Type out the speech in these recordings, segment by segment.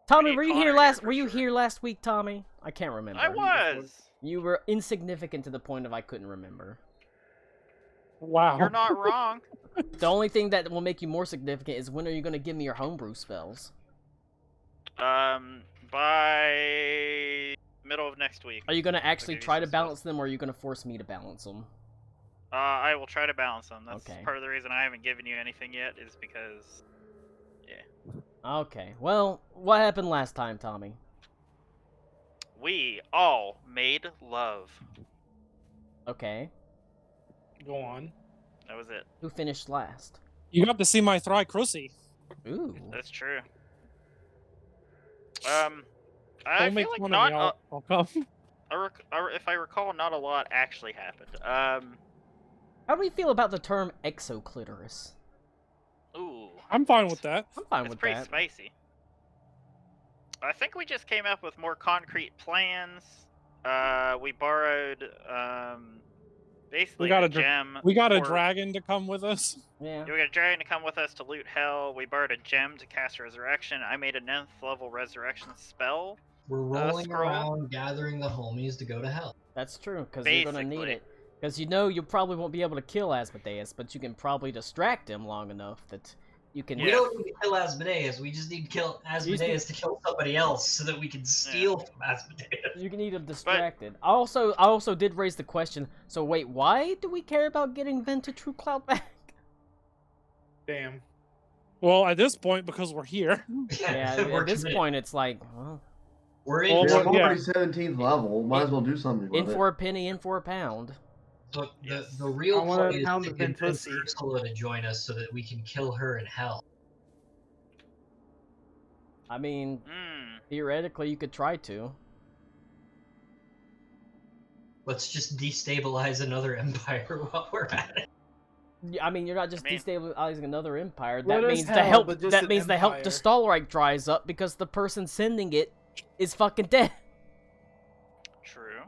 Tommy, need were you Connor here here last? for Were you sure. here last week, Tommy? I can't remember. I was. You were insignificant to the point of I couldn't remember. Wow. You're not wrong. The only thing that will make you more significant is when are you gonna give me your homebrew spells? By middle of next week. Are you gonna actually give you try to some spells. balance them, or are you gonna force me to balance them? I will try to balance them. That's Okay. part of the reason I haven't given you anything yet, is because... Okay. Well, what happened last time, Tommy? We all made love. Okay. Go on. That was it. Who finished last? You got to see my Thry Crussy. Ooh. That's true. Don't I make feel like fun not... of me. I'll come. if I recall, not a lot actually happened. How do we feel about the term exoclitoris? Ooh. I'm fine with that. I'm fine It's with pretty that. spicy. I think we just came up with more concrete plans. We borrowed, basically We got a gem. We got a for- dragon to come with us. Yeah. We got a dragon to come with us to loot hell. We borrowed a gem to cast resurrection. I made a 9th level resurrection spell. We're rolling scroll. around gathering the homies to go to hell. That's true, because you're gonna need Basically. it. Because you know you probably won't be able to kill Asmodeus, but you can probably distract him long enough that you can. We Yeah. don't need to kill Asmodeus. We just need to kill Asmodeus to kill somebody else so that we can steal from Asmodeus. You can need him distracted. I also did raise the question. So wait, why do we care about getting Ven to True Cloud back? Damn. Well, at this point, because we're here. Yeah, we're at this committed. point, it's like, well, We're Well, in. but- I'm yeah. already 17th level. Might as well do something in with for a penny, in for a pound. Look, Yes. the real I wanna point is pound to the get Ventusi. Ursula to join us so that we can kill her in hell. I mean, Hmm. theoretically, you could try to. Let's just destabilize another empire while we're at it. Yeah, I mean, you're not just I mean- destabilizing another empire. What That is means the hell help. but just That an means the help to empire? Stahlreich dries up because the person sending it is fucking dead. True.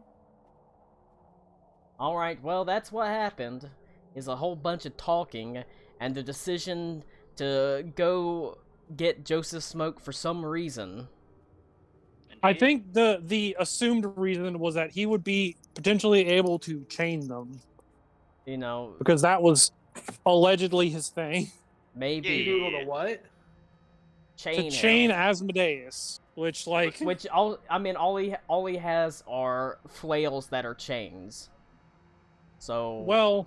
All right, well, that's what happened. Is a whole bunch of talking and the decision to go get Joseph Smoke for some reason. I Indeed. think the assumed reason was that he would be potentially able to chain them, You know, because that was allegedly his thing. maybe Yeah. Doodle the what? chain To him. chain Asmodeus, which like Which all he has are flails that are chains. So well,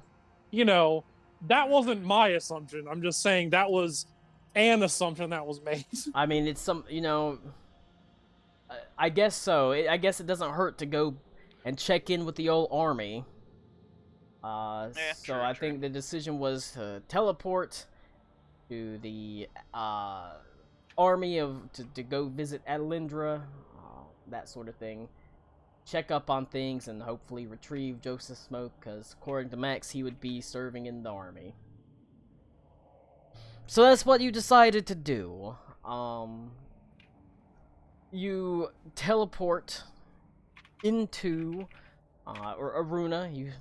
you know, that wasn't my assumption. I'm just saying that was an assumption that was made. I mean, it's some, you know, I guess so. I guess it doesn't hurt to go and check in with the old army. So true, I true. think the decision was to teleport to the army to go visit Adelindra, that sort of thing. Check up on things and hopefully retrieve Joseph Smoke, because according to Max, he would be serving in the army. So that's what you decided to do. You teleport into or Aruna.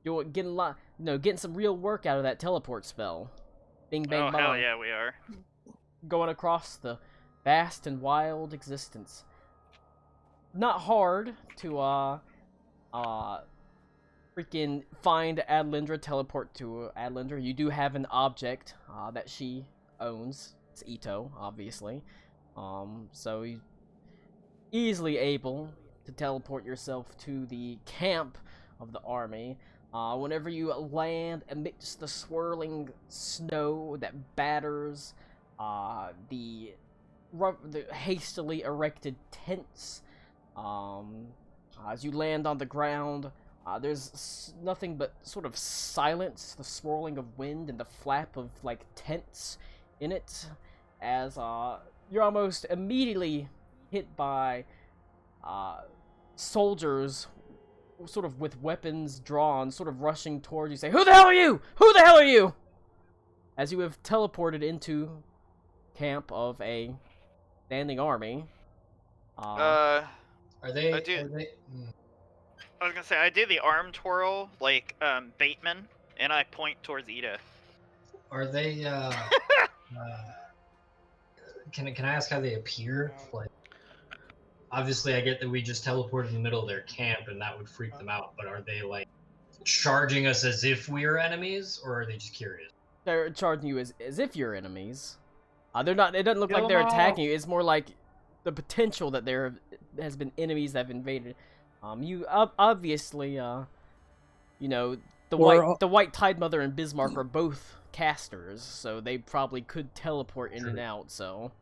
You're getting some real work out of that teleport spell. Bing bang Oh, bong. hell yeah, we are. Going across the vast and wild existence. Not hard to freaking find Adelindra, teleport to Adelindra. You do have an object that she owns. It's Ito, obviously. So you easily able to teleport yourself to the camp of the army. Whenever you land amidst the swirling snow that batters the hastily erected tents, as you land on the ground, there's nothing but sort of silence, the swirling of wind and the flap of like tents in it, as you're almost immediately hit by soldiers sort of with weapons drawn, sort of rushing towards you, say, "Who the hell are you? Who the hell are you?" As you have teleported into camp of a standing army. Are they? I do- Are they? I was gonna say, I do the arm twirl like Bateman, and I point towards Ida. Are they? can I ask how they appear? Like, obviously, I get that we just teleported in the middle of their camp, and that would freak them out. But are they like charging us as if we are enemies, or are they just curious? They're charging you as if you're enemies. They're not. It doesn't look Kill like they're them all. attacking you. It's more like the potential that there has been enemies that have invaded. You obviously, you know, Or, the White Tide Mother and Bismarck are both casters, so they probably could teleport in and True. out. So,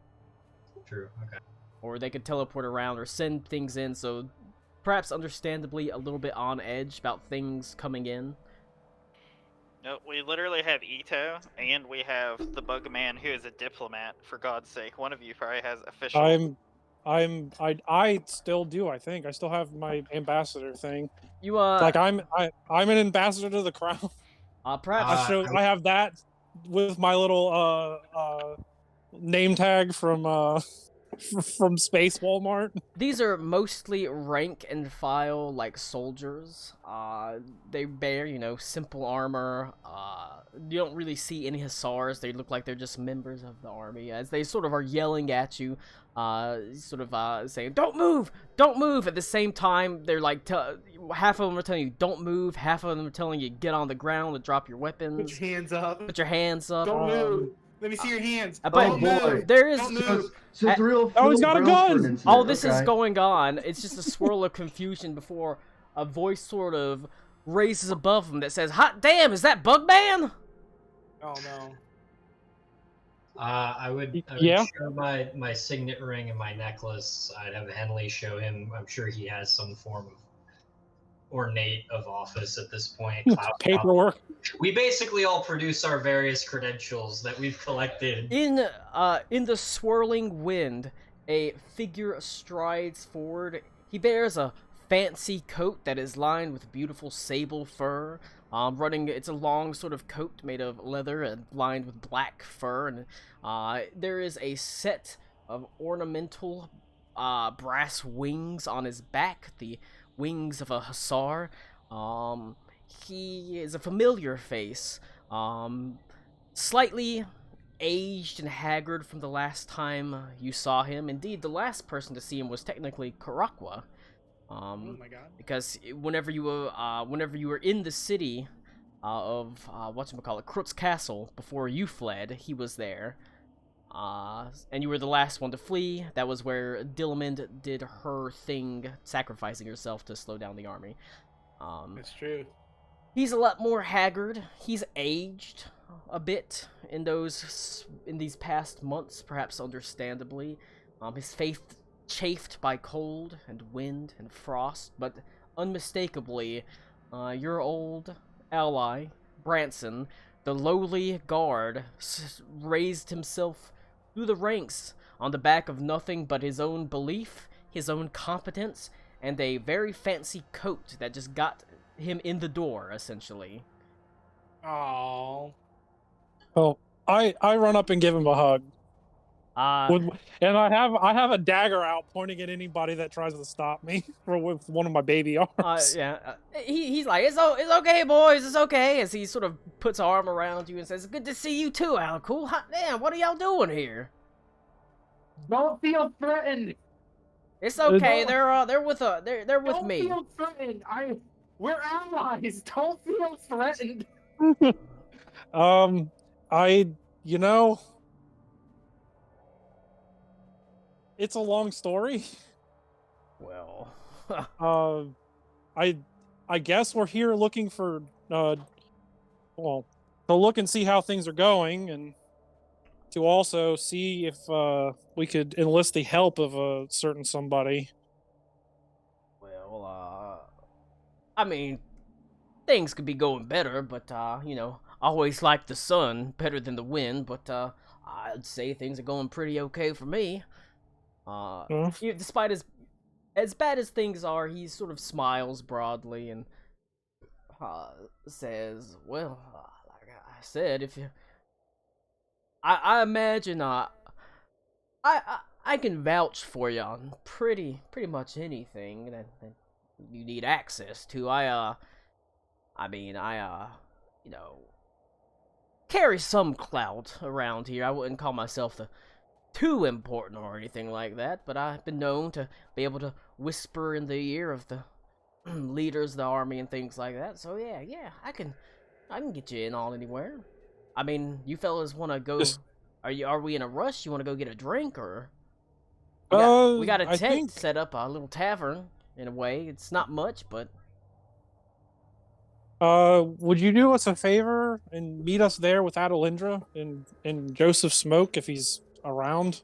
True. Okay. or they could teleport around or send things in. So, perhaps understandably a little bit on edge about things coming in. No, we literally have Ito, and we have the Bugman, who is a diplomat. For God's sake, one of you probably has official. I still do. I think I still have my ambassador thing. You Like I'm an ambassador to the crown. perhaps I have that with my little name tag from from Space Walmart. these are mostly rank and file like soldiers. They bear, you know, simple armor. You don't really see any hussars. They look like they're just members of the army as they sort of are yelling at you, saying, "Don't move! Don't move!" At the same time, they're like, half of them are telling you, "Don't move." Half of them are telling you, "Get on the ground and drop your weapons. Put your hands up. Put your hands up." Don't move. Let me see your hands. But Don't boy. move. there is Don't move. So it's a real. Oh, he's Phil got a Brownsford gun! incident, all this is okay? going on. It's just a swirl of confusion before a voice sort of raises above them that says, "Hot damn, is that Bugman?" Oh no. I would Yeah. show my signet ring and my necklace. I'd have Henley show him. I'm sure he has some form of ornate of office at this point. Cloud Paperwork. We basically all produce our various credentials that we've collected. In the swirling wind, a figure strides forward. He bears a fancy coat that is lined with beautiful sable fur. It's a long sort of coat made of leather and lined with black fur, and there is a set of ornamental brass wings on his back, the wings of a hussar. He is a familiar face, slightly aged and haggard from the last time you saw him. Indeed, the last person to see him was technically Karakwa. Oh my god. Because whenever you were in the city of whatchamacallit, Krutz Castle before you fled, he was there. And you were the last one to flee. That was where Dillamond did her thing, sacrificing herself to slow down the army. That's true. He's a lot more haggard. He's aged a bit in these past months, perhaps understandably. His face chafed by cold and wind and frost, but unmistakably, your old ally, Branson, the lowly guard, raised himself through the ranks on the back of nothing but his own belief, his own competence, and a very fancy coat that just got him in the door, essentially. Oh. Oh, I run up and give him a hug. And I have a dagger out pointing at anybody that tries to stop me with one of my baby arms. He's like, it's okay, boys, it's okay, as he sort of puts an arm around you and says, "Good to see you too, Al. Cool. Hot damn, what are y'all doing here?" Don't feel threatened. It's okay. No. They're with Don't me. feel threatened. We're allies. Don't feel threatened. You know, it's a long story. Well, I guess we're here looking for well, to look and see how things are going, and to also see if we could enlist the help of a certain somebody. well, I mean, things could be going better, but you know, I always like the sun better than the wind, but I'd say things are going pretty okay for me. Despite as bad as things are, he sort of smiles broadly and says, "Well, like I said, if you, I imagine I can vouch for you on pretty much anything that you need access to. I you know, carry some clout around here. I wouldn't call myself the too important or anything like that, but I've been known to be able to whisper in the ear of the leaders of the army and things like that. So yeah, I can get you in on anywhere. I mean, you fellas want to go? Just- Are we in a rush? You want to go get a drink, or we got a I tent think set up, a little tavern in a way. It's not much, but would you do us a favor and meet us there with Adelindra and Joseph Smoke if he's around?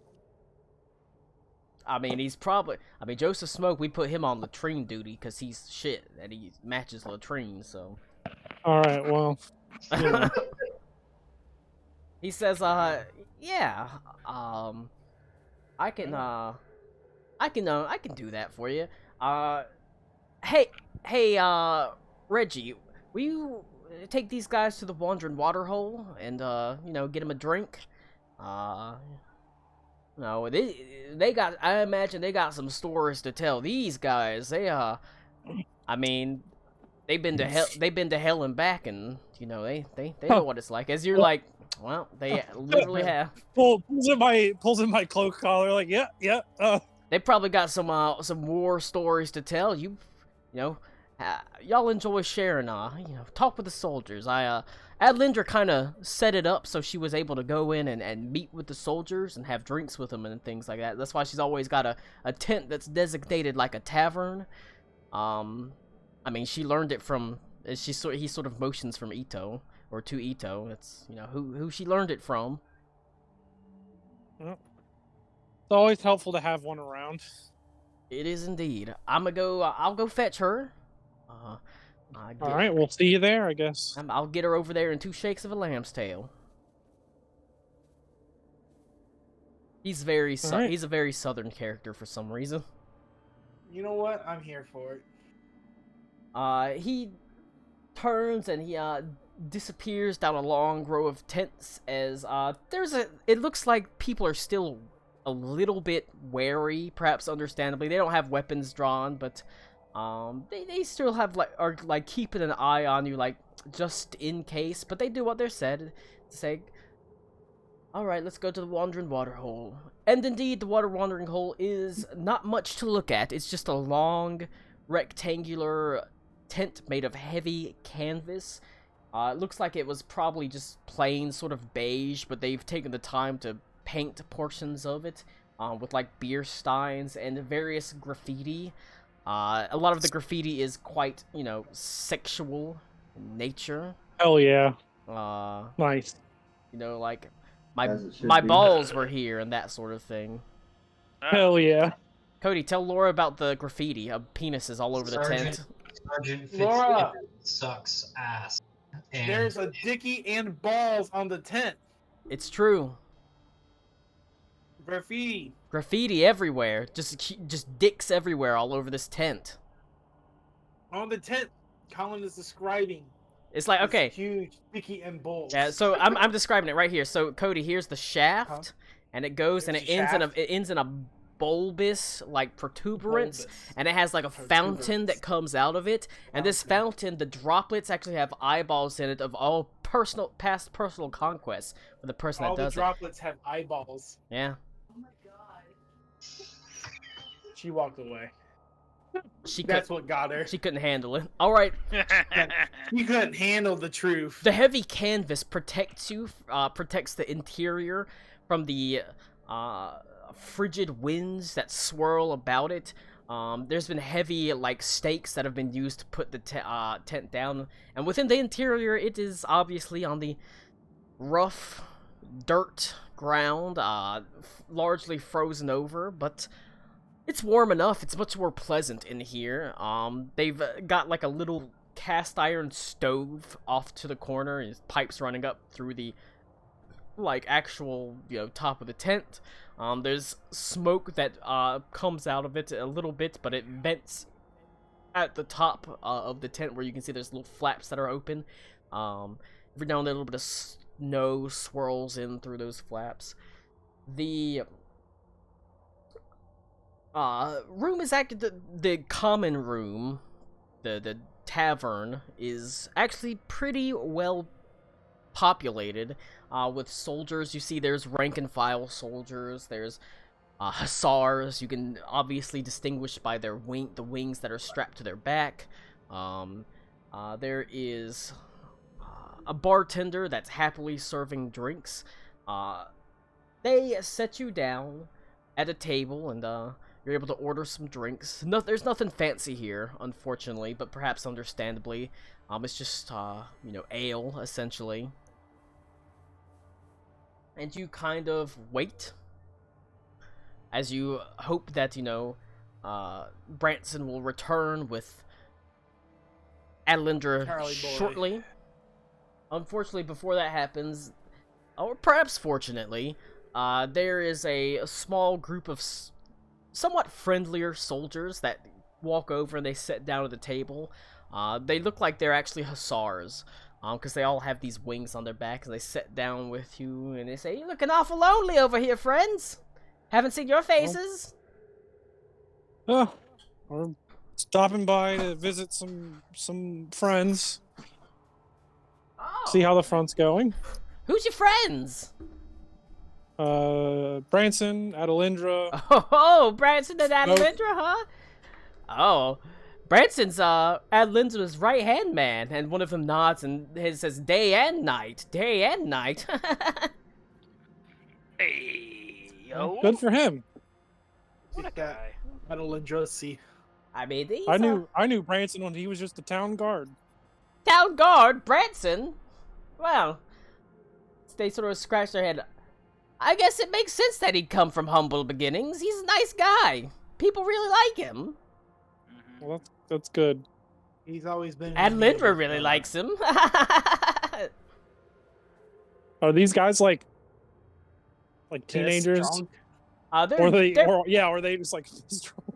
I mean, he's probably. I mean, Joseph Smoke. We put him on latrine duty because he's shit and he matches latrine. So. All right. Well, you know. He says, yeah, I can do that for you. Hey, Reggie, will you take these guys to the Wandering Waterhole and, get them a drink? No, they got, I imagine they got some stories to tell. These guys, I mean, they've been to hell and back, and, they know what it's like. As you're like, well, they literally have. Pulls in my cloak collar, like, yeah. They probably got some war stories to tell. Y'all enjoy sharing. Talk with the soldiers. Adlindra kind of set it up so she was able to go in and meet with the soldiers and have drinks with them and things like that. That's why she's always got a tent that's designated like a tavern. I mean, she learned it from. He sort of motions from Ito. Or to Ito. That's who she learned it from. It's always helpful to have one around. It is indeed. I'll go fetch her. All right, we'll see you there, I guess. I'll get her over there in 2 shakes of a lamb's tail. He's he's a very southern character for some reason. You know what? I'm here for it. He turns and he disappears down a long row of tents as it looks like people are still a little bit wary, perhaps understandably. They don't have weapons drawn, but they still are keeping an eye on you, like, just in case. But they do what they're said to say, alright, let's go to the Wandering Waterhole. And indeed, the Wandering Hole is not much to look at. It's just a long rectangular tent made of heavy canvas. It looks like it was probably just plain sort of beige, but they've taken the time to paint portions of it with like beer steins and various graffiti. A lot of the graffiti is quite, sexual in nature. Hell yeah. Nice. Like As it should my be. balls were here and that sort of thing. Hell yeah. Cody, tell Laura about the graffiti of penises all over the tent. Sergeant Laura! Fitzgibbon sucks ass. And There's a dicky and balls on the tent. It's true. Graffiti. Graffiti everywhere. Just dicks everywhere all over this tent. On the tent, Colin is describing. It's like, this okay. Huge dicky and balls. Yeah, so I'm describing it right here. So Cody, here's the shaft, and it goes and Here's it the ends in a bulbous like protuberance, Bulbous. and it has like a fountain that comes out of it. And this fountain, the droplets actually have eyeballs in it of all past personal conquests for the person All that the does it. droplets have eyeballs. Yeah. She walked away. She That's what got her. She couldn't handle it. All right. You couldn't handle the truth. The heavy canvas protects the interior from the frigid winds that swirl about it. There's been heavy stakes that have been used to put the tent down, and within the interior, it is obviously on the rough dirt ground, largely frozen over, but it's warm enough. It's much more pleasant in here. They've got like a little cast iron stove off to the corner, and pipes running up through the actual top of the tent. There's smoke that comes out of it a little bit, but it vents at the top of the tent where you can see there's little flaps that are open. Every now and then a little bit of snow swirls in through those flaps. The room is actually the common room. The tavern is actually pretty well populated with soldiers. You see there's rank and file soldiers, there's hussars. You can obviously distinguish by their the wings that are strapped to their back. There is a bartender that's happily serving drinks. They set you down at a table, and you're able to order some drinks. There's nothing fancy here, unfortunately, but perhaps understandably. It's just, ale, essentially. And you kind of wait as you hope that, Branson will return with Adelindra Charlie boy. shortly. Unfortunately, before that happens, or perhaps fortunately, there is a small group of somewhat friendlier soldiers that walk over and they sit down at the table. They look like they're actually hussars, because they all have these wings on their backs, and they sit down with you and they say, "You're looking awful lonely over here, friends. Haven't seen your faces." Oh, we're stopping by to visit some friends. Oh, See how the front's going. who's your friends? Branson, Adelindra. Oh, Branson and Adelindra, huh? Oh, Branson's Adelindra's right-hand man, and one of them nods and he says, day and night. Hey, yo. Good for him. What a guy. Adelindra, see. I mean, these I knew Branson when he was just a town guard. town guard, Branson. Well, they sort of scratch their head. I guess it makes sense that he'd come from humble beginnings. He's a nice guy. People really like him. Mhm. Well, that's good. He's always been. Adelindra really likes him. Are these guys like Pissed, teenagers? drunk. Or they just like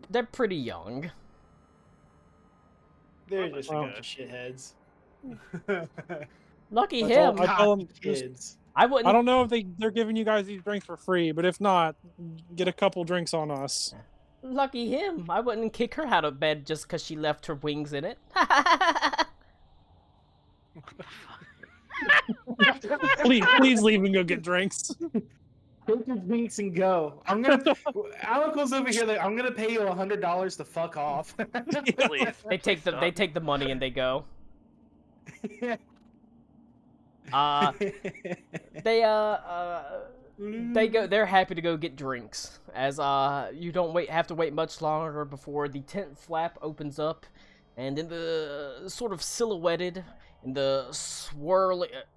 they're pretty young. They're just a Oh. bunch of shitheads. Lucky I him. tell them, kids. I wouldn't. I don't know if they're giving you guys these drinks for free, but if not, get a couple drinks on us. Lucky him. I wouldn't kick her out of bed just because she left her wings in it. Please leave and go get drinks. Take your drinks and go. I'm gonna. Alec was over here. Like, I'm gonna pay you $100 to fuck off. Please. They take the money and they go. They go. They're happy to go get drinks, as you don't have to wait much longer before the tent flap opens up, and in the sort of silhouetted in the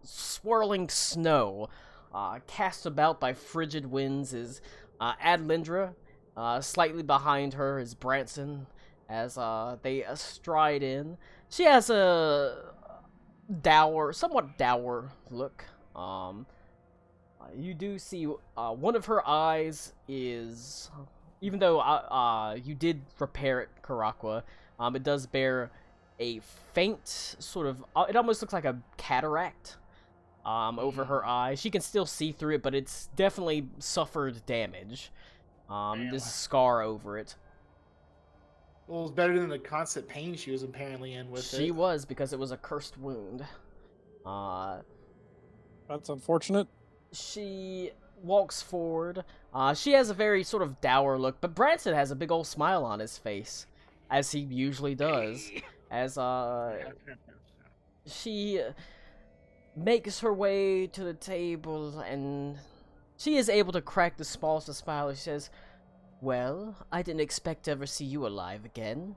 swirling snow, cast about by frigid winds, is Adelindra. Slightly behind her is Branson, as they stride in. She has a somewhat dour look. You do see one of her eyes is, even though you did repair it, Karakwa, it does bear a faint sort of, it almost looks like a cataract over her eye. She can still see through it, but it's definitely suffered damage. There's a scar over it. Well, it's better than the constant pain she was apparently in with She it. was, because it was a cursed wound. That's unfortunate. She walks forward. She has a very sort of dour look, but Branson has a big old smile on his face, as he usually does. As she makes her way to the table, and she is able to crack the smallest of smiles. She says, "Well, I didn't expect to ever see you alive again."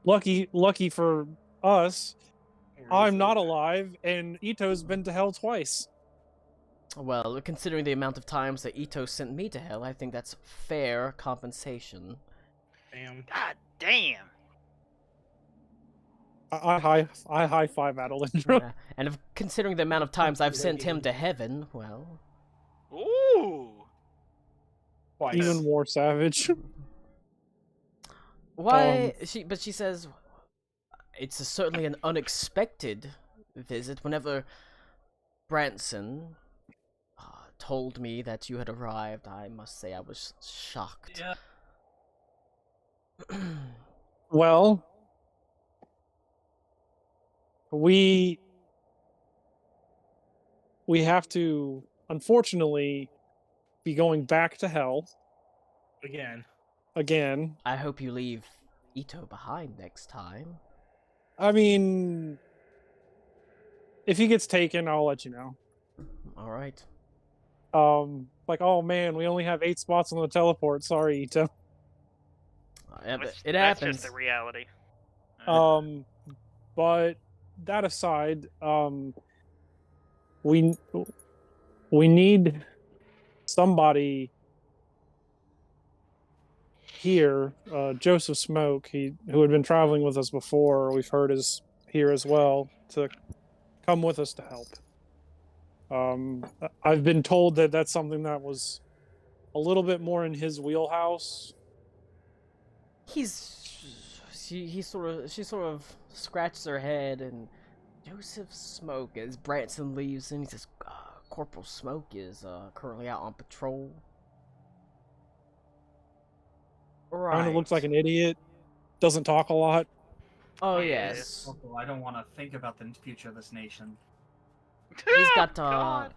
Lucky for us, I'm not alive, and Ito's been to hell twice. Well, considering the amount of times that Ito sent me to hell, I think that's fair compensation. Damn. God damn. I high five Adelindra. Yeah. And if, considering the amount of times I've sent him to heaven, well... Ooh. Twice. Even more savage. Why? She says, it's certainly an unexpected visit. Whenever Branson told me that you had arrived, I must say I was shocked. Yeah. Well, we we have to, unfortunately, be going back to hell Again. again. I hope you leave Ito behind next time. I mean, if he gets taken, I'll let you know. All right. Like, oh man, we only have 8 spots on the teleport. Sorry, Ito. Yeah, but That's- it that's happens. just the reality. But that aside, we need somebody here. Joseph Smoke, who had been traveling with us before, we've heard is here as well, to come with us to help. I've been told that that's something that was a little bit more in his wheelhouse. She sort of scratches her head, and Joseph Smoke, as Branson leaves, and he says, Corporal Smoke is currently out on patrol. Right. Kind of looks like an idiot. Doesn't talk a lot. Oh Yeah. yes. Corporal, I don't want to think about the future of this nation. He's got God.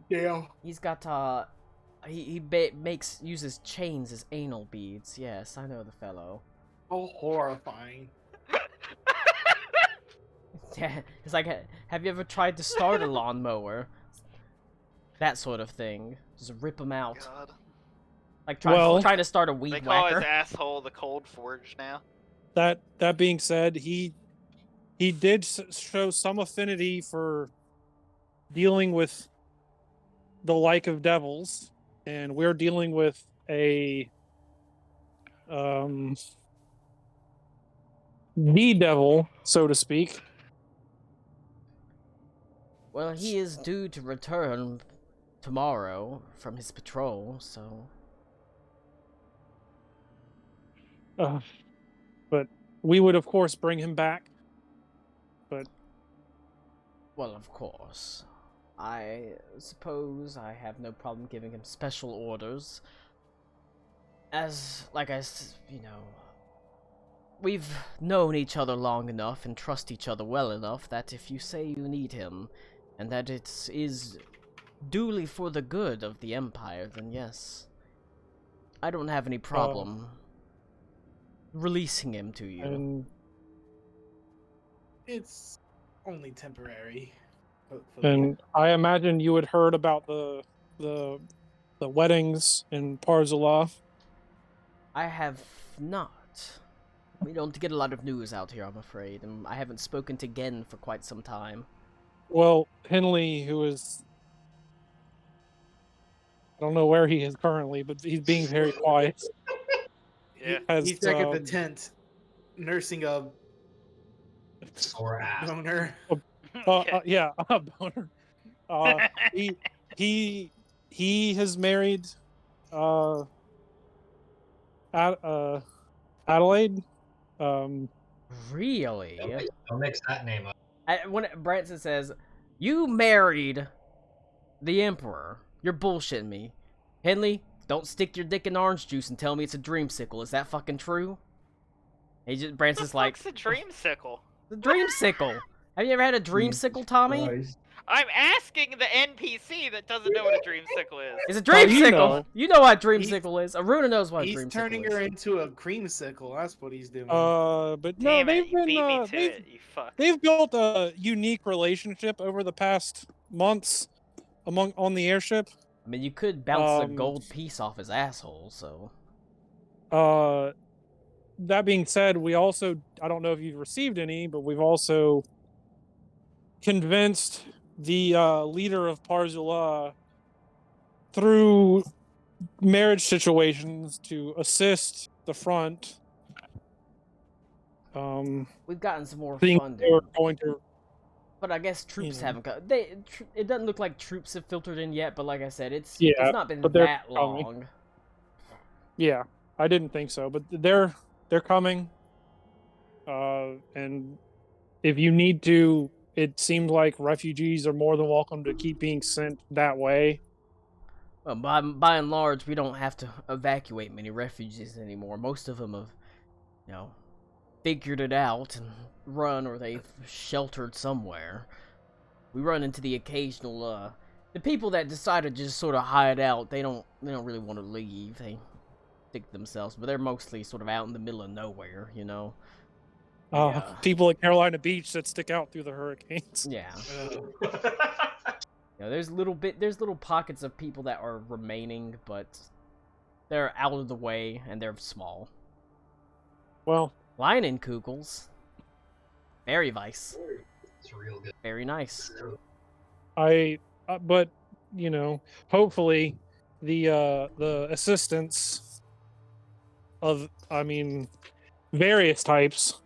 Damn. He's got he uses chains as anal beads. Yes, I know the fellow. Oh, horrifying. Yeah, it's like, have you ever tried to start a lawnmower? That sort of thing. Just rip them out. God. Like Well- trying to start a They weed call whacker. his asshole the Cold Forge now. That being said, he did show some affinity for dealing with the like of devils, and we're dealing with a the devil, so to speak. Well, he is due to return tomorrow from his patrol, so... But we would, of course, bring him back. But Well, of course. I suppose I have no problem giving him special orders. As, we've known each other long enough and trust each other well enough that if you say you need him, and that it is duly for the good of the Empire, then yes. I don't have any problem releasing him to you. and It's only temporary. and I imagine you had heard about the weddings in Parzula. I have not. We don't get a lot of news out here, I'm afraid, and I haven't spoken to Gen for quite some time. Well, Henley, who is, I don't know where he is currently, but he's being very quiet. Yeah. Has, He's back at the tent, nursing a Sore ass. boner. yeah, a boner. He has married Adelaide. Really? Don't mix that name up. When Branson says, "You married the Emperor," you're bullshitting me. Henley, don't stick your dick in orange juice and tell me it's a dreamsicle. Is that fucking true? Branson's like, What's a dreamsicle? the dreamsicle. Have you ever had a dreamsicle, Tommy? Christ. I'm asking the NPC that doesn't know what a dreamsicle is. It's a Oh, you dreamsicle. know. You know what dreamsicle is. Aruna knows what a He's dreamsicle turning is. her into a creamsicle. That's what he's doing. But no, Damn they've it, you been beat me to they've it, you fuck. they've built a unique relationship over the past months on the airship. I mean, you could bounce a Um, gold piece off his asshole, so... That being said, we also, I don't know if you've received any, but we've also convinced the leader of Parzula through marriage situations to assist the front. We've gotten some more Think funding. they're going to, But I guess troops know. haven't got. It doesn't look like troops have filtered in yet. But like I said, it's Yeah, not been but they're that coming. long. yeah, I didn't think so, but they're coming. And if you need to, it seems like refugees are more than welcome to keep being sent that way. Well, by and large, we don't have to evacuate many refugees anymore. Most of them have, figured it out and run, or they've sheltered somewhere. We run into the occasional The people that decide to just sort of hide out, they don't really want to leave. They stick to themselves, but they're mostly sort of out in the middle of nowhere, you know. Yeah. People at Carolina Beach that stick out through the hurricanes. Yeah. You know, there's little pockets of people that are remaining, but they're out of the way and they're small. Well, Leinenkugels. Very nice. It's real good. Very nice. but you know, hopefully the assistance of, I mean, various types,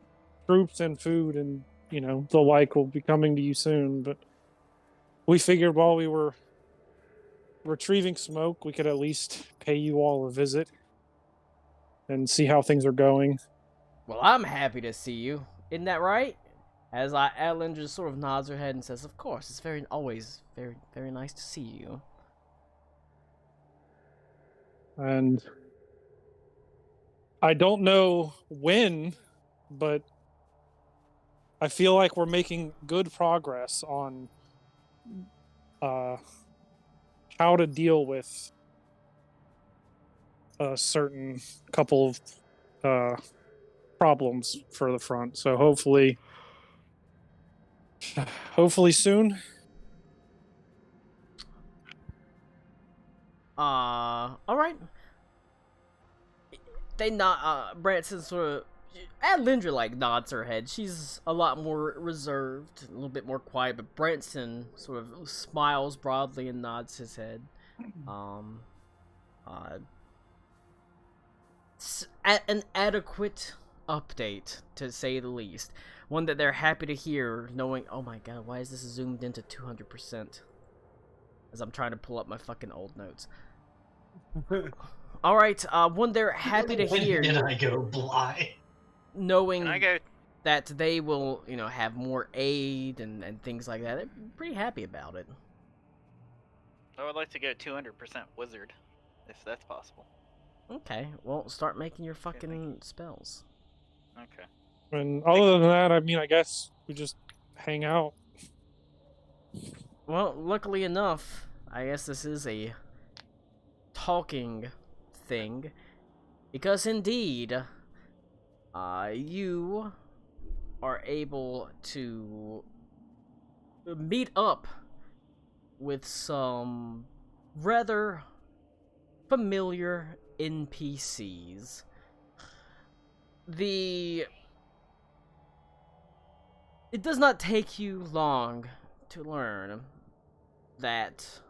troops and food and, you know, the like will be coming to you soon. But we figured while we were retrieving smoke, we could at least pay you all a visit and see how things are going. Well, I'm happy to see you. Isn't that right? As Adeline just sort of nods her head and says, "Of course, it's always very nice to see you." And I don't know when, but I feel like we're making good progress on how to deal with a certain couple of problems for the front. So hopefully soon. All right. They not Branson sort of Adlindra like nods her head. She's a lot more reserved, a little bit more quiet, but Branson sort of smiles broadly and nods his head. An adequate update, to say the least. One that they're happy to hear, knowing, oh my god, why is this zoomed into 200%? As I'm trying to pull up my fucking old notes. Alright, one they're happy to hear. When did I go blind? Knowing Can I go? that they will, you know, have more aid and things like that. They're pretty happy about it. I would like to go 200% wizard, if that's possible. Okay, well, start making your fucking spells. Okay. And other than that, I mean, I guess we just hang out. Well, luckily enough, I guess this is a talking thing, because indeed, you are able to meet up with some rather familiar NPCs. It does not take you long to learn that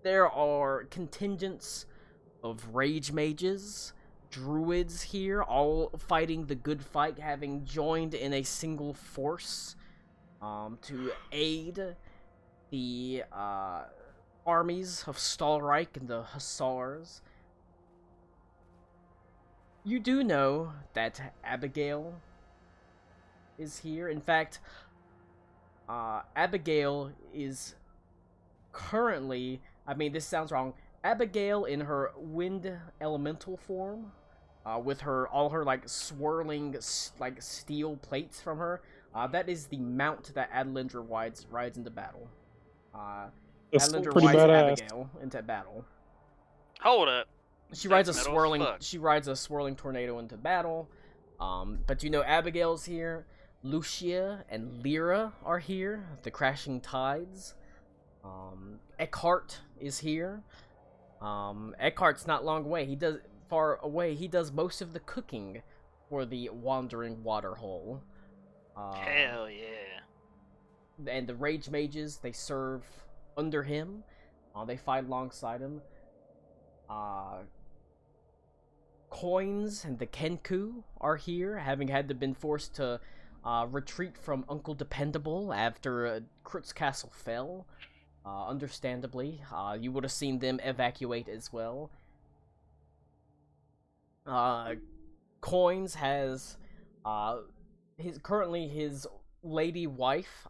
there are contingents of rage mages, druids here, all fighting the good fight, having joined in a single force to aid the armies of Stalreich and the Hussars. You do know that Abigail is here. In fact, Abigail is currently, I mean, this sounds wrong, Abigail in her wind elemental form, with all her like swirling like steel plates from her, that is the mount that Adlindra rides into battle. That's Adlindra pretty rides badass. Abigail into battle. Hold up. She rides a That's metal as swirling. fuck. She rides a swirling tornado into battle. But you know Abigail's here. Lucia and Lyra are here. The Crashing Tides. Eckhart is here. Eckhart's not long away. Far away. He does most of the cooking for the Wandering Waterhole. Hell yeah. And the Rage Mages, they serve under him. They fight alongside him. Coins and the Kenku are here, having been forced to retreat from Uncle Dependable after Krutz Castle fell. Understandably, you would have seen them evacuate as well. Coins has his lady wife,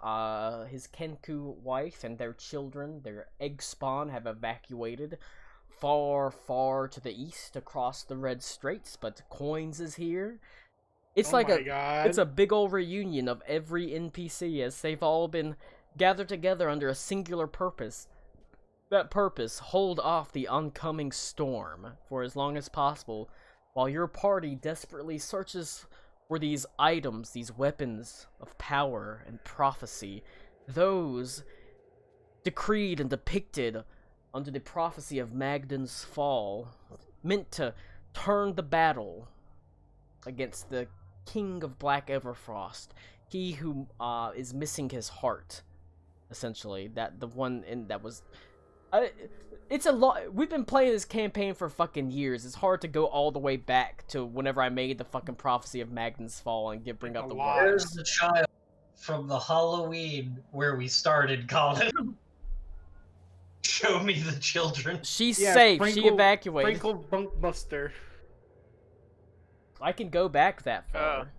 his Kenku wife, and their children, their egg spawn, have evacuated far to the east across the Red Straits, but Coins is here. It's Oh like my God. it's a big old reunion of every NPC, as they've all been gather together under a singular purpose. That purpose, hold off the oncoming storm for as long as possible, while your party desperately searches for these items, these weapons of power and prophecy, those decreed and depicted under the prophecy of Magdan's fall, meant to turn the battle against the King of Black Everfrost, he who is missing his heart, essentially. That the one in that was. It's a lot. We've been playing this campaign for fucking years. It's hard to go all the way back to whenever I made the fucking prophecy of Magdan's fall and bring up the There's words. the child from the Halloween where we started, Colin. Show me the children. She's Yeah, safe. She Sprinkle- evacuated. Sprinkle Bunk Buster. I can go back that far.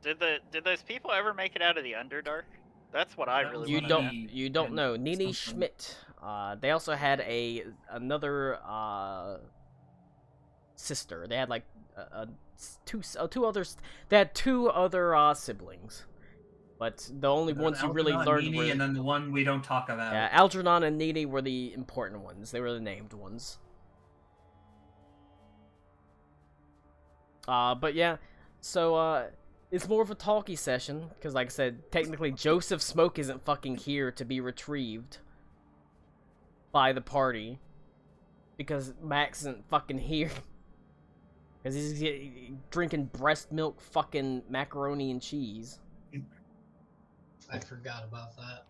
Did those people ever make it out of the Underdark? That's what I That really was You want to don't. know. You don't know. Nini something. Schmidt. They also had another sister. They had like two others. They had two other siblings, but the only ones you really Algernon, learned Nini, were and then the one we don't talk about. Algernon and Nini were the important ones. They were the named ones. But yeah, so it's more of a talky session because, like I said, technically Joseph Smoke isn't fucking here to be retrieved by the party because Max isn't fucking here because he's drinking breast milk, fucking macaroni and cheese. I forgot about that.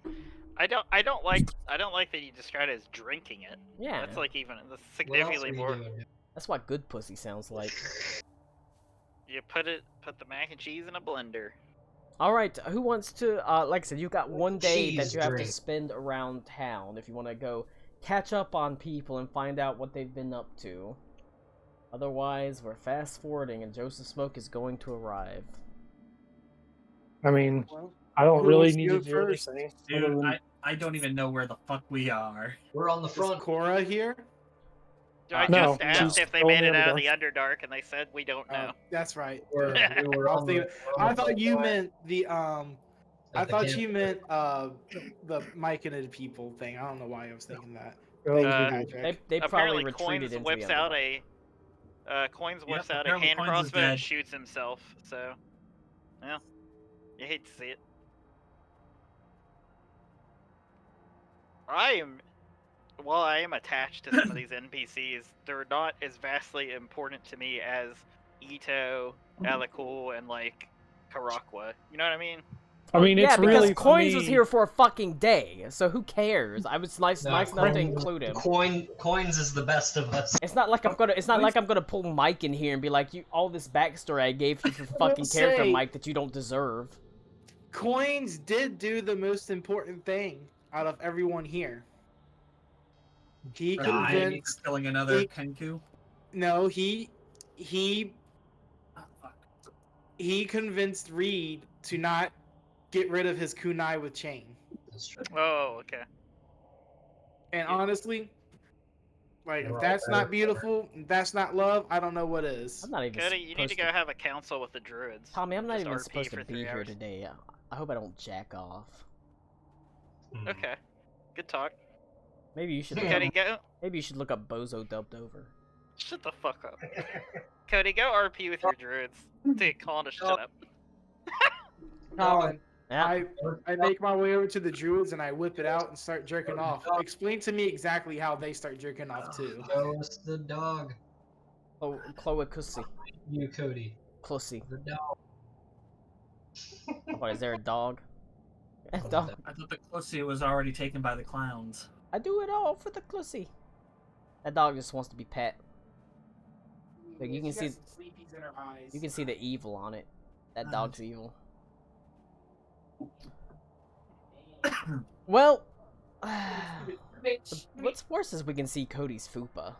I don't like that you described it as drinking it. Yeah, That's like even that's What else are significantly you more. doing? that's what good pussy sounds like. You put the mac and cheese in a blender. All right, who wants to? Like I said, you've got one day that Cheese you have to drink. spend around town if you want to go catch up on people and find out what they've been up to. Otherwise, we're fast forwarding, and Joseph Smoke is going to arrive. I mean, Well, I don't who really wants to need go to do first? anything. other Dude, than- I don't even know where the fuck we are. We're on the is front. Cora here? I No, just asked she's if they going made it in the out of the Underdark, and they said we don't know. That's right. We're, we were I was on the- thinking- we're on I the thought you front meant the at I the thought camp. you meant the Mike and the people thing. I don't know why I was thinking that. Oh, Thank you, Uh, Patrick. They probably Apparently, retreated Coins into whips the out Underdark. Coins whips out a apparently hand Coins is crossbow and dead. shoots himself. So, well, you hate to see it. While I am attached to some of these NPCs, they're not as vastly important to me as Ito, Alikul, and like Karakwa. You know what I mean? I mean, Yeah, it's because really Coins for was me- here for a fucking day, so who cares? I was nice No, enough to Coins- include him. Coins is the best of us. It's not like I'm gonna. It's not like I'm gonna pull Mike in here and be like, "You all this backstory I gave you for fucking character, say- Mike, that you don't deserve." Coins did do the most important thing out of everyone here. He Dying, convinced killing another he- Kenku. no, he Oh, fuck. he convinced Reed to not get rid of his kunai with chain. That's true. Oh, okay. And honestly, like We're if all that's better not beautiful, if that's not love, I don't know what is. I'm not even. Cody, you need to supposed go have a council with the druids. Tommy, I'm not Just even RP supposed for to be 3 here hours. today. I hope I don't jack off. Hmm. Okay. Good talk. Maybe you should. Yeah. Cody, go. Maybe you should look up Bozo dubbed over. Shut the fuck up. Cody, go RP with your druids. Take Colin to shut up. Colin, Yeah. I make my way over to the druids and I whip it out and start jerking off. Explain to me exactly how they start jerking off too. Show us the dog. Chloe Cussy. You, Cody. Clussy. The dog. What is there a dog? A dog. I thought the Clussy was already taken by the clowns. I do it all for the Clussy. That dog just wants to be pet. Like, you can She see- got some sleepies in her eyes. You can see the evil on it. That Nice. dog's evil. Well, what's worse is we can see Cody's fupa.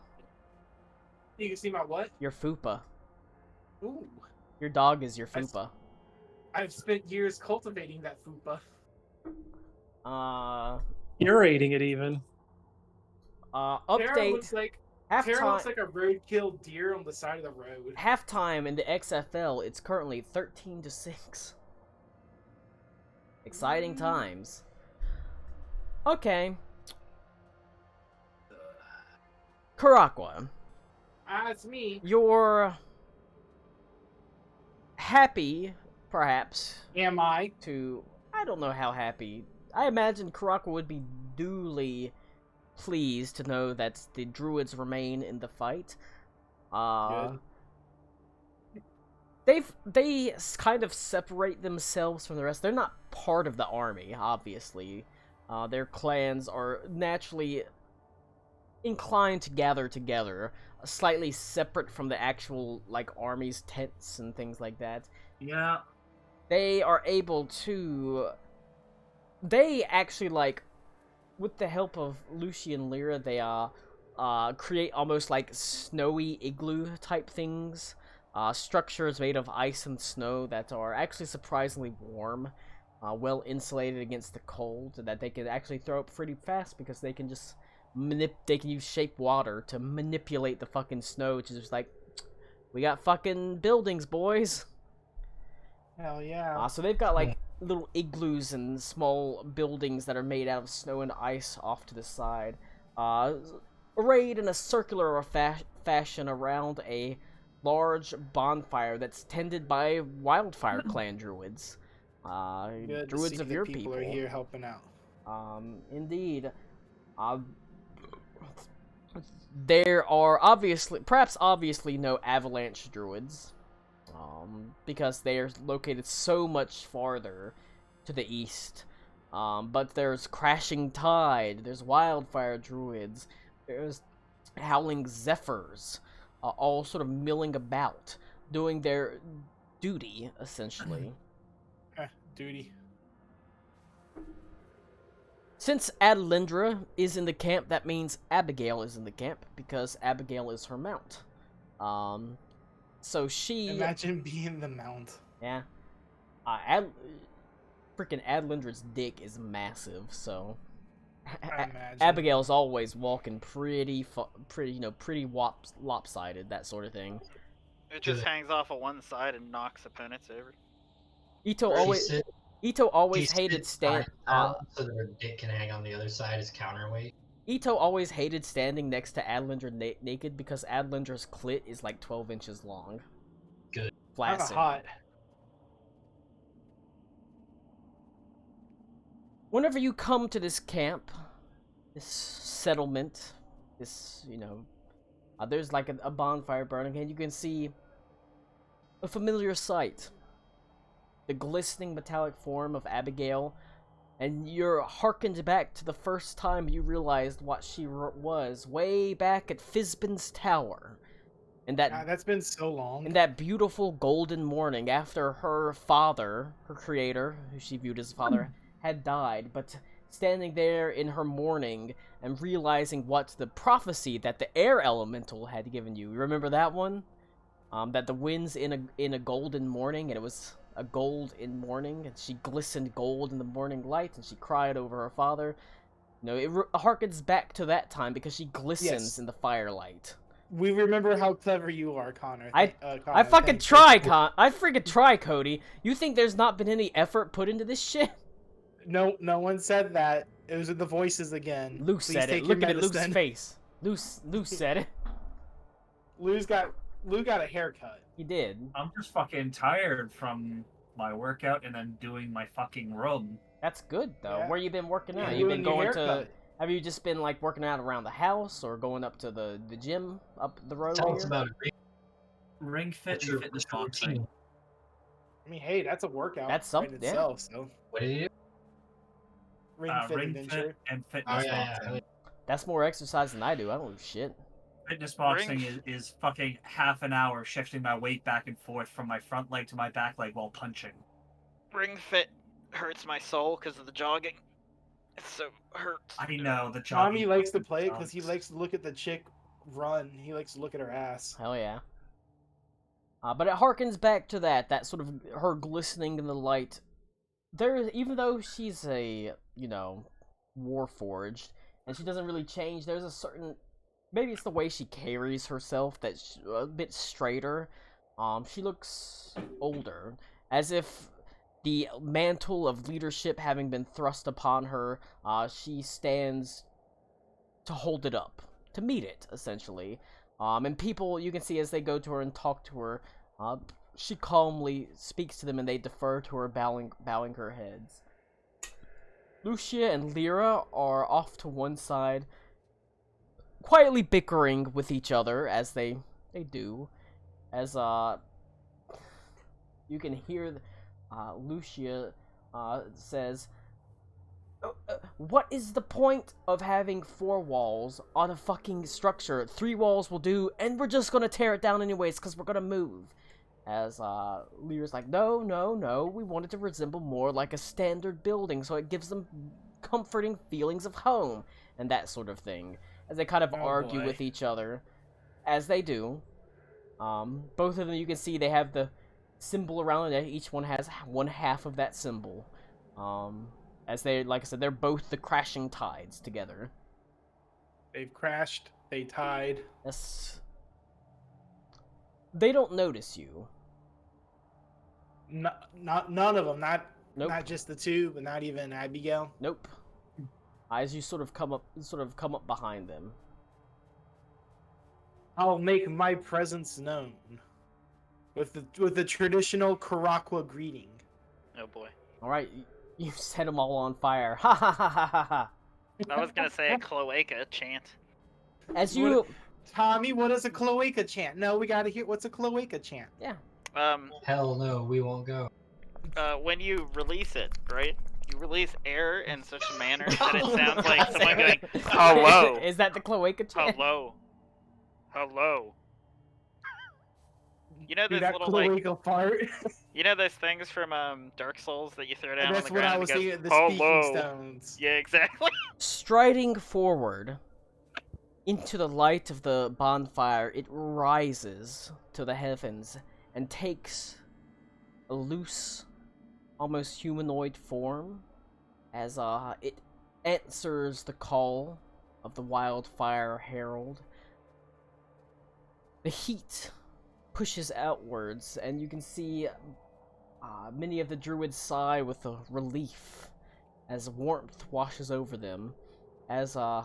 You can see my what? Your fupa. Ooh, Your dog is your That's- fupa. I've spent years cultivating that fupa. curating it even. Tara Update. looks like Tara looks Halftime. like a roadkill deer on the side of the road. Halftime in the XFL. It's currently 13-6. Exciting times. Okay. Karakwa, It's me. you're happy, perhaps, Am I? to... I don't know how happy. I imagine Karakwa would be duly pleased to know that the druids remain in the fight. Good. They kind of separate themselves from the rest. They're not part of the army, obviously. Their clans are naturally inclined to gather together, slightly separate from the actual, like, army's tents and things like that. Yeah. They are able to... They actually, like, with the help of Lucian Lyra, they create almost like snowy igloo type things. Structures made of ice and snow that are actually surprisingly warm, well insulated against the cold, that they can actually throw up pretty fast because they can just they can use shape water to manipulate the fucking snow, which is just like, we got fucking buildings, boys. Hell yeah. So they've got like little igloos and small buildings that are made out of snow and ice off to the side, arrayed in a circular fashion around a large bonfire that's tended by Wildfire Clan druids. Good to Druids see of that your people are here helping out. Indeed. There are perhaps obviously no avalanche druids, because they are located so much farther to the east. But there's Crashing Tide, there's Wildfire druids, there's Howling Zephyrs, all sort of milling about, doing their duty, essentially. Duty. Since Adelindra is in the camp, that means Abigail is in the camp, because Abigail is her mount. So she... Imagine being the mount. Yeah. Freaking Adelindra's dick is massive, so... I imagine. Abigail's always walking pretty, pretty lopsided, that sort of thing. It just hangs off of one side and knocks opponents over. Ito She always sit hated side down so that her dick can hang on the other side as counterweight. Ito always hated standing next to Adelindra naked because Adelindra's clit is like 12 inches long. Good. Kinda Flaccid. hot. Whenever you come to this camp, this settlement, this, there's like a bonfire burning, and you can see a familiar sight. The glistening metallic form of Abigail, and you're harkened back to the first time you realized what she was, way back at Fizban's Tower. And That's been so long. in that beautiful golden morning after her father, her creator, who she viewed as a father, had died, but standing there in her mourning and realizing what the prophecy that the air elemental had given you. Remember that one? That the winds in a golden morning, and it was a gold in morning, and she glistened gold in the morning light, and she cried over her father. It harkens back to that time because she glistens Yes. in the firelight. We remember how clever you are, Connor. I fucking I freaking try, Cody. You think there's not been any effort put into this shit? No one said that. It was in the voices again. Luke Please said it. take your Look at Luke's medicine. face. Luke said it. Lou got a haircut. He did. I'm just fucking tired from my workout and then doing my fucking room. That's good though. Yeah. Where you been working out? Yeah, You been and your going to? haircut. Have you just been like working out around the house or going up to the gym up the road Tell us here? about it. Ring fit What's and your, fitness what's your boxing. routine? I mean, hey, that's a workout. That's in something, yeah. itself. So What did you do? ring fit Ring adventure. fit and Oh, fitness yeah, boxing. yeah. That's more exercise than I do. I don't do shit. Fitness boxing Ring- is fucking half an hour shifting my weight back and forth from my front leg to my back leg while punching. Ring Fit hurts my soul because of the jogging. It so hurts. I know the Tommy jogging likes to play it because he sucks. likes to look at the chick run. He likes to look at her ass. Hell yeah. But it harkens back to that sort of her glistening in the light. Even though she's a, warforged, and she doesn't really change, there's a certain, maybe it's the way she carries herself that's a bit straighter. She looks older, as if the mantle of leadership having been thrust upon her, she stands to hold it up, to meet it, essentially. And people, you can see as they go to her and talk to her, she calmly speaks to them and they defer to her, bowing her heads. Lucia and Lyra are off to one side, quietly bickering with each other, as they do. As, you can hear, Lucia, says, what is the point of having 4 walls on a fucking structure? 3 walls will do, and we're just gonna tear it down anyways, because we're gonna move. As, Lyra's like, no, we want it to resemble more like a standard building, so it gives them comforting feelings of home, and that sort of thing. As they kind of argue with each other, as they do. Both of them, you can see they have the symbol around it. Each one has one half of that symbol. As they, like I said, they're both the crashing tides together. They've crashed. They tied. Yes. They don't notice you. None of them. Nope. Not just the 2, but not even Abigail. Nope. As you sort of come up behind them. I'll make my presence known with the traditional Karakwa greeting. Oh boy. All right, you set them all on fire. Ha ha ha ha ha ha. I was gonna say a cloaca chant. As you, Tommy, what is a cloaca chant? No, we gotta hear what's a cloaca chant. yeah. Hell no, we won't go. When you release it, right? You release air in such a manner that it sounds like someone going, hello, Is that the cloaca chant? hello, hello. You know Dude, those that little like, cloaca fart. you know those things from Dark Souls that you throw down on That's the what ground I and was it goes, thinking. The hello. speaking stones. Yeah, exactly. Striding forward into the light of the bonfire, it rises to the heavens and takes a loose, almost humanoid form as it answers the call of the wildfire herald. The heat pushes outwards, and you can see many of the druids sigh with a relief as warmth washes over them, as the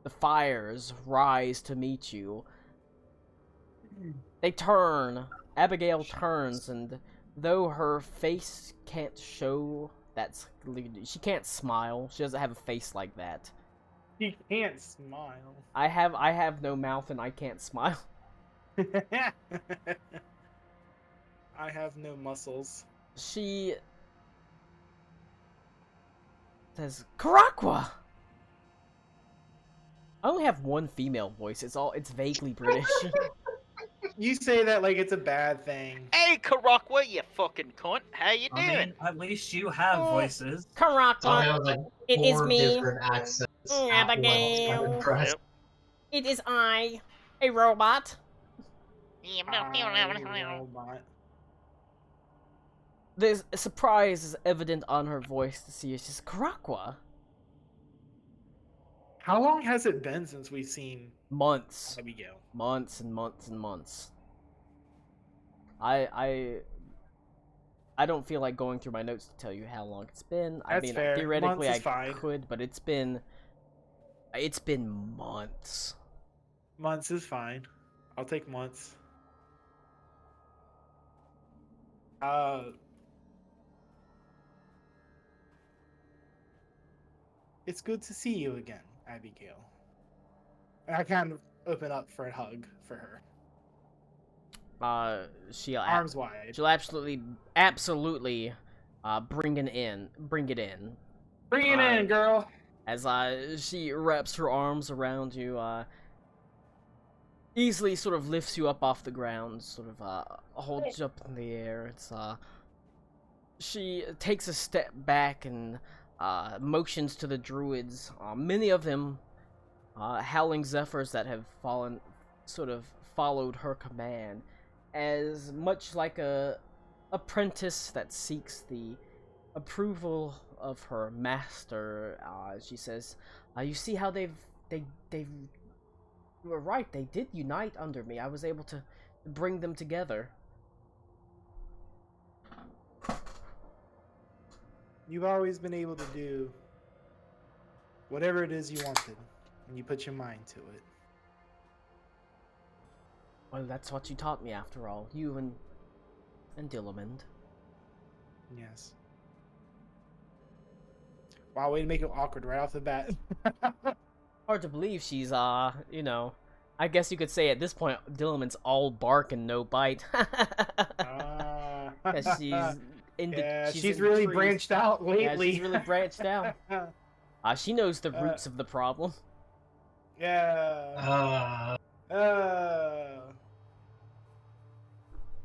fires rise to meet you. They turn. Abigail turns, and though her face can't show she can't smile. She doesn't have a face like that. He can't smile. I have no mouth, and I can't smile. I have no muscles. She says, Karakwa! I only have one female voice. It's vaguely British. You say that like it's a bad thing. Hey, Karakwa, you fucking cunt. How you I doing? mean, at least you have voices. Tommy Karakwa, has like It is 4 me, different accents. at once. Abigail. I'm impressed. Yep. it is I, a robot. Robot. There's a surprise is evident on her voice to see it's just Karakwa. How long has it been since we've seen Months. Abigail? Months and months and months. I don't feel like going through my notes to tell you how long it's been. I That's mean, fair. theoretically Months is I fine. could, but it's been months. Months is fine. I'll take months. It's good to see you again, Abigail. And I kind of open up for a hug for her. She'll Arms wide. she'll absolutely bring it in. Bring it in, girl. As she wraps her arms around you, easily sort of lifts you up off the ground, sort of holds you up in the air. She takes a step back and motions to the druids. Many of them, howling zephyrs that have followed her command, as much like a apprentice that seeks the approval of her master. She says, "You see how they've you were right. They did unite under me. I was able to bring them together." You've always been able to do whatever it is you wanted when you put your mind to it. Well, that's what you taught me after all. You and Dillamond. Yes. Wow, way to make it awkward right off the bat. Hard to believe she's, you know, I guess you could say at this point, Dillamond's all bark and no bite. Because she's in the, yeah, she's she's in the really trees. branched out Yeah, lately. she's really branched out. She knows the roots of the problem. Yeah.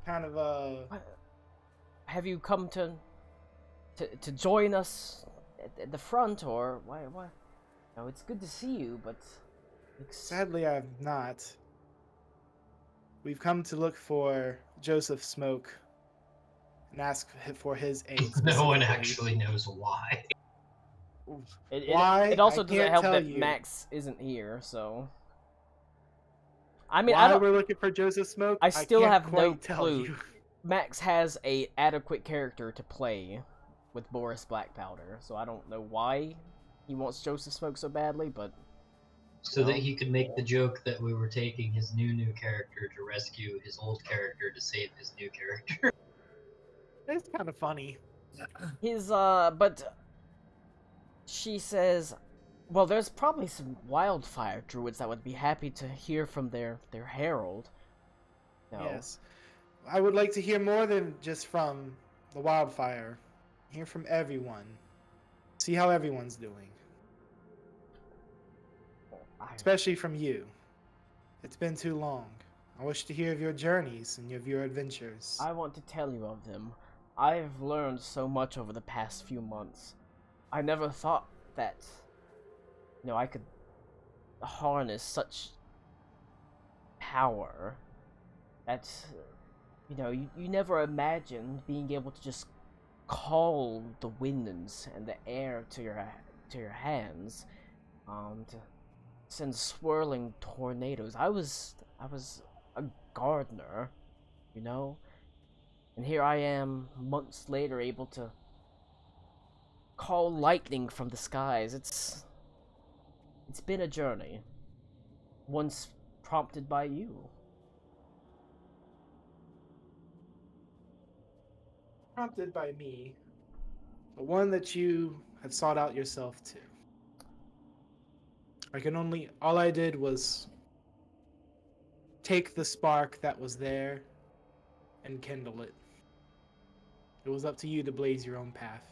Kind of Have you come to join us at the front, or why? No, it's good to see you, but sadly I've not. We've come to look for Joseph Smoke and ask for his aid. No one specifically. actually knows why. Why? It also I doesn't can't help tell that you. Max isn't here, so. I mean, Why I don't. we're looking for Joseph Smoke? I still can't have no quite tell clue. you. Max has a adequate character to play with Boris Blackpowder, so I don't know why he wants Joseph Smoke so badly, but So that he could make the joke that we were taking his new character to rescue his old character to save his new character. It's kind of funny. but she says, well, there's probably some wildfire druids that would be happy to hear from their herald. No. Yes. I would like to hear more than just from the wildfire. Hear from everyone. See how everyone's doing. Especially from you. It's been too long. I wish to hear of your journeys and of your adventures. I want to tell you of them. I've learned so much over the past few months. I never thought that, I could harness such power that, you never imagined being able to just call the winds and the air to your hands, to send swirling tornadoes. I was a gardener, and here I am months later able to call lightning from the skies. It's been a journey, once prompted by you. Prompted by me, but one that you have sought out yourself too. All I did was take the spark that was there and kindle it. It was up to you to blaze your own path.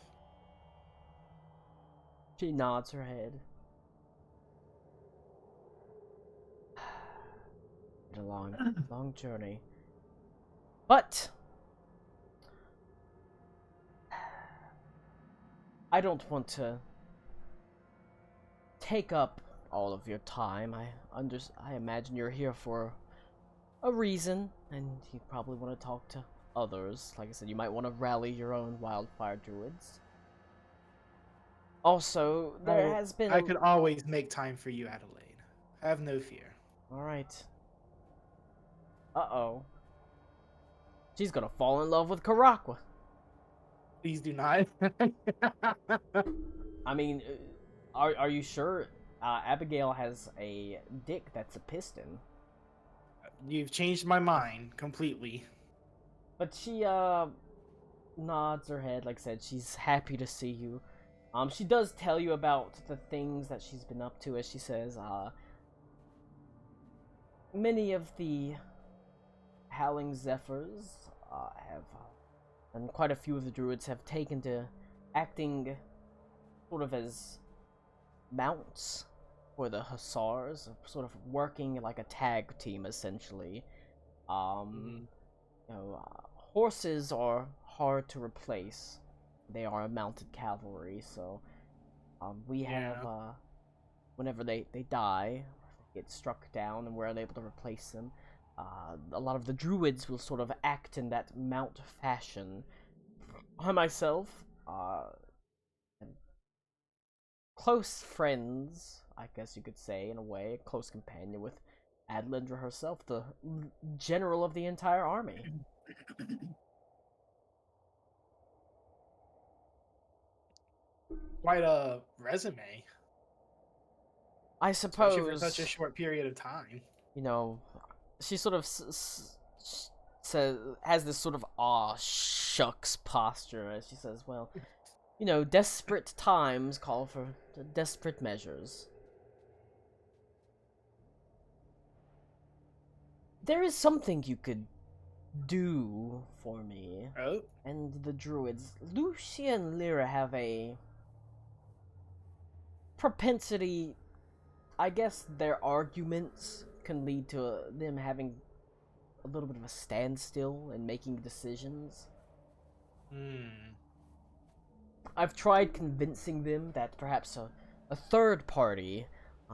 She nods her head. Been a long journey. But I don't want to take up all of your time. I imagine you're here for a reason, and you probably want to talk to others. Like I said, you might want to rally your own wildfire druids. Also, there has been... I could always make time for you, Adelaide. Have no fear. Alright. Uh-oh. She's gonna fall in love with Karakwa. Please do not. I mean, are you sure? Abigail has a dick that's a piston. You've changed my mind completely. But she, nods her head. Like I said, she's happy to see you. She does tell you about the things that she's been up to, as she says, many of the Howling Zephyrs, and quite a few of the druids have taken to acting sort of as mounts for the hussars, sort of working like a tag team, essentially. Horses are hard to replace. They are a mounted cavalry, so we have whenever they die, get struck down, and we're unable to replace them. A lot of the druids will sort of act in that mount fashion. I myself, am close friends, I guess you could say, in a way, a close companion with Adlindra herself, the general of the entire army. quite a resume, I especially for suppose, such a short period of time. you know, she sort of says, has this sort of aw shucks posture as she says, well, you know, desperate times call for desperate measures. There is something you could do for me. Oh, And the druids, Lucia and Lyra, have a propensity. I guess their arguments can lead to them having a little bit of a standstill in making decisions. I've tried convincing them that perhaps a third party,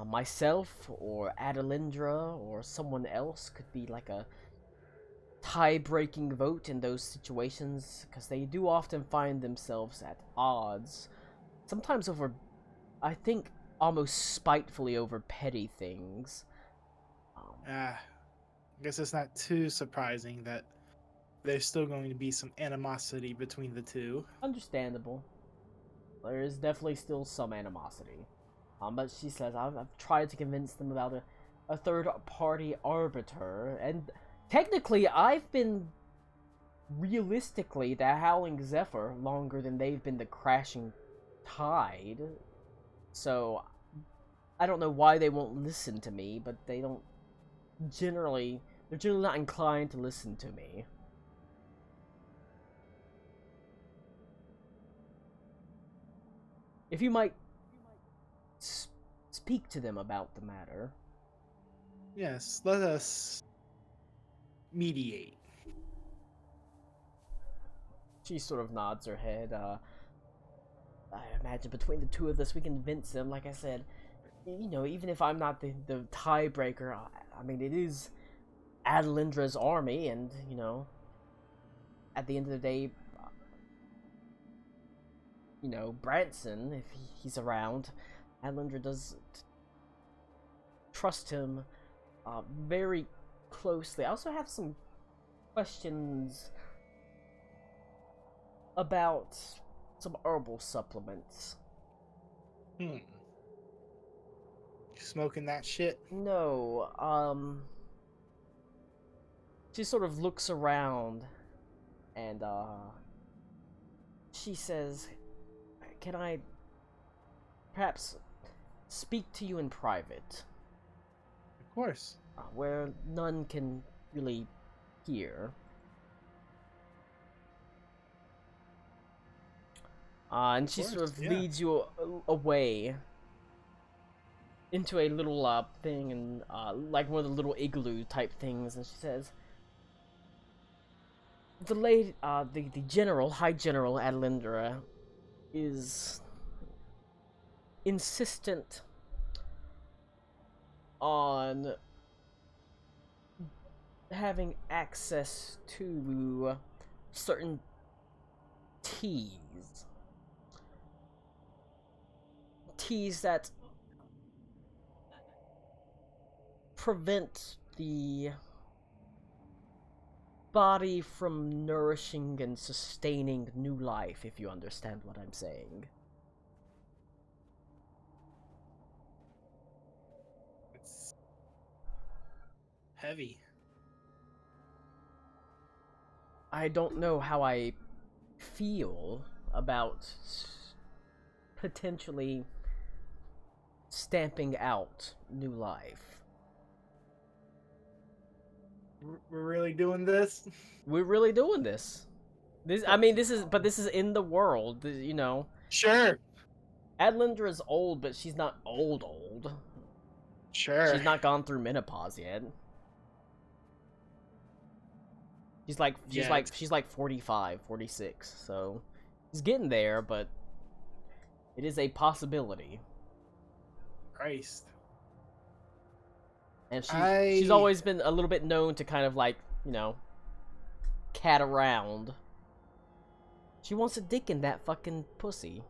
myself or Adelindra or someone else, could be like a tie-breaking vote in those situations, because they do often find themselves at odds, sometimes over, I think, almost spitefully over petty things. I guess it's not too surprising that there's still going to be some animosity between the two. Understandable. There is definitely still some animosity. But she says, I've tried to convince them about a third-party arbiter, and technically, I've been, realistically, the Howling Zephyr longer than they've been the Crashing Tide. So, I don't know why they won't listen to me, but they don't generally, they're generally not inclined to listen to me. If you might speak to them about the matter. Yes, let us mediate. She sort of nods her head. I imagine between the two of us, we can convince them. Like I said, you know, even if I'm not the tiebreaker, I mean, it is Adelindra's army, and, you know, at the end of the day, you know, Branson, if he's around, Adelindra does trust him very closely. I also have some questions about some herbal supplements. You smoking that shit? No, she sort of looks around and she says, can I perhaps speak to you in private? Of course. Where none can really hear. And she sort of yeah. leads you away into a little thing, and like one of the little igloo type things, and she says, the general, High General Adelindra, is insistent on having access to certain teas. Teas that prevent the body from nourishing and sustaining new life, if you understand what I'm saying. It's heavy. I don't know how I feel about potentially stamping out new life. We're really doing this? We're really doing this. I mean, this is in the world, you know. Sure. Adelindra is old, but she's not old. Sure. She's not gone through menopause yet. She's like 45, 46, so she's getting there, but it is a possibility. Christ. And she's always been a little bit known to kind of like, you know, cat around. She wants to dick in that fucking pussy.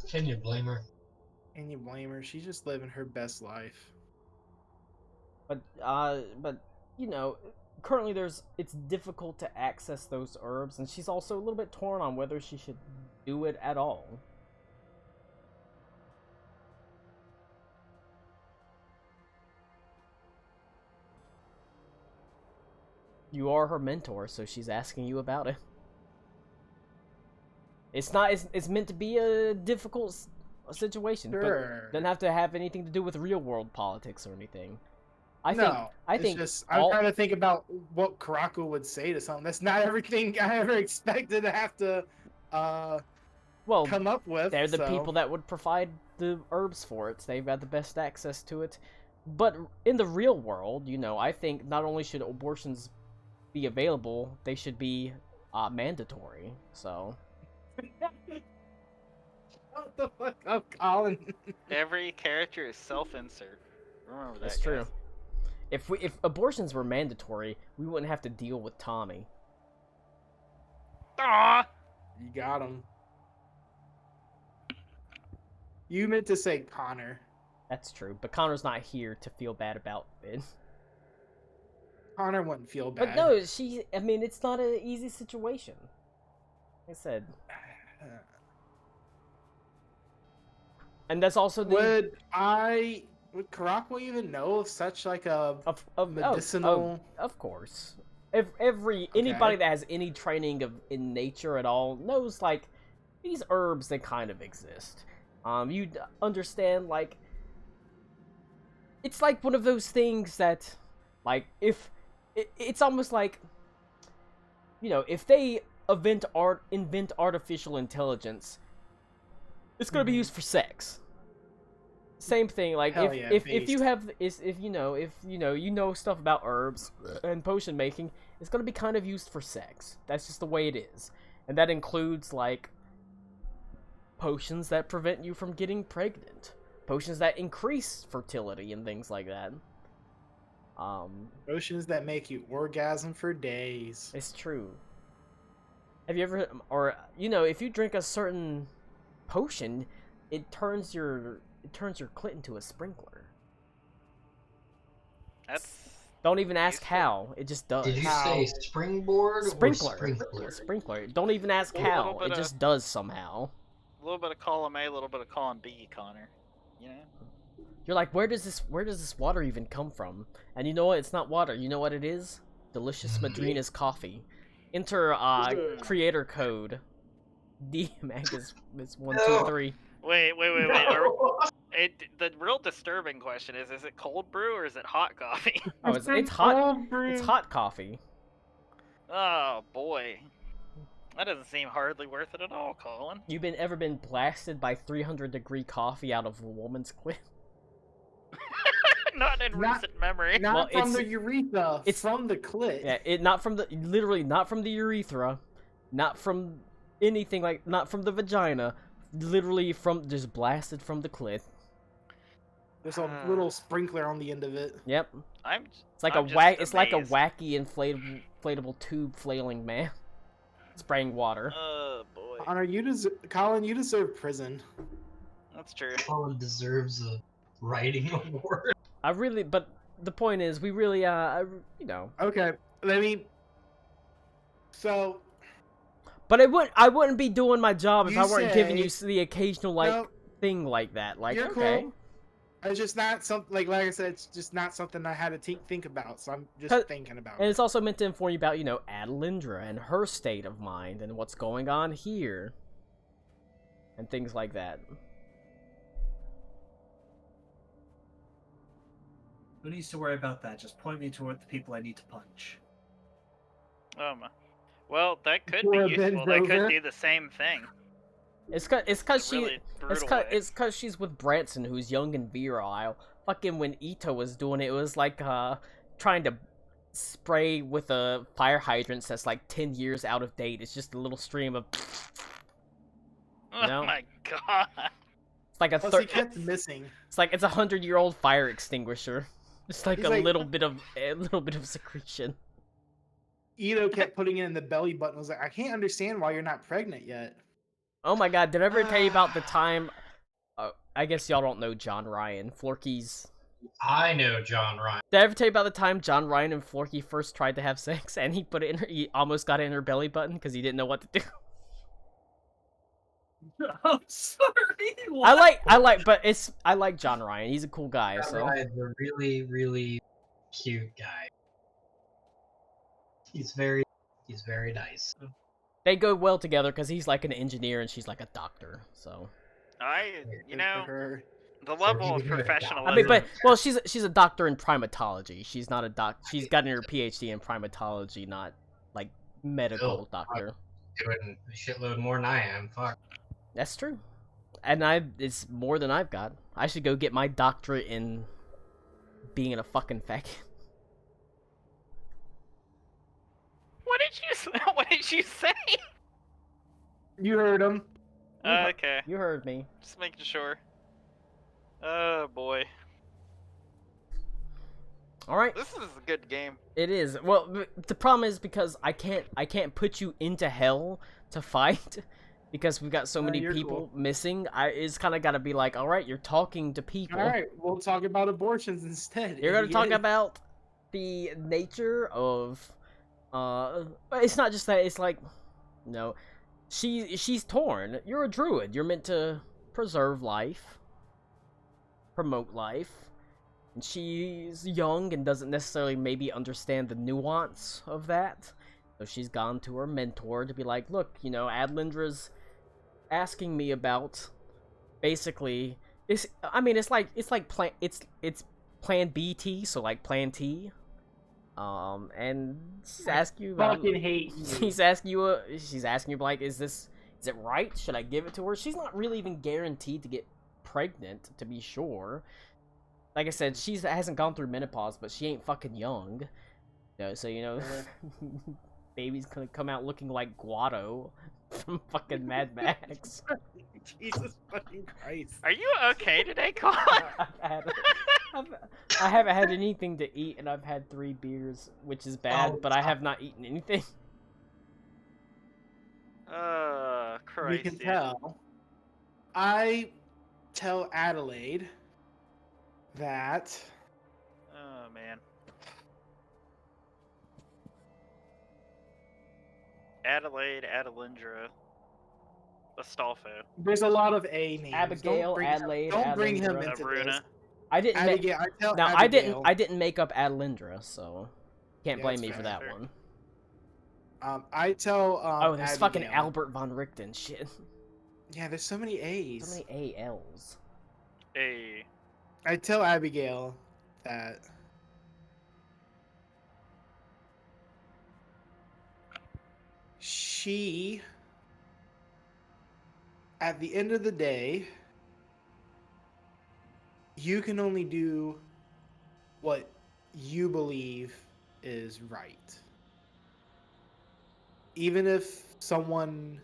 Can you blame her? Can you blame her? She's just living her best life. But you know, currently it's difficult to access those herbs, and she's also a little bit torn on whether she should do it at all. You are her mentor, so she's asking you about it. It's not. It's meant to be a difficult situation, Sure. but doesn't have to have anything to do with real world politics or anything. I no, think it's just I'm all- trying to think about what Karako would say to something. That's not everything I ever expected to have to well, come up with. they're the so- people that would provide the herbs for it. They've got the best access to it. But in the real world, you know, I think not only should abortions be available, they should be mandatory. So What the fuck up, Colin? Every character is self-insert. Remember that. that's true. guys. If abortions were mandatory, we wouldn't have to deal with Tommy. Aw! You got him. You meant to say Connor. That's true, but Connor's not here to feel bad about it. Connor wouldn't feel bad. But no, I mean, it's not an easy situation. Like I said. And that's also the... Would Karako even know of such like a of medicinal? Of course. Anybody that has any training in nature at all knows, like, these herbs, they kind of exist. You understand, like, it's like one of those things that, like, it's almost like, you know, if they invent artificial intelligence, it's gonna be used for sex. Same thing, like, Hell if yeah, you know stuff about herbs and potion making, it's gonna be kind of used for sex. That's just the way it is. And that includes, like, potions that prevent you from getting pregnant, potions that increase fertility and things like that. Potions that make you orgasm for days. It's true. Have you ever, or, you know, if you drink a certain potion, it turns your clit into a sprinkler. That's Don't even ask useful. how, it just does. Did you How? say springboard Sprinkler. or sprinkler? Sprinkler. Don't even ask A little how, bit it of- just does somehow. a little bit of column A, a little bit of column B, Connor. You know? You're like, where does this water even come from? And you know what? It's not water. You know what it is? Delicious Madrina's coffee. Enter creator code. DMAG is 123. Wait. The real disturbing question is it cold brew or is it hot coffee? Oh, it's hot. It's hot coffee. Oh boy. That doesn't seem hardly worth it at all, Colin. You've ever been blasted by 300-degree coffee out of a woman's clit? Not in Not- recent memory. Not Well, from it's- the urethra. it's- from the clit. Yeah, not from the urethra, not from anything, like, not from the vagina, literally from just blasted from the clit. There's a little sprinkler on the end of it. Yep. It's like I'm it's like a amazed. wacky inflatable tube flailing man spraying water. Oh boy. Connor, Colin, you deserve prison. That's true. Colin deserves a writing award. But the point is, we really, you know. Okay, let me. So But I wouldn't be doing my job if You I weren't giving you say- the occasional, like, no, thing like that. Like, you're okay. cool. It's just not something like I said. It's just not something I had to think about. So I'm just 'Cause- thinking about And it. it's also meant to inform you about, you know, Adelindra and her state of mind and what's going on here. And things like that. Who needs to worry about that? Just point me toward the people I need to punch. Well, that could be Poor useful. Ben That could Rover. do the same thing. It's cause she Really brutal way. it's cause she's with Branson, who's young and virile. Fucking when Ito was doing it, it was like trying to spray with a fire hydrant that's like 10 years out of date. It's just a little stream of. Oh know? my god. It's like a Plus, he kept missing. It's like it's 100-year-old fire extinguisher. Just like He's a like- little bit of secretion. Ito kept putting it in the belly button. Was like, I can't understand why you're not pregnant yet. Oh my god, did I ever tell you about the time? I guess y'all don't know John Ryan. Florky's. I know John Ryan. Did I ever tell you about the time John Ryan and Florky first tried to have sex, and he almost got it in her belly button because he didn't know what to do? No. He almost got it in her belly button because he didn't know what to do. He almost got it in her belly button because he didn't know what to do. He almost got it in her belly button because he didn't know what to do. He almost got it in her belly button because he didn't know what to do. I'm sorry. I like John Ryan. He's a cool guy. That So Ryan's a really, really cute guy. He's very nice. they go well together because he's like an engineer and she's like a doctor. So You Good know, for her. the So level he of would do it now. professionalism. I mean, but well, she's a doctor in primatology. She's not a doc. She's gotten her PhD in primatology, not like medical Oh, doctor. Doing a shitload more than I am. Fuck. That's true. And it's more than I've got. I should go get my doctorate in being a fucking faggot. What did you? What did you say? You heard him. Okay, You heard me. just making sure. Oh boy, All right. this is a good game. It is. Well, the problem is because I can't put you into hell to fight because we've got so many you're people cool. missing. It's kind of got to be like, all right, you're talking to people. All right, we'll talk about abortions instead. You're gonna talk idiot. about the nature of, but it's not just that. It's like, no, she's torn. You're a druid. You're meant to preserve life, promote life, and she's young and doesn't necessarily maybe understand the nuance of that. So she's gone to her mentor to be like, look, Adlindra's asking me about basically it's plan BT, so like plan T. And she's asking you about Fucking hate you. she's asking you like, is it right? Should I give it to her? She's not really even guaranteed to get pregnant, to be sure. Like I said, she hasn't gone through menopause, but she ain't fucking young. So baby's gonna come out looking like Guado from fucking Mad Max. Jesus fucking Christ. Are you okay today, Colin? I haven't had anything to eat, and I've had 3 beers, which is bad, Oh, but I have not eaten anything. Christ. We can dude. tell. I tell Adelaide that Oh man. Adelaide, Adelindra, Astolfo. there's a lot of A names. Abigail, don't bring Adelaide, Him, don't bring him Adelindra. into Bruna. this. I didn't. Abigail, I tell Now Abigail, I didn't make up Adelindra, so can't Yeah, blame that's me for fair, that fair. one. I tell Oh, there's fucking Abigail. Albert von Richten shit. Yeah, there's so many A's. So many ALs. Hey. I tell Abigail that she, at the end of the day, you can only do what you believe is right. Even if someone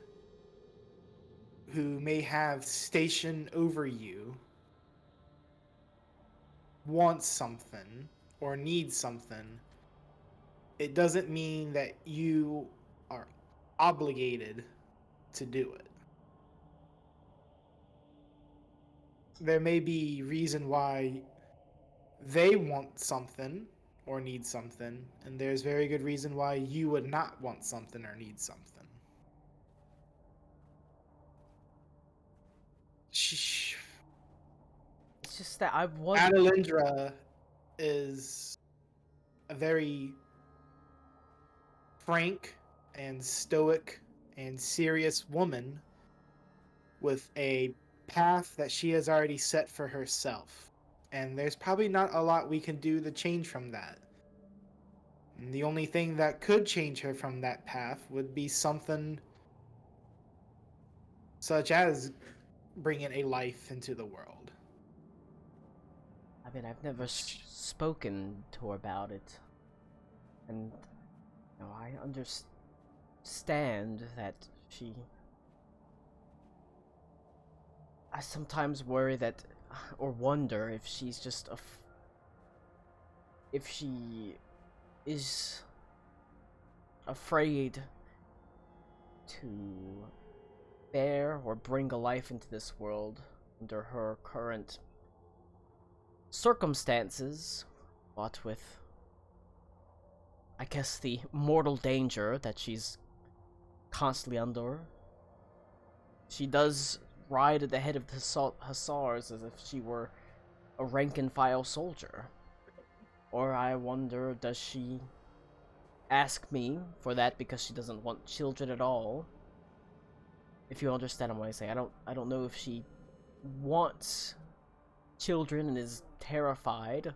who may have station over you wants something or needs something, it doesn't mean that you are obligated to do it. There may be reason why they want something or need something, and there's very good reason why you would not want something or need something. It's just that I was. Adelindra is a very frank and stoic and serious woman with a path that she has already set for herself. And there's probably not a lot we can do to change from that. And the only thing that could change her from that path would be something such as bringing a life into the world. I mean, I've never spoken to her about it, and I understand that she. I sometimes worry that, or wonder if she's just if she is afraid to bear or bring a life into this world under her current circumstances, what with, I guess, the mortal danger that she's constantly under. She does ride at the head of the hussars as if she were a rank-and-file soldier. Or I wonder, does she ask me for that because she doesn't want children at all? If you understand what I say, I don't know if she wants children and is terrified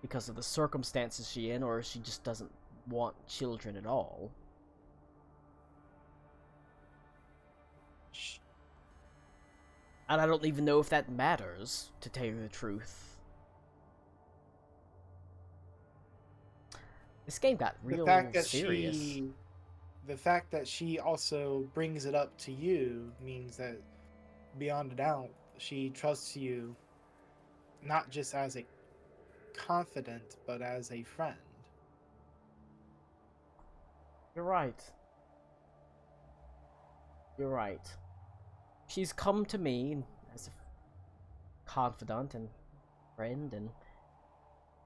because of the circumstances she's in, or she just doesn't want children at all. And I don't even know if that matters, to tell you the truth. This game got real serious. The fact that she also brings it up to you means that, beyond a doubt, she trusts you not just as a confidant, but as a friend. You're right. You're right. She's come to me as a confidant and friend and,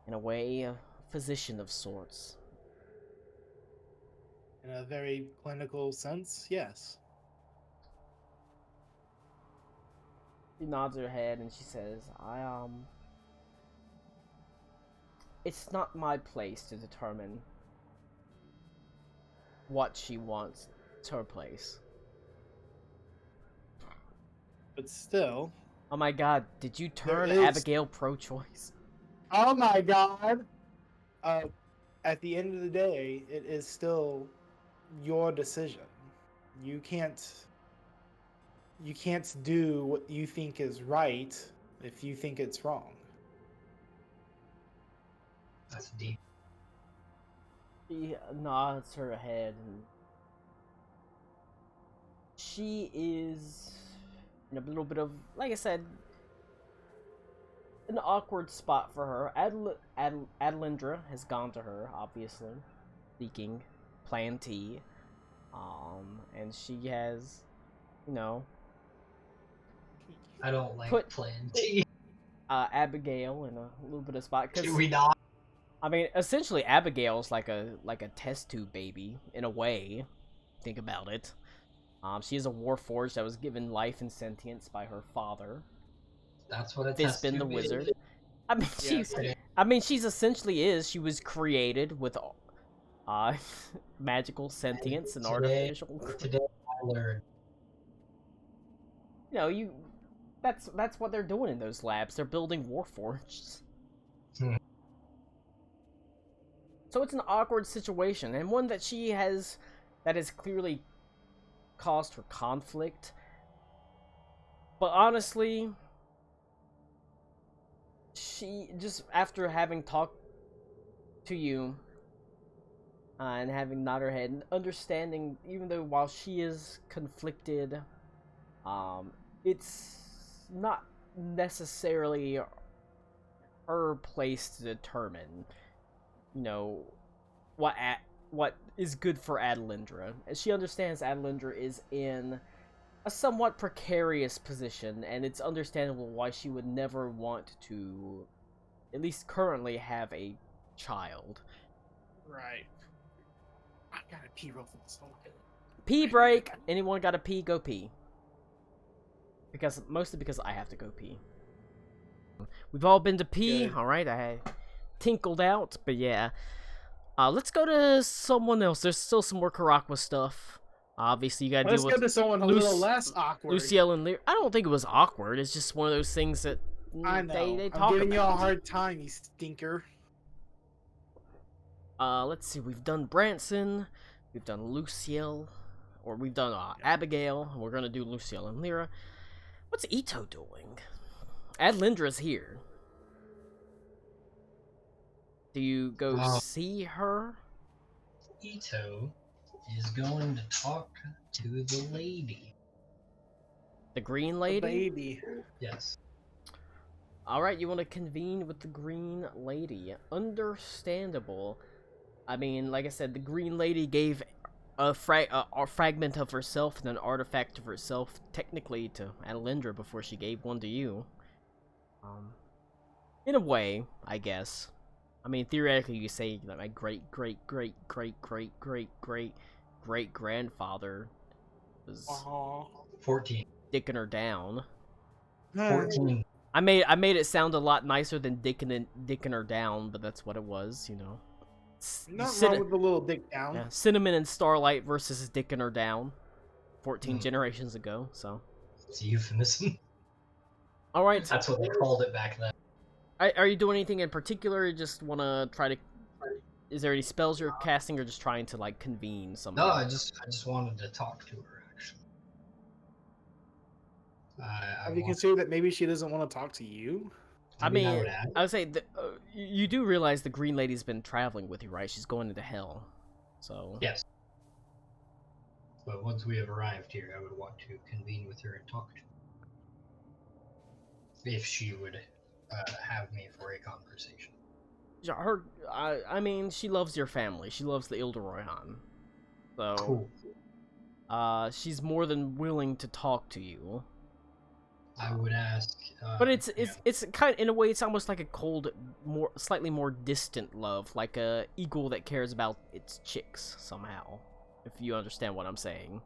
in a way, a physician of sorts. In a very clinical sense, yes. She nods her head and she says, it's not my place to determine what she wants. It's her place. But still... Oh my god, did you turn is- Abigail pro-choice? Oh my god! At the end of the day, it is still your decision. You can't do what you think is right if you think it's wrong. That's deep. She nods her head and she is in a little bit of, like I said, an awkward spot for her. Adelindra has gone to her, obviously, seeking Plan T. And she has, you know, I don't like Put- Plan T. Abigail in a little bit of spot. Should Cause, we not? I mean, essentially, Abigail's like a test tube baby, in a way. Think about it. She is a warforged that was given life and sentience by her father, That's what a test Fizbin the tube is. Wizard. I mean, Yes. she's essentially is. She was created with magical sentience and artificial. Today I learned. You know, that's what they're doing in those labs. They're building warforged. Hmm. So it's an awkward situation, and one that has clearly caused her conflict. But honestly, she just, after having talked to you and having nodded her head and understanding, even though while she is conflicted, it's not necessarily her place to determine, you know, what is good for Adelindra. As she understands, Adelindra is in a somewhat precarious position, and it's understandable why she would never want to, at least currently, have a child. Right. I gotta pee real fast. Pee break! Anyone gotta pee? Go pee. Mostly because I have to go pee. We've all been to pee, Good. alright, I tinkled out, but yeah. Let's go to someone else. There's still some more Karakwa stuff. Obviously, you gotta Let's deal go with to someone a little less awkward. Luciel and Lyra. I don't think it was awkward. It's just one of those things that I know. they I'm talk giving you a about. hard time, you stinker. Let's see. We've done Branson. We've done Luciel. Or we've done Abigail. We're gonna do Luciel and Lyra. What's Ito doing? Adlindra's here. Do you go see her? Ito is going to talk to the lady. The green The lady? baby. Yes. Alright, you want to convene with the green lady. Understandable. I mean, like I said, the green lady gave a fragment of herself and an artifact of herself, technically, to Adelindra before she gave one to you. In a way, I guess. I mean, theoretically, you say that my great-great-great-great-great-great-great-great-grandfather was 14. dicking her down. 14. I made it sound a lot nicer than dicking her down, but that's what it was, you know. Not wrong with the little dick down. Yeah, Cinnamon and Starlight versus dicking her down, 14 Hmm. generations ago. So, It's a euphemism. all right. That's what they called it back then. Are you doing anything in particular? Or you just want to try to? Is there any spells you're casting, or just trying to like convene something? No, I just wanted to talk to her, actually. Have you considered that maybe she doesn't want to talk to you? I mean, I would add. I would say you do realize the Green Lady's been traveling with you, right? She's going into hell, so. Yes. But once we have arrived here, I would want to convene with her and talk to her. If she would have me for a conversation. I mean, she loves your family. She loves the Ildoroyhan. So, Cool. she's more than willing to talk to you. I would ask. But it's kind of, in a way, it's almost like a cold, slightly more distant love, like a eagle that cares about its chicks somehow. If you understand what I'm saying.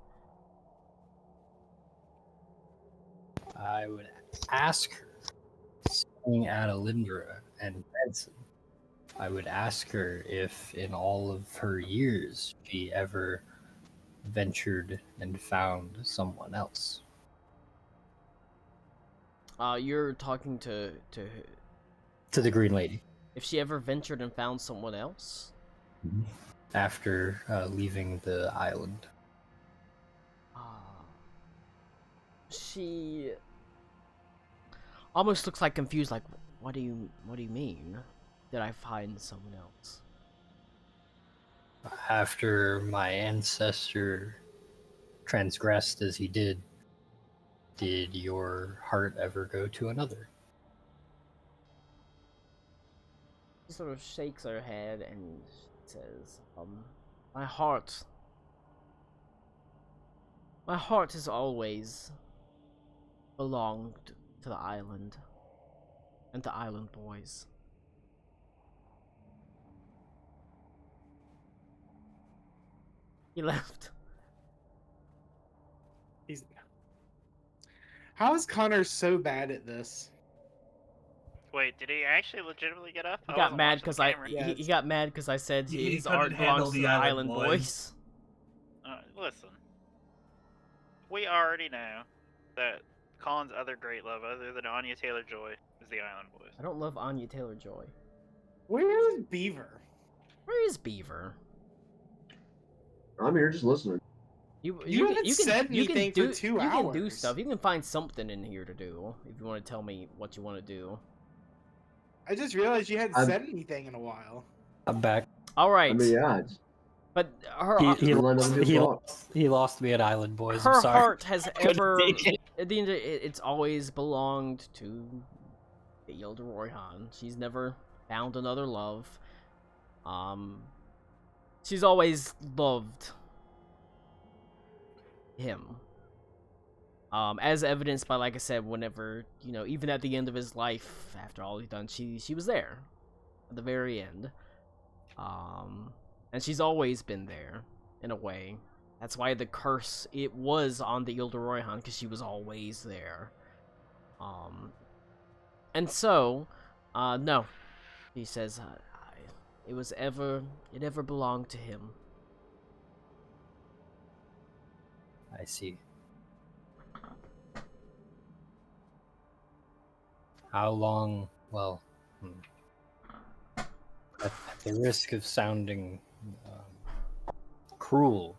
I would ask her, seeing Adelindra and Benson, I would ask her if in all of her years she ever ventured and found someone else. You're talking to the Green Lady. If she ever ventured and found someone else? After leaving the island. She almost looks like confused, like, what do you mean? Did I find someone else? After my ancestor transgressed as he did your heart ever go to another? She sort of shakes her head and says, my heart has always belonged to the island and the island boys. He left. How is Connor so bad at this? Wait, did he actually legitimately get up? He I got wasn't mad watching because the I camera. he got mad because I said He his couldn't art handle belongs to the the Island island Boys. boys. Listen, we already know that Colin's other great love, other than Anya Taylor-Joy, is the Island Boys. I don't love Anya Taylor-Joy. Where is Beaver? Where is Beaver? I'm here just listening. You haven't said anything for 2 You can do hours. stuff. You can find something in here to do if you want to tell me what you want to do. I just realized you hadn't I'm- said anything in a while. I'm back. All right, I mean, yeah, it's, but her He Line up his thought. lost me at Island Boys. her I'm sorry. heart has Couldn't ever take it. at the end of it, it's always belonged to the Ildoroyhan. She's never found another love. She's always loved him. As evidenced by, like I said, whenever, even at the end of his life, after all he's done, she was there at the very end. And she's always been there, in a way. That's why the curse, it was on the Ildoroyhan, because she was always there. And so, no. He says, it ever belonged to him. I see. How long? Well, at the risk of sounding cruel,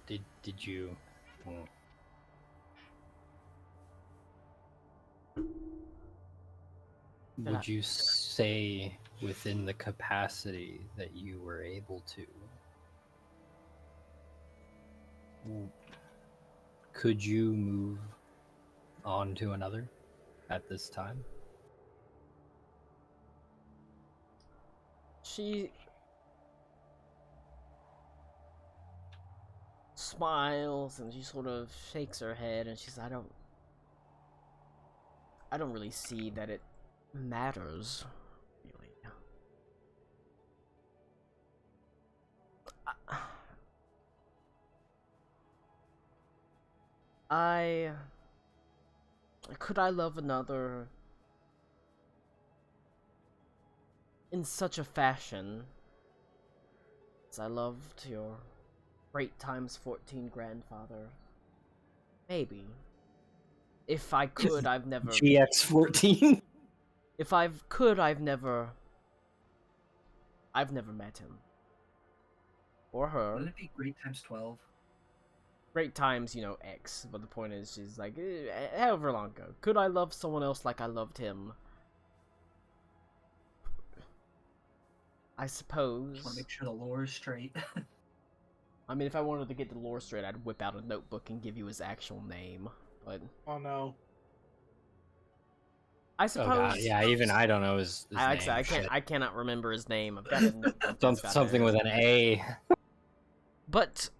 did you? Would you say within the capacity that you were able to? Could you move on to another at this time? She smiles and she sort of shakes her head and she says, I don't really see that it matters, really. Could I love another in such a fashion as I loved your great times 14 grandfather? Maybe. If I could, I've never. GX14. If I could, I've never met him. Or her. Wouldn't it be great times 12? Great times, X. But the point is, she's like, however long ago. Could I love someone else like I loved him? I suppose. Just want to make sure the lore is straight. I mean, if I wanted to get the lore straight, I'd whip out a notebook and give you his actual name. But Oh no. I Oh suppose. god, yeah, even I don't know his name. Shit. I cannot remember his name. I've got a notebook. that's got Something it. with an A. But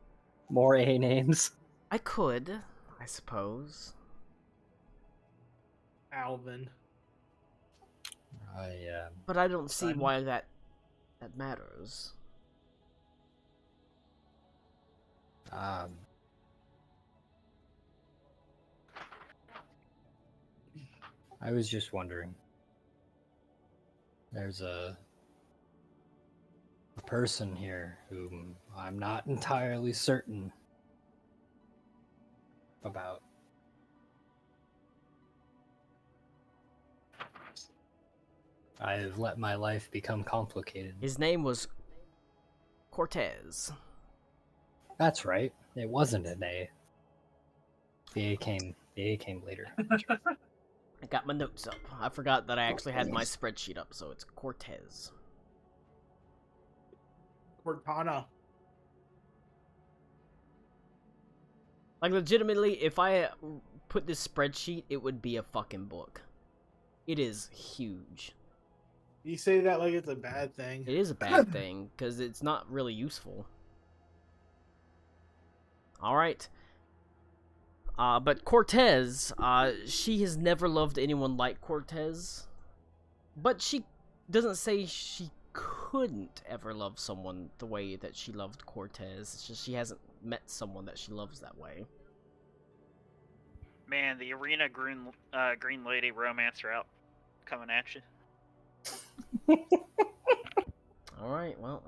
More A names. I could, I suppose. Alvin. But I don't see Simon? why that matters. I was just wondering. There's a person here whom I'm not entirely certain about. I've let my life become complicated. His name was Cortez. That's right. It wasn't an A. The A came later. I got my notes up. I forgot that I actually had my spreadsheet up, so it's Cortez. Cortana. Like, legitimately, if I put this spreadsheet, it would be a fucking book. It is huge. You say that like it's a bad thing. It is a bad thing, because it's not really useful. Alright. But Cortez, she has never loved anyone like Cortez. But she doesn't say she couldn't ever love someone the way that she loved Cortez. It's just she hasn't met someone that she loves that way. Man, the Arena Green Lady romance route coming at you. Alright, well,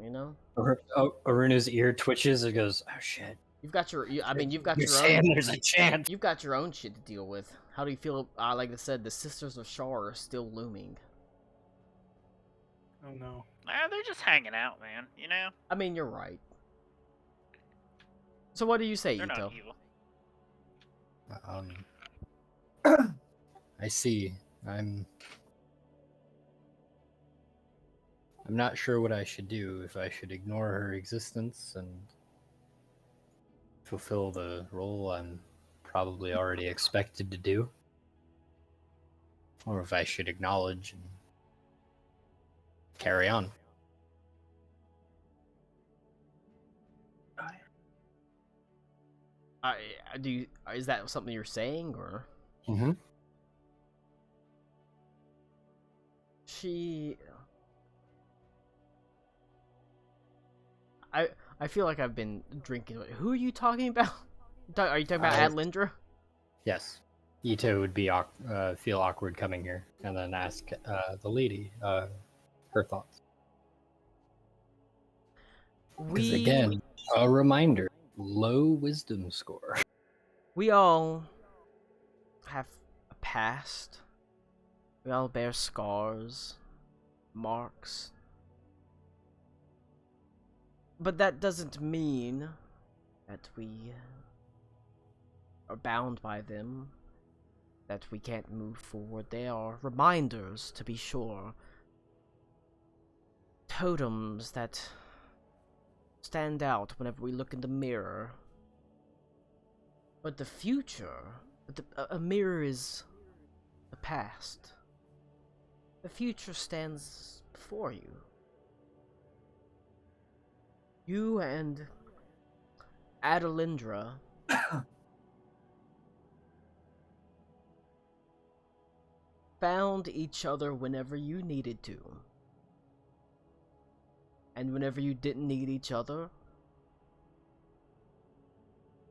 Aruna's ear twitches and goes, "Oh shit." You've got your own. There's a chance. You've got your own shit to deal with. How do you feel? Like I said, the Sisters of Shar are still looming. Oh no. They're just hanging out, man. You know, I mean, you're right. So what do you say, they're Ito? not evil. I see. I'm not sure what I should do. If I should ignore her existence and fulfill the role I'm probably already expected to do, or if I should acknowledge and carry on. Is that something you're saying, or Mm-hmm. she? I feel like I've been drinking. Who are you talking about? Are you talking about Adlindra? Yes. Ito would be feel awkward coming here and then ask the lady her thoughts. Because again, a reminder, low wisdom score. We all have a past. We all bear scars, marks. But that doesn't mean that we are bound by them, that we can't move forward. They are reminders, to be sure. Totems that stand out whenever we look in the mirror. But the future, a mirror is the past. The future stands before you. You and Adalindra found each other whenever you needed to. And whenever you didn't need each other,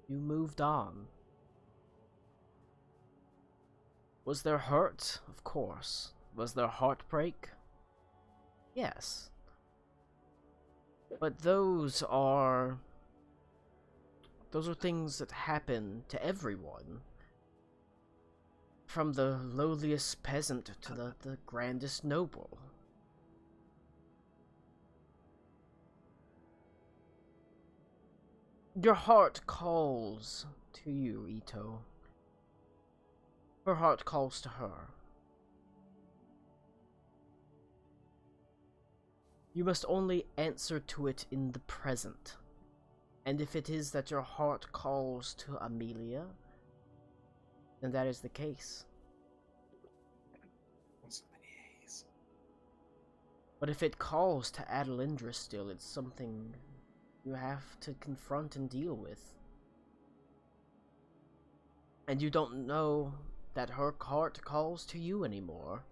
you moved on. Was there hurt? Of course. Was there heartbreak? Yes. But those are things that happen to everyone. From the lowliest peasant to the grandest noble. Your heart calls to you, Ito. Her heart calls to her. You must only answer to it in the present. And if it is that your heart calls to Amelia, then that is the case. But if it calls to Adelindra still, it's something you have to confront and deal with. And you don't know that her heart calls to you anymore.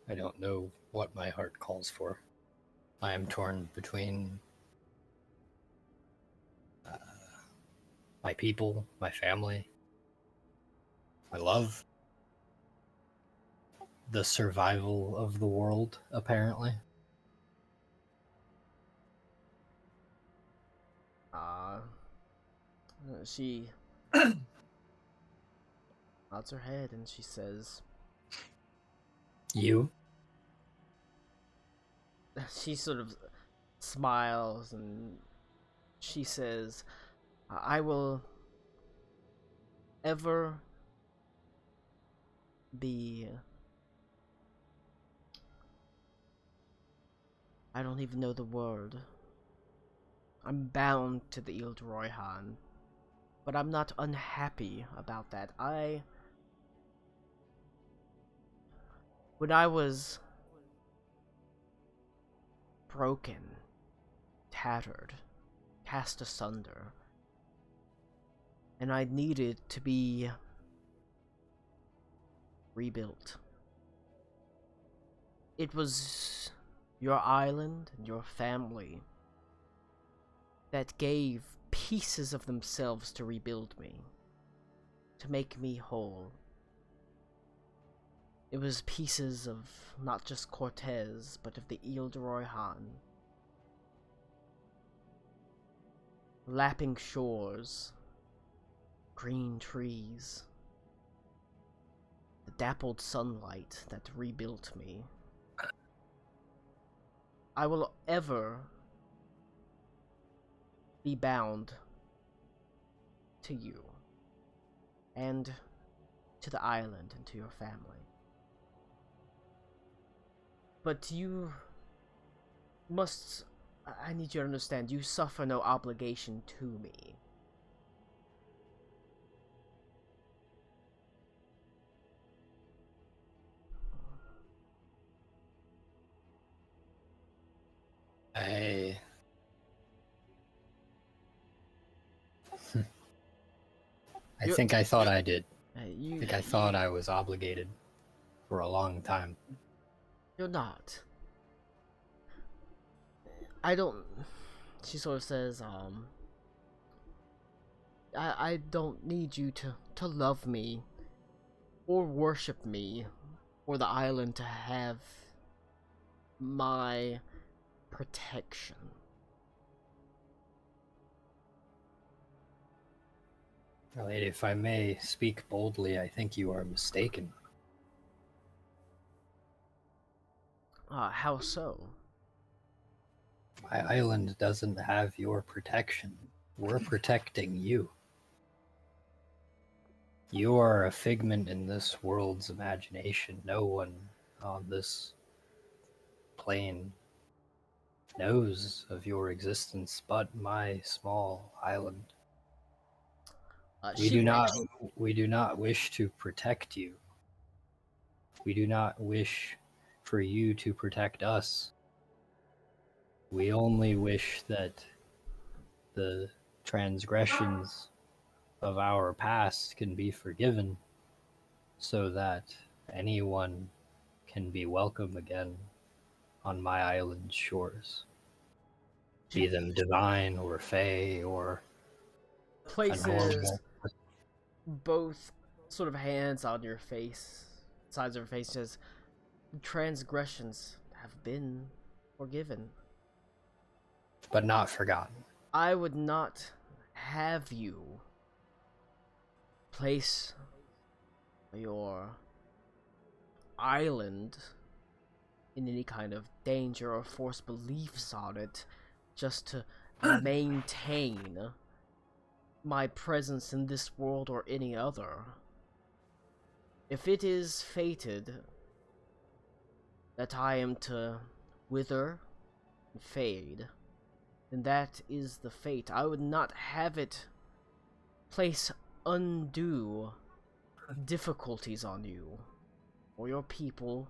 I don't know what my heart calls for. I am torn between my people, my family, my love, the survival of the world, apparently. She nods her head and she says, You? she sort of smiles and she says, I will ever be... I don't even know the word. I'm bound to the Ile de Royhan, but I'm not unhappy about that. When I was broken, tattered, cast asunder, and I needed to be rebuilt, it was your island and your family that gave pieces of themselves to rebuild me, to make me whole. It was pieces of not just Cortez, but of the Ile de Royhan. Lapping shores, green trees, the dappled sunlight that rebuilt me. I will ever be bound to you, and to the island, and to your family. But you must... I need you to understand, you suffer no obligation to me. I think I thought I did. I You... think I thought I was obligated for a long time. You're not. I don't... She sort of says, I don't need you to love me, or worship me, or the island to have my protection. Lady, if I may speak boldly, I think you are mistaken. How so? My island doesn't have your protection. We're protecting you. You are a figment in this world's imagination. No one on this plane knows of your existence but my small island. We do not wish to protect you. We do not wish for you to protect us. We only wish that the transgressions of our past can be forgiven, so that anyone can be welcome again on my island shores. Be them divine or fey or a Places normal. both sort of hands on your face, sides of your face, says, transgressions have been forgiven. But not forgotten. I would not have you place your island in any kind of danger or force beliefs on it just to maintain my presence in this world or any other. If it is fated that I am to wither and fade, then that is the fate. I would not have it place undue difficulties on you, or your people,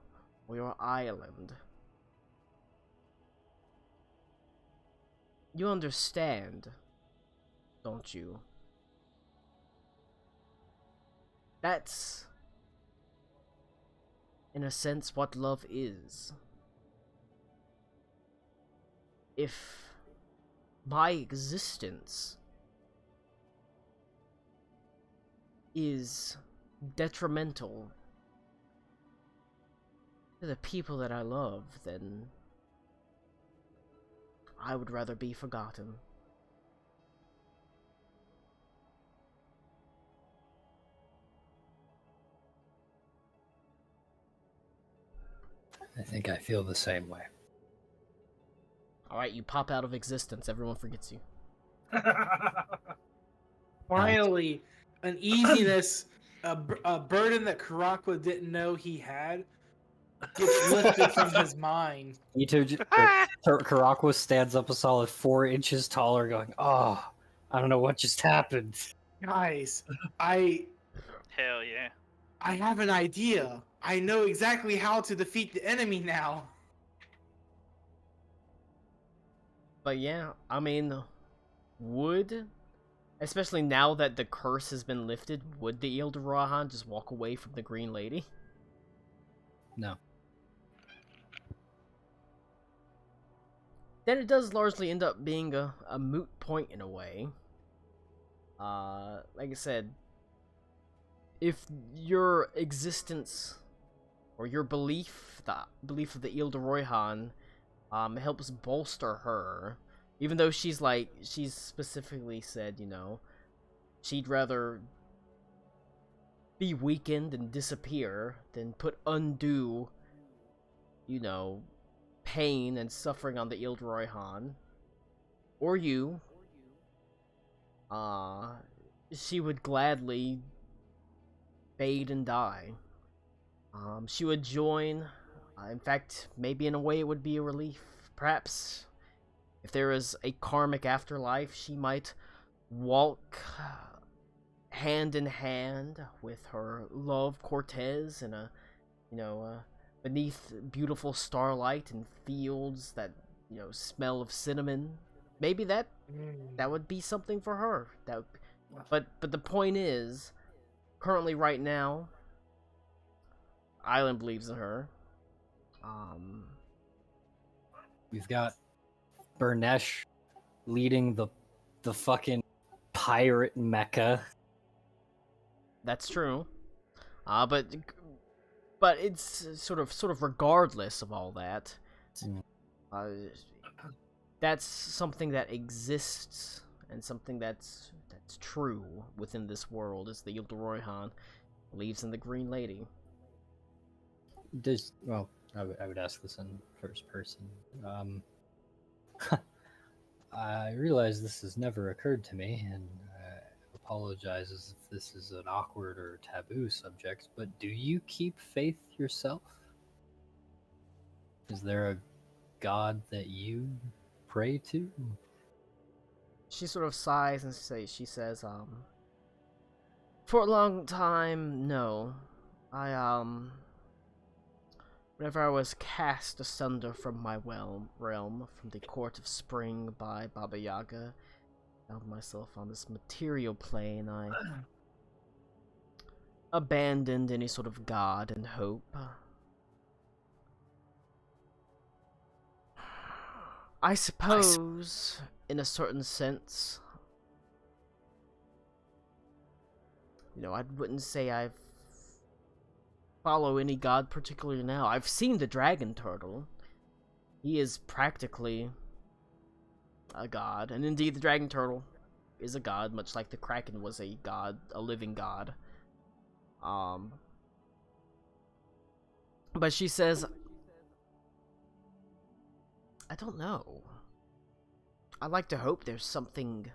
or your island. You understand, don't you? That's, in a sense, what love is. If my existence is detrimental to the people that I love, then I would rather be forgotten. I think I feel the same way. Alright, you pop out of existence, everyone forgets you. Finally, an easiness, a burden that Karakwa didn't know he had, gets lifted from his mind. Karakwa stands up a solid 4 inches taller, going, "Oh, I don't know what just happened." Guys, Hell yeah. I have an idea. I know exactly how to defeat the enemy now. But yeah, I mean, especially now that the curse has been lifted, would the Ilda Rohan just walk away from the Green Lady? No. Then it does largely end up being a moot point in a way. Like I said, if your existence or your belief, the belief of the Ilda Rohan, helps bolster her, even though she's specifically said, you know, she'd rather be weakened and disappear than put undue, you know, pain and suffering on the Ilda Rohan, or you, she would gladly fade and die. She would join, in fact, maybe in a way it would be a relief. Perhaps, if there is a karmic afterlife, she might walk hand in hand with her love, Cortez, in a, you know, beneath beautiful starlight and fields that, you know, smell of cinnamon. Maybe that would be something for her. But the point is, currently right now, Island believes in her. We've got Burnesh leading the fucking pirate mecca. That's true. But it's sort of regardless of all that. That's something that exists and something that's true within this world, is the Ilda Rohan believes in the Green Lady. I would ask this in first person. I realize this has never occurred to me, and apologizes if this is an awkward or taboo subject, but do you keep faith yourself? Is there a god that you pray to? She sort of sighs and she says, for a long time, no. Whenever I was cast asunder from my realm, from the Court of Spring by Baba Yaga, found myself on this material plane, I abandoned any sort of god and hope. I suppose, in a certain sense, I wouldn't say I follow any god particularly now. I've seen the dragon turtle. He is practically a god, and indeed the dragon turtle is a god, much like the kraken was a god, a living god. But she says, I don't know. I like to hope there's something.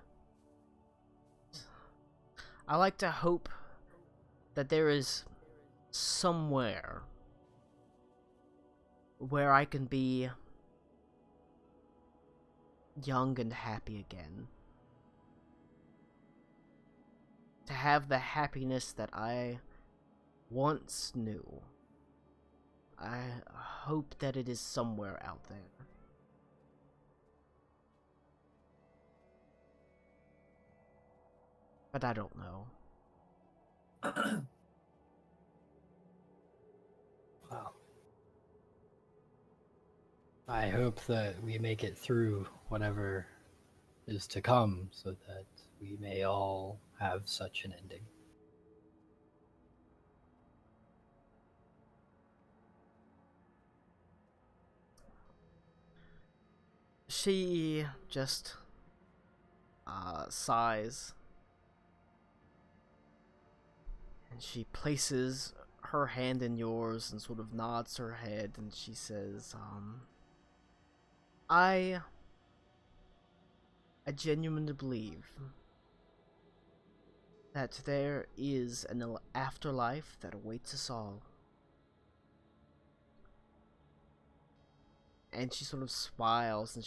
I like to hope that there is somewhere where I can be young and happy again. To have the happiness that I once knew. I hope that it is somewhere out there. But I don't know. Wow. I hope that we make it through whatever is to come so that we may all have such an ending. She just sighs. And she places her hand in yours and sort of nods her head, and she says, I genuinely believe that there is an afterlife that awaits us all. And she sort of smiles, and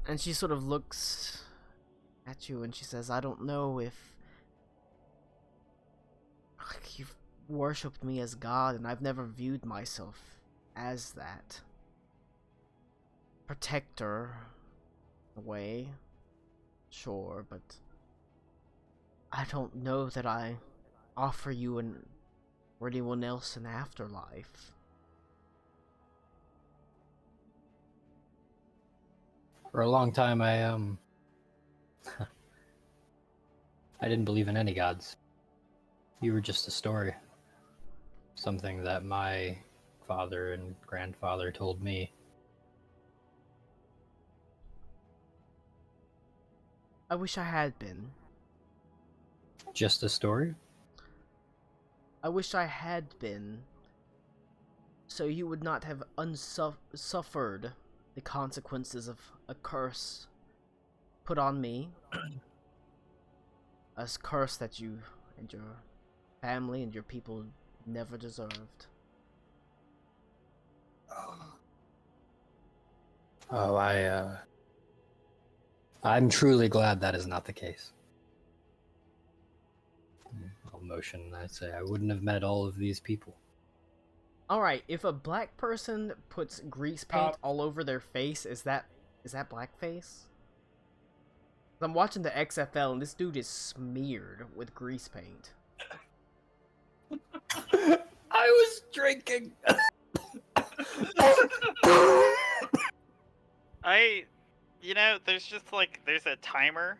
and she sort of looks at you and she says, I don't know if you've worshipped me as God, and I've never viewed myself as that. Protector, in a way, sure, but I don't know that I offer you or anyone else an afterlife. For a long time, I didn't believe in any gods. You were just a story. Something that my father and grandfather told me. I wish I had been. Just a story? I wish I had been, so you would not have suffered the consequences of a curse put on me. A curse that you and your family and your people never deserved. Oh, I'm truly glad that is not the case. I'll motion and I say I wouldn't have met all of these people. Alright, if a black person puts grease paint all over their face, is that blackface? I'm watching the XFL and this dude is smeared with grease paint. I was drinking. There's just there's a timer.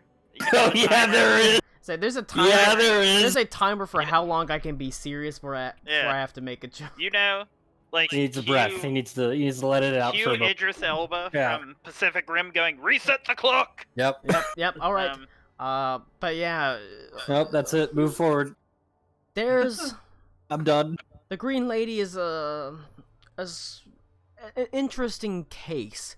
Oh yeah, there is. So there's a timer. Yeah, there is. There's a timer for how long I can be serious before I have to make a joke. He needs a breath. He needs to let it out. Cue For a moment. Idris Elba from Pacific Rim going, reset the clock! Yep. Yep, alright. But yeah. Nope, that's it. Move forward. There's... I'm done. The Green Lady is an interesting case.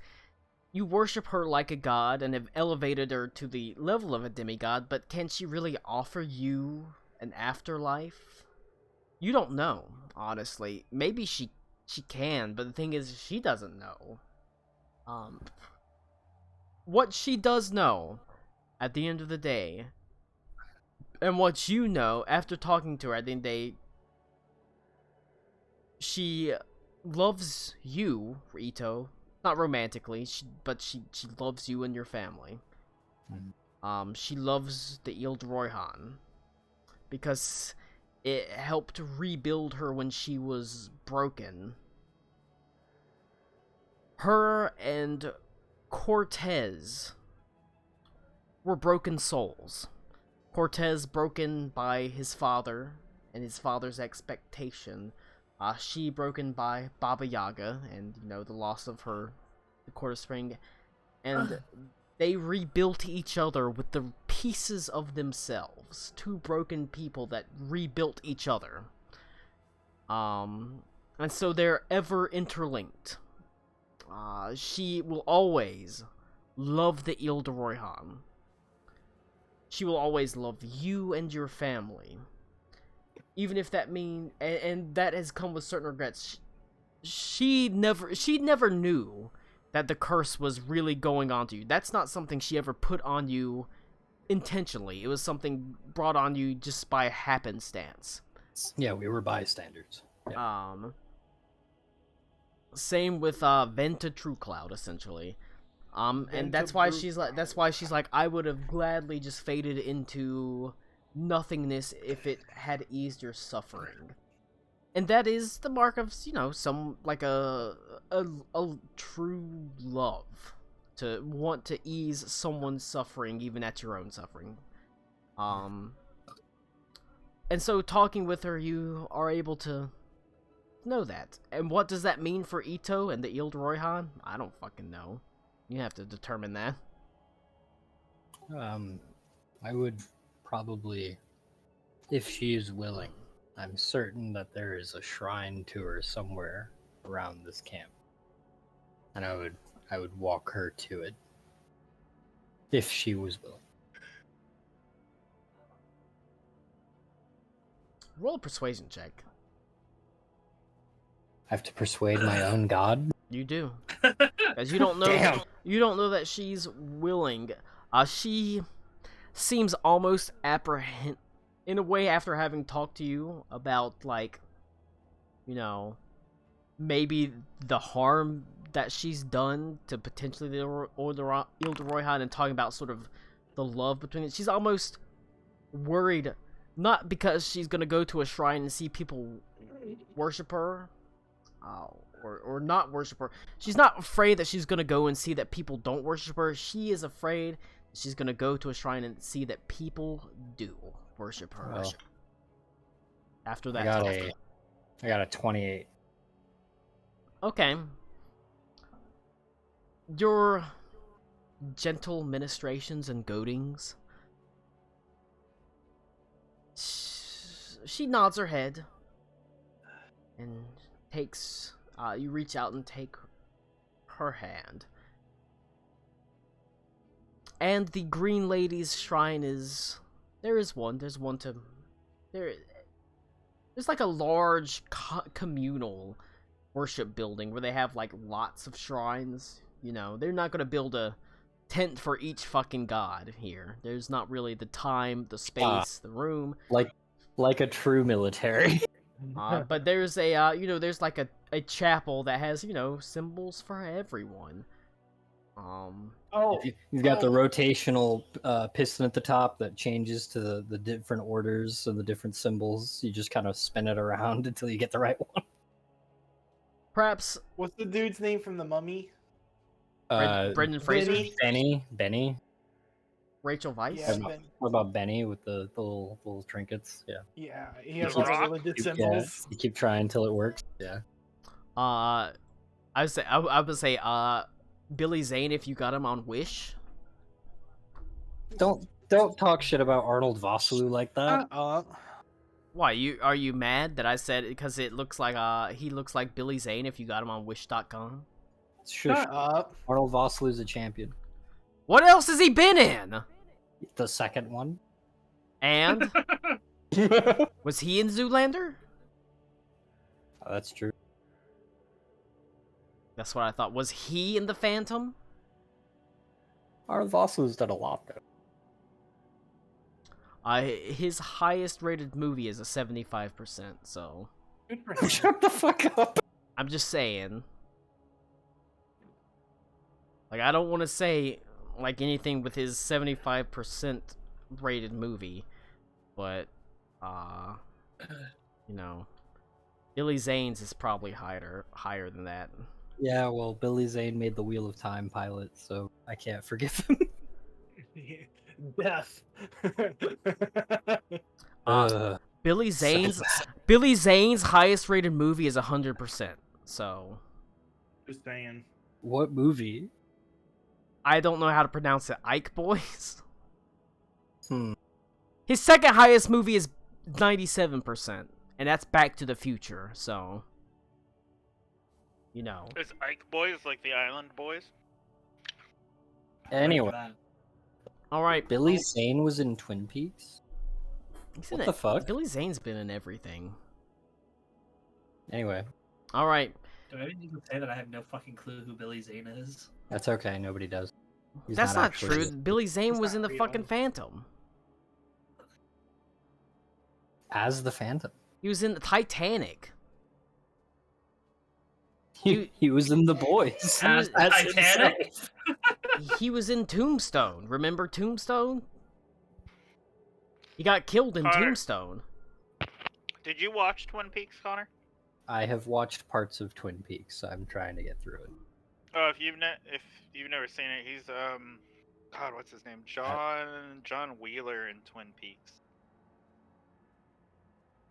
You worship her like a god and have elevated her to the level of a demigod, but can she really offer you an afterlife? You don't know, honestly. Maybe she can, but the thing is, she doesn't know. What she does know, at the end of the day, and what you know after talking to her at the end of the day, she loves you, Ito. Not romantically, but she loves you and your family. Mm-hmm. She loves the Ild Royhan. Because it helped rebuild her when she was broken. Her and Cortez were broken souls. Cortez broken by his father and his father's expectation. She broken by Baba Yaga and, the loss of her, the Court of Spring. And they rebuilt each other with the pieces of themselves. Two broken people that rebuilt each other. And so they're ever interlinked. She will always love the Ile de Royhan. She will always love you and your family. Even if that means, and that has come with certain regrets. She never knew that the curse was really going onto you. That's not something she ever put on you intentionally. It was something brought on you just by happenstance. Yeah, we were bystanders. Yeah. Same with Venta True Cloud, essentially. And that's why she's like, I would have gladly just faded into nothingness if it had eased your suffering. And that is the mark of, some, like, a true love. To want to ease someone's suffering, even at your own suffering. And so, talking with her, you are able to know that. And what does that mean for Ito and the Ile de Royhan? I don't fucking know. You have to determine that. I would probably, if she is willing, I'm certain that there is a shrine to her somewhere around this camp. And I would walk her to it. If she was willing. Roll a persuasion check. I have to persuade my own god? You do. As you don't know Damn. You don't know that she's willing. She seems almost apprehend in a way after having talked to you about, like, maybe the harm that she's done to potentially the Ile de Royhan, and talking about sort of the love between it. She's almost worried, not because she's gonna go to a shrine and see people worship her, or not worship her. She's not afraid that she's gonna go and see that people don't worship her. She is afraid that she's gonna go to a shrine and see that people do worship her. Well, after that, I got a 28. Okay. Your gentle ministrations and goadings. She nods her head and takes. You reach out and take her hand. And the Green Lady's shrine is. There's one to. There's like a large communal worship building where they have, like, lots of shrines. They're not gonna build a tent for each fucking god here. There's not really the time, the space, the room. Like a true military. But there's a, there's like a chapel that has, symbols for everyone. You've got the rotational piston at the top that changes to the different orders of the different symbols. You just kind of spin it around until you get the right one. Perhaps. What's the dude's name from The Mummy? Brendan Fraser? Benny. Rachel Weisz? Yeah, What about Benny with the little trinkets? Yeah. Yeah, he has all the religious symbols. You keep trying until it works. Yeah. I would say Billy Zane if you got him on Wish. Don't talk shit about Arnold Vosloo like that. Why, are you mad that I said it because it looks like he looks like Billy Zane if you got him on Wish.com? Shut up. Arnold Vosloo's a champion. What else has he been in? The second one. And was he in Zoolander? Oh, that's true. That's what I thought. Was he in The Phantom? Arnold Vosloo's done a lot though. His highest rated movie is a 75%, so. Shut the fuck up. I'm just saying. Like, I don't want to say, like, anything with his 75% rated movie, but, You know, Billy Zane's is probably higher than that. Yeah, well, Billy Zane made the Wheel of Time pilot, so I can't forgive him. Death. Billy so Zane's bad. Billy Zane's highest rated movie is 100%. So Just saying. What movie? I don't know how to pronounce it. Ike Boys. Hmm. His second highest movie is 97%, and that's Back to the Future. So, you know. Is Ike Boys like the Island Boys? Anyway, All right, Billy Zane was in Twin Peaks? he's What in the it. fuck? Billy Zane's been in everything. Anyway, All right, Do I need to say that I have no fucking clue who Billy Zane is? that's okay. Nobody does. He's that's not actually- true. Billy Zane He's was not in the real. fucking Phantom. As the Phantom. He was in the Titanic. He was in The Boys. He was, As Titanic? himself. he was in Tombstone. Remember Tombstone? He got killed in Connor. Tombstone. Did you watch Twin Peaks, Connor? I have watched parts of Twin Peaks, so I'm trying to get through it. Oh, if you've never seen it, he's God, what's his name? John Wheeler in Twin Peaks.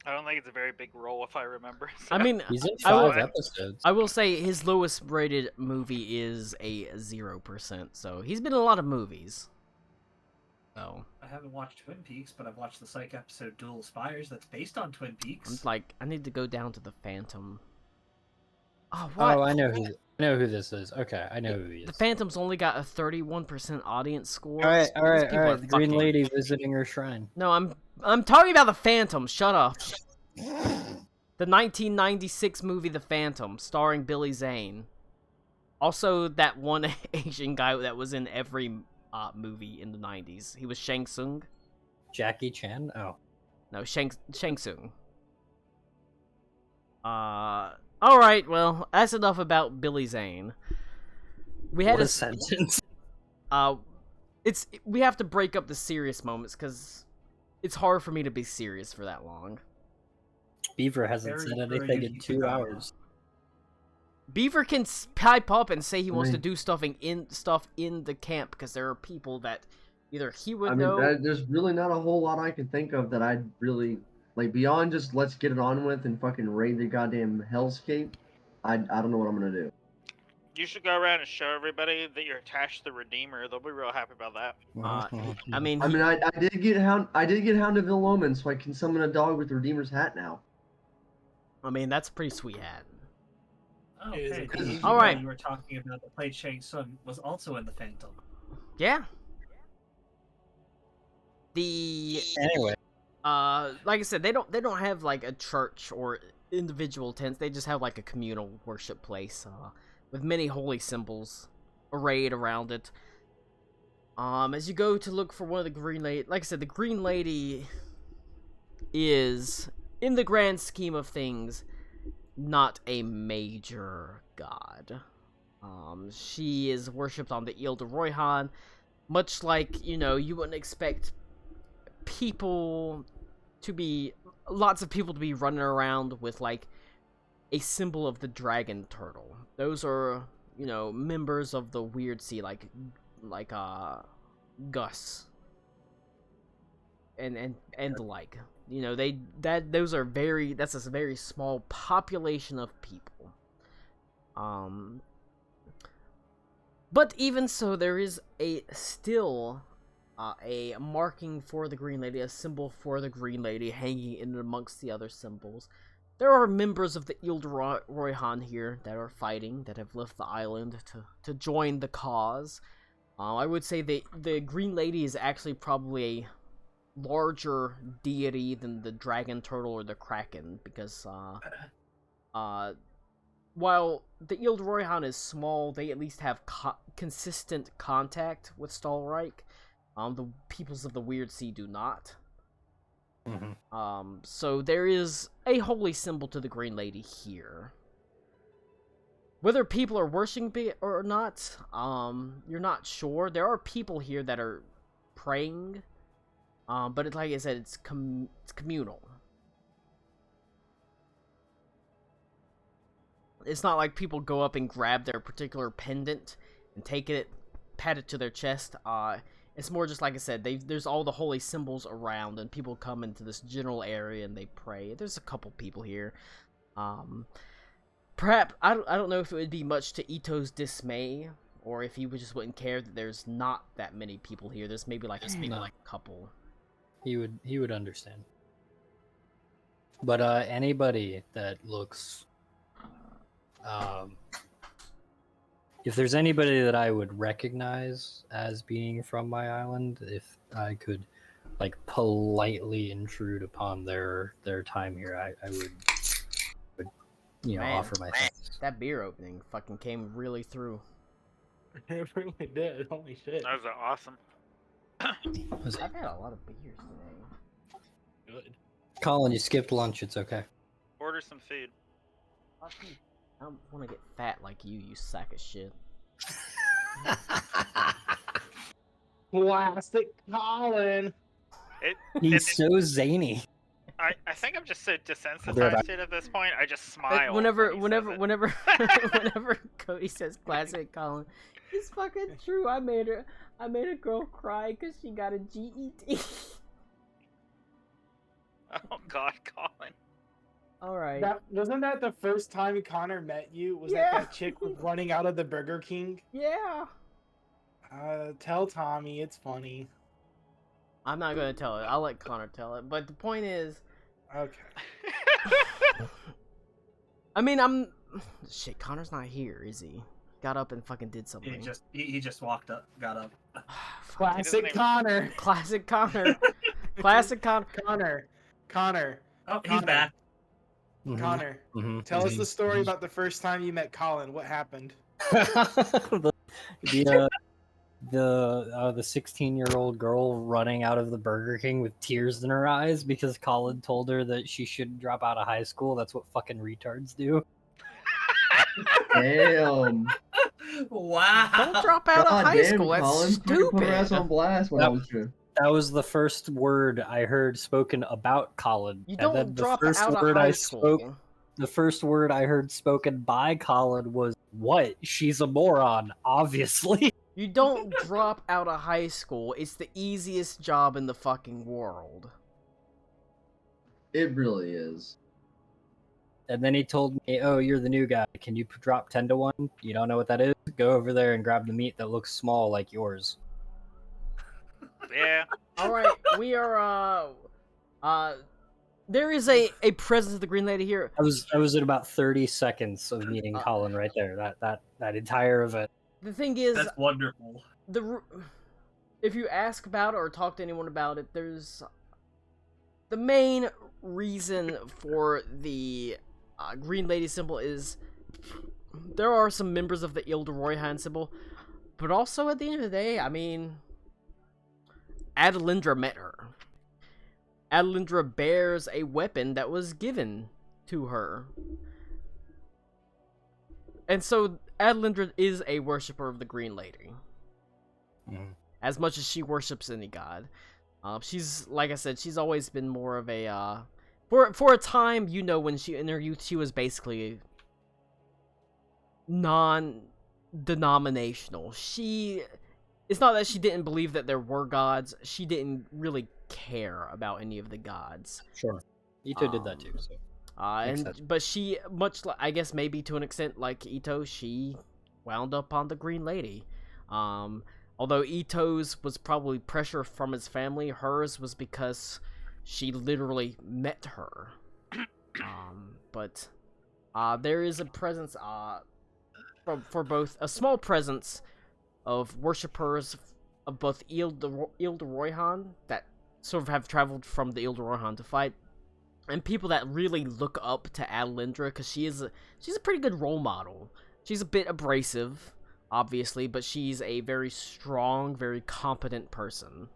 I don't think it's a very big role if I remember. I mean, He's in I will- 5 episodes. I will say his lowest rated movie is a 0%. So he's been in a lot of movies. So I haven't watched Twin Peaks, but I've watched the Psych episode Dual Spires that's based on Twin I'm Peaks. like, I need to go down to the Phantom. Oh, what? Oh, I know who this is. Okay, I know who he is. The Phantom's only got a 31% audience score. All right, These all right, people all are right. The Green fucking- Lady visiting her shrine. No, I'm talking about the Phantom. Shut up. The 1996 movie The Phantom, starring Billy Zane. Also, that one Asian guy that was in every movie in the 90s. He was Shang Tsung. Jackie Chan. Oh, No, Shang Tsung. All right. Well, that's enough about Billy Zane. We had what a a sentence. we have to break up the serious moments because it's hard for me to be serious for that long. Beaver hasn't Very said very anything in Yuki 2 Fukawa. hours. Beaver can pipe up and say he wants to Right. do stuff in the camp because there are people that either he would I mean, know. there's really not a whole lot I can think of that I'd really like beyond just let's get it on with and fucking raid the goddamn hellscape. I don't know what I'm gonna do. You should go around and show everybody that you're attached to the Redeemer. They'll be real happy about that. I mean, I mean, I did get Hound of Ill-Omen, so I can summon a dog with Redeemer's hat now. that's a pretty sweet hat. Oh, It is okay. a The cool- Asian All guy right. you were talking about that played Shang Tsung was also in the Phantom. Yeah. The Anyway, like I said, they don't have like a church or individual tents. They just have like a communal worship place with many holy symbols arrayed around it. As you go to look for one of the Green Lady, like I said, the Green Lady is, in the grand scheme of things, not a major god. She is worshipped on the Ile de Royhan, much like, you wouldn't expect lots of people to be running around with, like, a symbol of the dragon turtle. Those are, members of the Weird Sea, like Gus. And the like. That's a very small population of people. But even so, there is still a marking for the Green Lady, a symbol for the Green Lady hanging in amongst the other symbols. There are members of the Ile de Royhan here that are fighting, that have left the island to join the cause. I would say the Green Lady is actually probably a larger deity than the dragon turtle or the kraken, because while the Ile de Royhan is small, they at least have consistent contact with Stalreich. The peoples of the Weird Sea do not. So there is a holy symbol to the Green Lady here. Whether people are worshiping it or not, you're not sure. There are people here that are praying, but like I said, it's communal. it's not like people go up and grab their particular pendant and take it, pat it to their chest. It's more just like I said, there's all the holy symbols around, and people come into this general area and they pray. There's a couple people here. Perhaps I don't know if it would be much to Ito's dismay, or if he just wouldn't care that there's not that many people here. There's maybe like a couple. He would understand. But anybody that looks, if there's anybody that I would recognize as being from my island, if I could, like, politely intrude upon their time here, I would Man, offer my thanks. That beer opening fucking came really through. It really did. Holy shit. That was awesome. I've had a lot of beers today. Good. Colin, you skipped lunch. It's okay. Order some food. I don't want to get fat like you sack of shit. Classic Colin. He's so zany. I think I'm just so desensitized to it at this point. I just smile. Whenever when he says it. whenever Cody says classic Colin, it's fucking true. I made a girl cry because she got a GED. Oh God, Colin. All right. Wasn't that the first time Connor met you? Was Yeah. that chick was running out of the Burger King? Yeah. Tell Tommy, it's funny. I'm not gonna tell it. I'll let Connor tell it. But the point is, Okay. I mean, shit. Connor's not here, is he? Got up and fucking did something. He just got up. Classic even- Connor. Classic Connor. Classic Connor. Connor. Oh, he's Connor. back. Mhm, Connor. mhm, Tell us mhm, the story mhm. about the first time you met Colin. What happened? the 16-year-old girl running out of the Burger King with tears in her eyes because Colin told her that she shouldn't drop out of high school. That's what fucking retards do. Damn. Wow. Don't drop out of God high damn, school. That's Colin. Fucking Put her ass stupid. on blast when I was here. That was the first word I heard spoken about Colin. You And then don't the drop first out of word high I school. spoke, the first word I heard spoken by Colin was, "What? She's a moron, obviously." You don't drop out of high school. It's the easiest job in the fucking world. It really is. And then he told me, "Oh, you're the new guy. Can you drop 10 to 1? You don't know what that is? Go over there and grab the meat that looks small like yours." Yeah. Alright, we are, there is a presence of the Green Lady here. I was at about 30 seconds of meeting Colin right there. That entire event. The thing is, That's wonderful. if you ask about it or talk to anyone about it, there's the main reason for the Green Lady symbol is there are some members of the Ildoroyhan symbol, but also at the end of the day, I mean, Adelindra met her. Adelindra bears a weapon that was given to her. And so Adelindra is a worshiper of the Green Lady. As much as she worships any god. She's, like I said, she's always been more of a, for a time, you know, when she, in her youth, she was basically non-denominational. It's not that she didn't believe that there were gods, she didn't really care about any of the gods. Sure. Ito did that too, so. Makes sense. But she, much I guess maybe to an extent like Ito, she wound up on the Green Lady. Although Ito's was probably pressure from his family, hers was because she literally met her. But there is a presence for both, a small presence of worshippers of both Ildoroyhan that sort of have traveled from the Ildoroyhan to fight, and people that really look up to Adelindra because she's a pretty good role model. She's a bit abrasive, obviously, but she's a very strong, very competent person.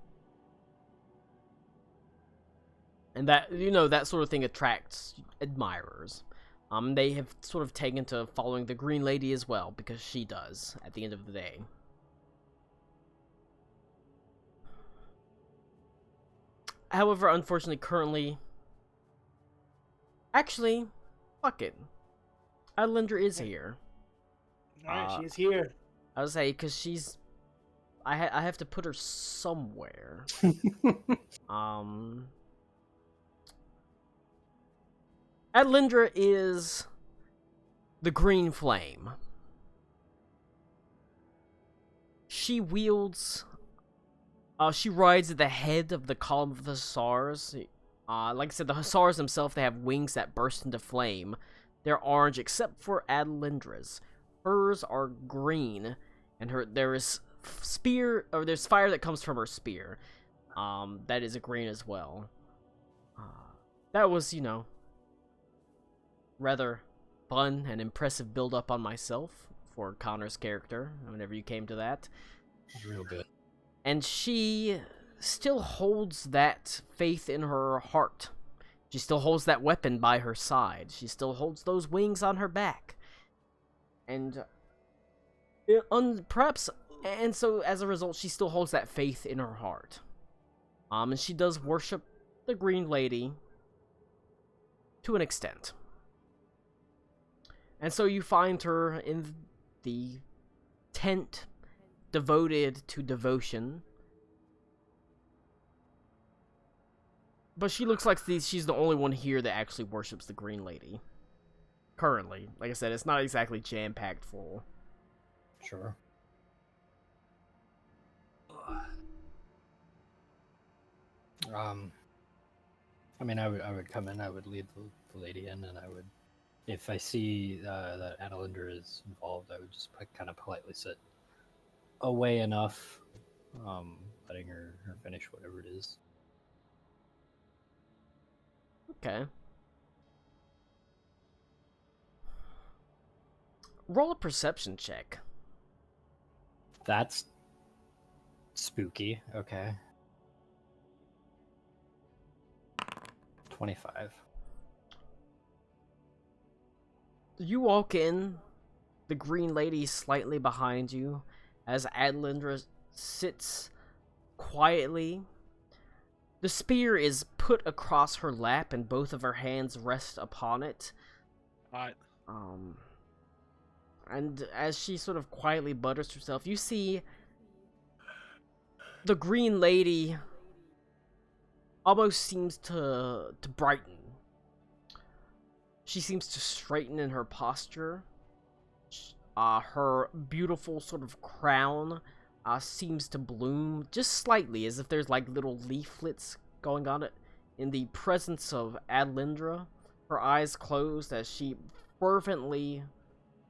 And that, you know, that sort of thing attracts admirers. They have sort of taken to following the Green Lady as well, because she does, at the end of the day. However, unfortunately, currently... Actually, fuck it. Adlindra is here. Alright, she's here. I would say because she's. I have to put her somewhere. Adlindra is the Green Flame. She wields. She rides at the head of the column of the Hussars. Like I said, the Hussars themselves, they have wings that burst into flame. They're orange, except for Adlindra's. Hers are green, and there is there's fire that comes from her spear. That is a green as well. That was, rather fun and impressive build-up on myself for Connor's character, whenever you came to that. Real good. And she still holds that faith in her heart. She still holds that weapon by her side. She still holds those wings on her back. And so as a result, she still holds that faith in her heart. And she does worship the Green Lady to an extent. And so you find her in the tent devoted to devotion. But she looks like she's the only one here that actually worships the Green Lady. Currently. Like I said, it's not exactly jam-packed full. Sure. I mean, I would come in, I would lead the lady in, and I would, if I see that Adlindra is involved, I would just kind of politely sit away enough, letting her finish whatever it is. Okay. Roll a perception check. That's spooky. Okay. 25. You walk in, the Green Lady slightly behind you, as Adlindra sits quietly. The spear is put across her lap, and both of her hands rest upon it. Alright. And as she sort of quietly butters herself, you see the Green Lady almost seems to brighten. She seems to straighten in her posture. Her beautiful sort of crown seems to bloom just slightly, as if there's like little leaflets going on it. In the presence of Adlindra, her eyes closed as she fervently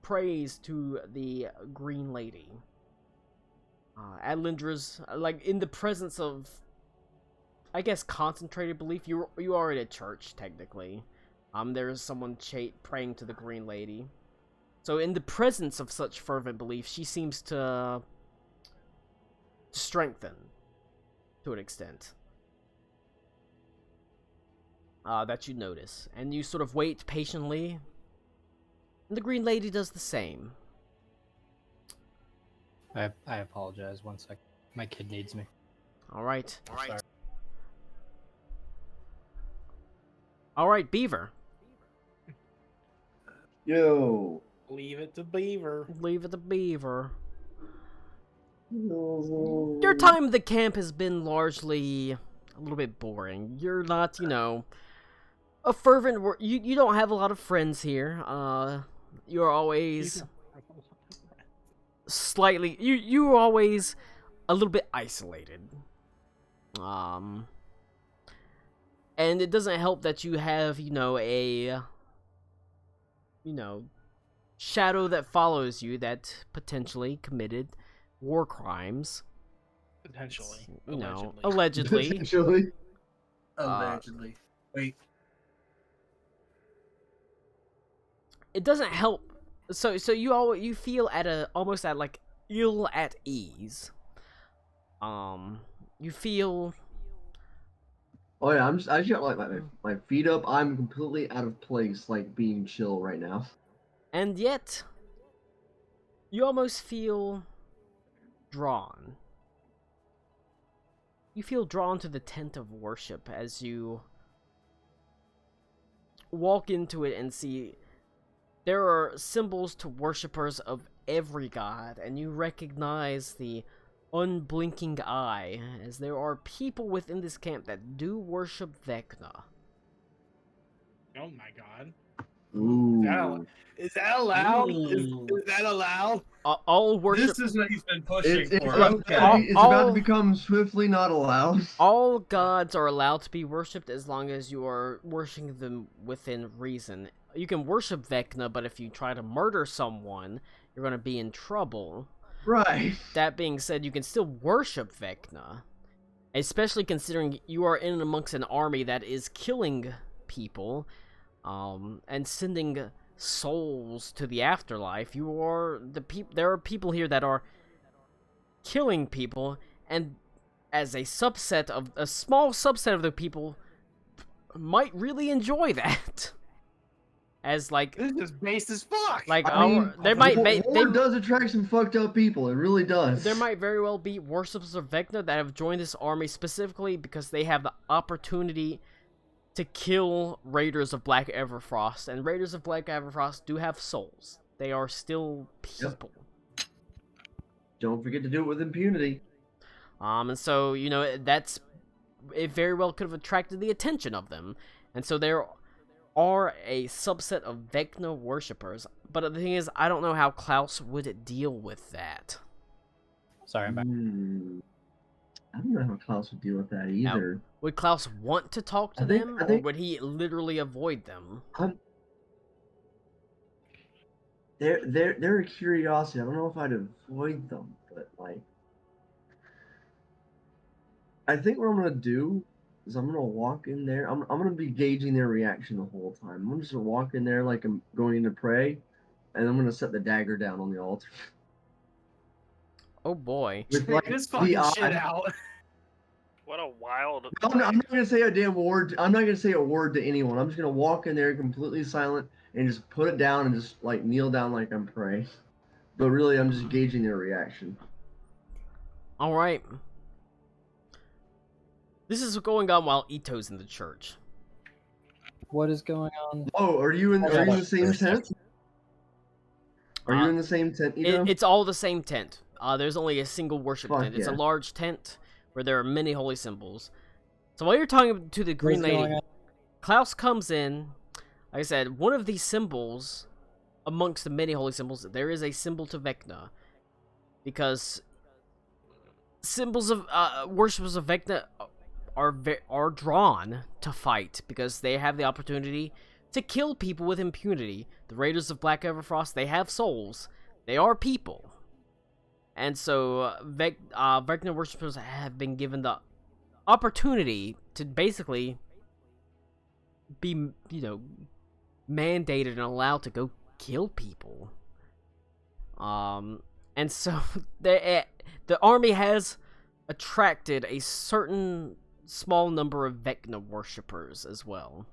prays to the Green Lady. Adlindra's like in the presence of, I guess, concentrated belief. You are at a church technically. There's someone praying to the Green Lady. So in the presence of such fervent belief, she seems to strengthen to an extent. That you notice. And you sort of wait patiently. And the Green Lady does the same. I apologize. 1 sec. My kid needs me. Alright. Sorry. Alright, Beaver. Yo. Leave it to Beaver. Leave it to Beaver. No. Your time at the camp has been largely a little bit boring. You're not, a fervent... You don't have a lot of friends here. You're always slightly... You're always a little bit isolated. And it doesn't help that you have, a... shadow that follows you that potentially committed war crimes. Potentially. Allegedly. Potentially. Allegedly. Wait. It doesn't help. So you feel almost at like ill at ease. You feel. Oh yeah, I just got like my feet up. I'm completely out of place, like being chill right now. And yet, you almost feel drawn. You feel drawn to the tent of worship as you walk into it and see there are symbols to worshippers of every god, and you recognize the unblinking eye, as there are people within this camp that do worship Vecna. Oh my god. Ooh. Is that allowed? Is Ooh. that allowed? All worship, This is what he's been pushing It's for. about, Okay. it's about All- to become swiftly not allowed. all gods are allowed to be worshipped as long as you are worshiping them within reason. You can worship Vecna, but if you try to murder someone, you're going to be in trouble. Right. That being said, you can still worship Vecna, especially considering you are in amongst an army that is killing people, and sending souls to the afterlife. There are people here that are killing people, and as a small subset of the people might really enjoy that. As like This is based as fuck. like I mean, there might war does attract some fucked up people. It really does. there might very well be worshippers of Vecna that have joined this army specifically because they have the opportunity to kill Raiders of Black Everfrost, and Raiders of Black Everfrost do have souls. They are still people. Don't forget to do it with impunity. And so, you know, it very well could have attracted the attention of them. And so there are a subset of Vecna worshippers, but the thing is, I don't know how Klaus would deal with that. Sorry, I'm back. I don't know how Klaus would deal with that either. Would Klaus want to talk to I think- them, I or think- would he literally avoid them? They're a curiosity. I don't know if I'd avoid them, but like, I think what I'm gonna do is I'm gonna walk in there. I'm gonna be gauging their reaction the whole time. I'm just gonna walk in there like I'm going to pray, and I'm gonna set the dagger down on the altar. Oh boy. With like this fucking the shit out. What a wild. I'm not gonna say a damn word. I'm not gonna say a word to anyone. I'm just gonna walk in there completely silent and just put it down and just like kneel down like I'm praying. But really, I'm just gauging their reaction. All right. This is going on while Ito's in the church. What is going on? Oh, are you in the same tent? Are you in the same tent, Ito? It's all the same tent. There's only a single worship Fuck tent. It's a yeah. large tent where there are many holy symbols. So while you're talking to the Green What's going Lady, on? Klaus comes in. Like I said, one of these symbols, amongst the many holy symbols, there is a symbol to Vecna. Because symbols of worshippers of Vecna are drawn to fight because they have the opportunity to kill people with impunity. The Raiders of Black Everfrost, they have souls. They are people. And so Vecna worshippers have been given the opportunity to basically be, you know, mandated and allowed to go kill people. And so the army has attracted a certain small number of Vecna worshippers as well.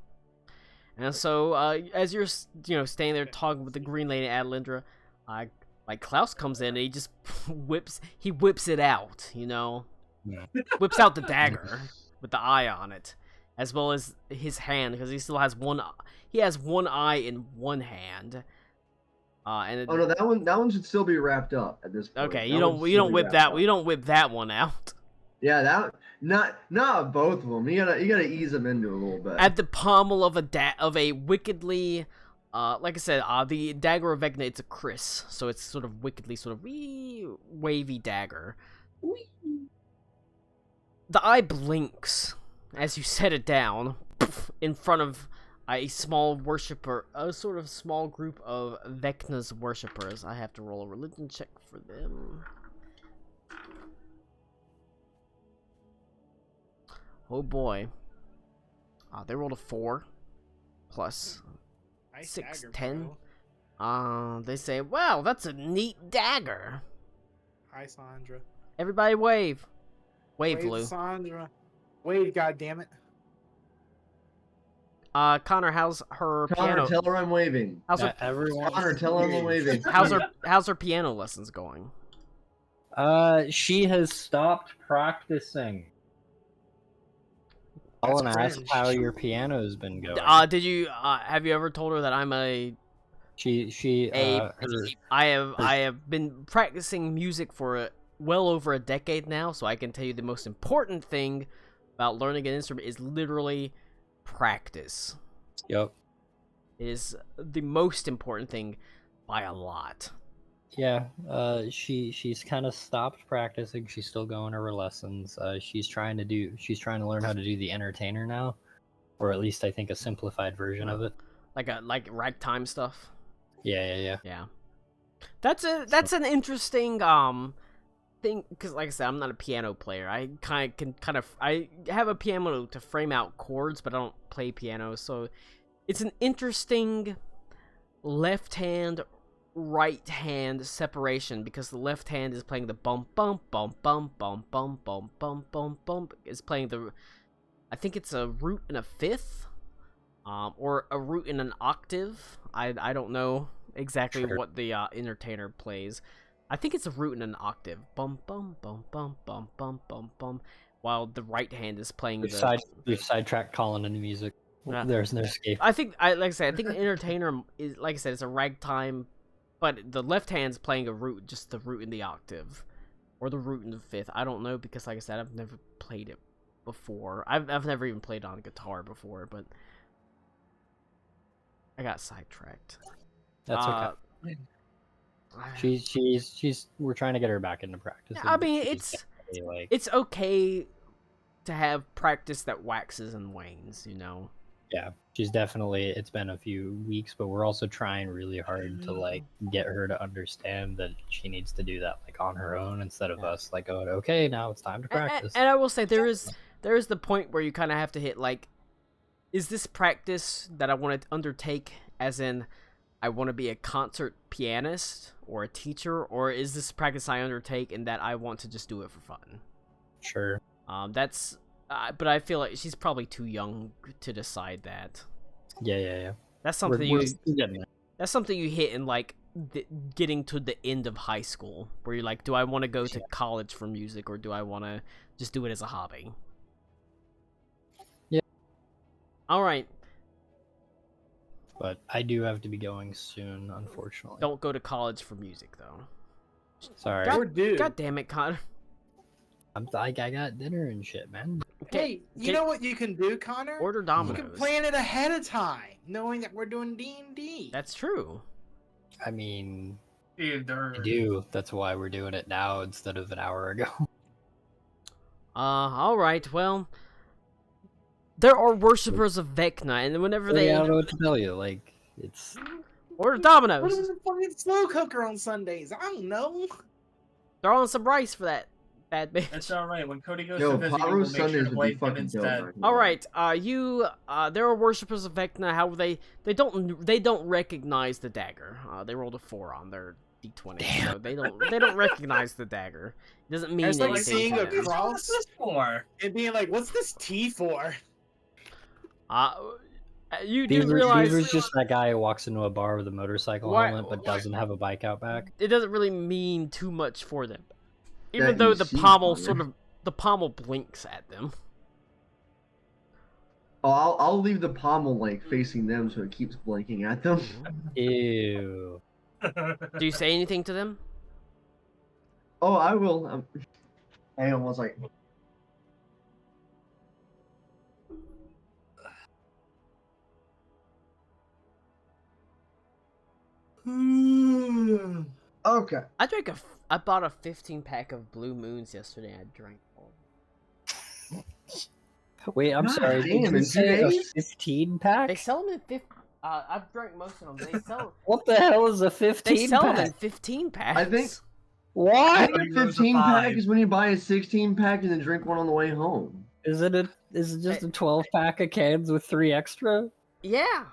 And so as you're, you know, standing there talking with the Green Lady Adelindra, like Klaus comes in and he just whips it out, you know, Yeah. whips out the dagger with the eye on it, as well as his hand, because he still has one eye in one hand. And it, Oh no, that one should still be wrapped up at this point. okay, That you one don't should still be whip wrapped that up. you don't whip that one out. Yeah, that not both of them. You gotta ease them into a little bit. At the pommel of a wickedly, like I said, the dagger of Vecna, it's a Chris, so it's sort of wickedly sort of wavy dagger. The eye blinks as you set it down in front of a small worshiper, a sort of small group of Vecna's worshippers. I have to roll a religion check for them. Oh boy. They rolled a 4 plus Nice 6, dagger, 10. bro. They say, wow, that's a neat dagger. Hi, Sandra. Everybody wave. Wave, Lou. Sandra. Wave, goddammit. Connor, how's her Connor, piano? tell her I'm waving. How's her, Everyone. Connor, tell her I'm waving. how's her piano lessons going? She has stopped practicing. I That's want to ask cringe. how your piano's been going. Did you have you ever told her that I'm a I have been practicing music for well over a decade now, so I can tell you the most important thing about learning an instrument is literally practice. Yep. It is the most important thing by a lot. Yeah, she's kind of stopped practicing. She's still going to her lessons. She's trying to learn how to do the entertainer now, or at least I think a simplified version of it. Like ragtime stuff. Yeah. Yeah. That's an interesting thing, because like I said, I'm not a piano player. I I have a piano to frame out chords, but I don't play piano, so it's an interesting left hand right hand separation, because the left hand is playing the bump bump bump bump bump bump bump bump bump bump. It's playing the, I think it's a root and a fifth, or a root in an octave. I don't know exactly Sure. what the entertainer plays. I think it's a root in an octave. Bum bum bum bum bum bum bum bum. While the right hand is playing We've sidetracked Colin into music. Yeah. There's no escape. I think like I said, I think the entertainer is, like I said, it's a ragtime, but the left hand's playing a root, just the root in the octave, or the root in the fifth. I don't know, because like I said, I've never played it before. I've never even played on guitar before, but I got sidetracked. That's okay. She's we're trying to get her back into practice. I mean, She's definitely, like, it's okay to have practice that waxes and wanes, you know. yeah, she's definitely, it's been a few weeks, but we're also trying really hard to like get her to understand that she needs to do that like on her own, instead of us like going, okay, now it's time to practice. And I will say there is the point where you kind of have to hit, like, is this practice that I want to undertake, as in I want to be a concert pianist or a teacher, or is this practice I undertake and that I want to just do it for fun? Sure. That's but I feel like she's probably too young to decide that. Yeah. That's something We're getting there. that's something you hit in like getting to the end of high school, where you're like, do I want to go to college for music, or do I want to just do it as a hobby? Yeah. All right. But I do have to be going soon, unfortunately. Don't go to college for music, though. Sorry. God, Or do. God damn it, Connor. I got dinner and shit, man. Hey, you know what you can do, Connor? Order You Domino's. can plan it ahead of time, knowing that we're doing D&D. That's true. I mean, Either. I do. That's why we're doing it now instead of an hour ago. All right. Well, there are worshippers of Vecna, and whenever I they don't know what to tell you. Like, it's order What Domino's, is a fucking slow cooker on Sundays? I don't know. throw on some rice for that bad bitch. That's all right. When Cody goes Yo, to visit, Pyro we'll make sure Sundays to would be blame him fucking dope. instead. right All now. right. There are worshippers of Vecna. How they don't recognize the dagger. They rolled a 4 on their d20, so they don't recognize the dagger. It doesn't mean It's like anything seeing to a them. cross. What's this for? And being like, what's this T for? You do Beaver's realize just that guy who walks into a bar with a motorcycle Why- helmet but doesn't have a bike out back. it doesn't really mean too much for them, even That though you the see, pommel Connor. the pommel blinks at them. Oh, I'll leave the pommel like facing them so it keeps blinking at them. Ew. Do you say anything to them? Oh, I will. I almost like. Okay. I bought a 15-pack of Blue Moons yesterday. I drank all. Wait, I'm God sorry. damn, Did you in 2 say a days? 15 pack? They sell them in 15. I've drank most of them. What the hell is a 15 They sell them pack? in 15 packs. I think- I Why? think a Cody goes to 15 pack 5. is when you buy a 16 pack and then drink one on the way home. Is it just a 12 pack of cans with 3 extra? Yeah.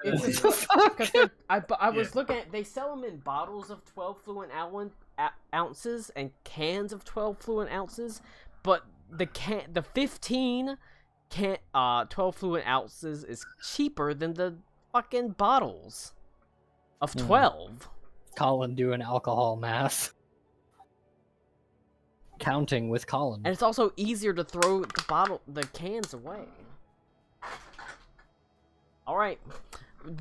What It's the fuck? because I was looking at, they sell them in bottles of 12 fluent ounces and cans of 12 fluent ounces, but the 15 12 fluent ounces is cheaper than the fucking bottles of 12. Colin doing alcohol math. Counting with Colin. And it's also easier to throw the cans away. All right.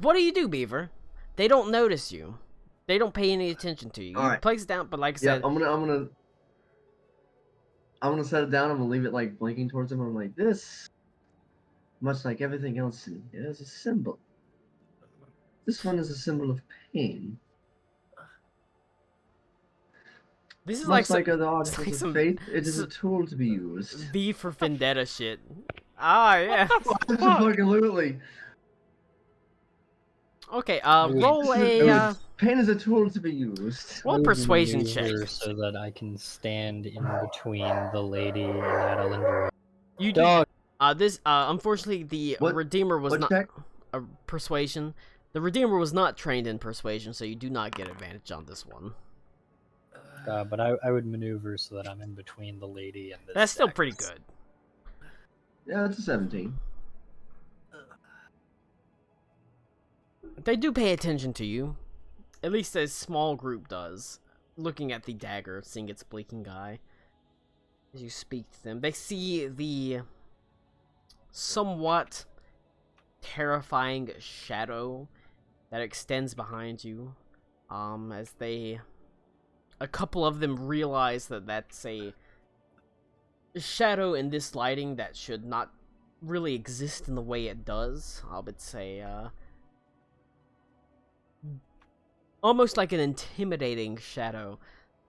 What do you do, Beaver? They don't notice you. They don't pay any attention to you. You Alright. place it down, but like I Yeah, said, I'm gonna set it down. I'm gonna leave it like blinking towards him. I'm like, this, much like everything else in here, is a symbol. This one is a symbol of pain. this is Much like, like other like articles some of faith, it is a s- tool to be used. V for Vendetta shit. Ah, yeah. Absolutely. Okay, Dude, roll It a, was- pain is a tool to be used. roll a I would persuasion maneuver check. so that I can stand in between the lady and Adelindra. You do, Dog. unfortunately, the What- Redeemer was what not, check? persuasion. The Redeemer was not trained in persuasion, so you do not get advantage on this one. But I would maneuver so that I'm in between the lady and the. That's still pretty good. Yeah, it's a 17. They do pay attention to you. At least a small group does. Looking at the dagger, seeing its blinking eye. As you speak to them, they see the somewhat terrifying shadow that extends behind you. As a couple of them realize that that's a shadow in this lighting that should not really exist in the way it does. I would say, almost like an intimidating shadow,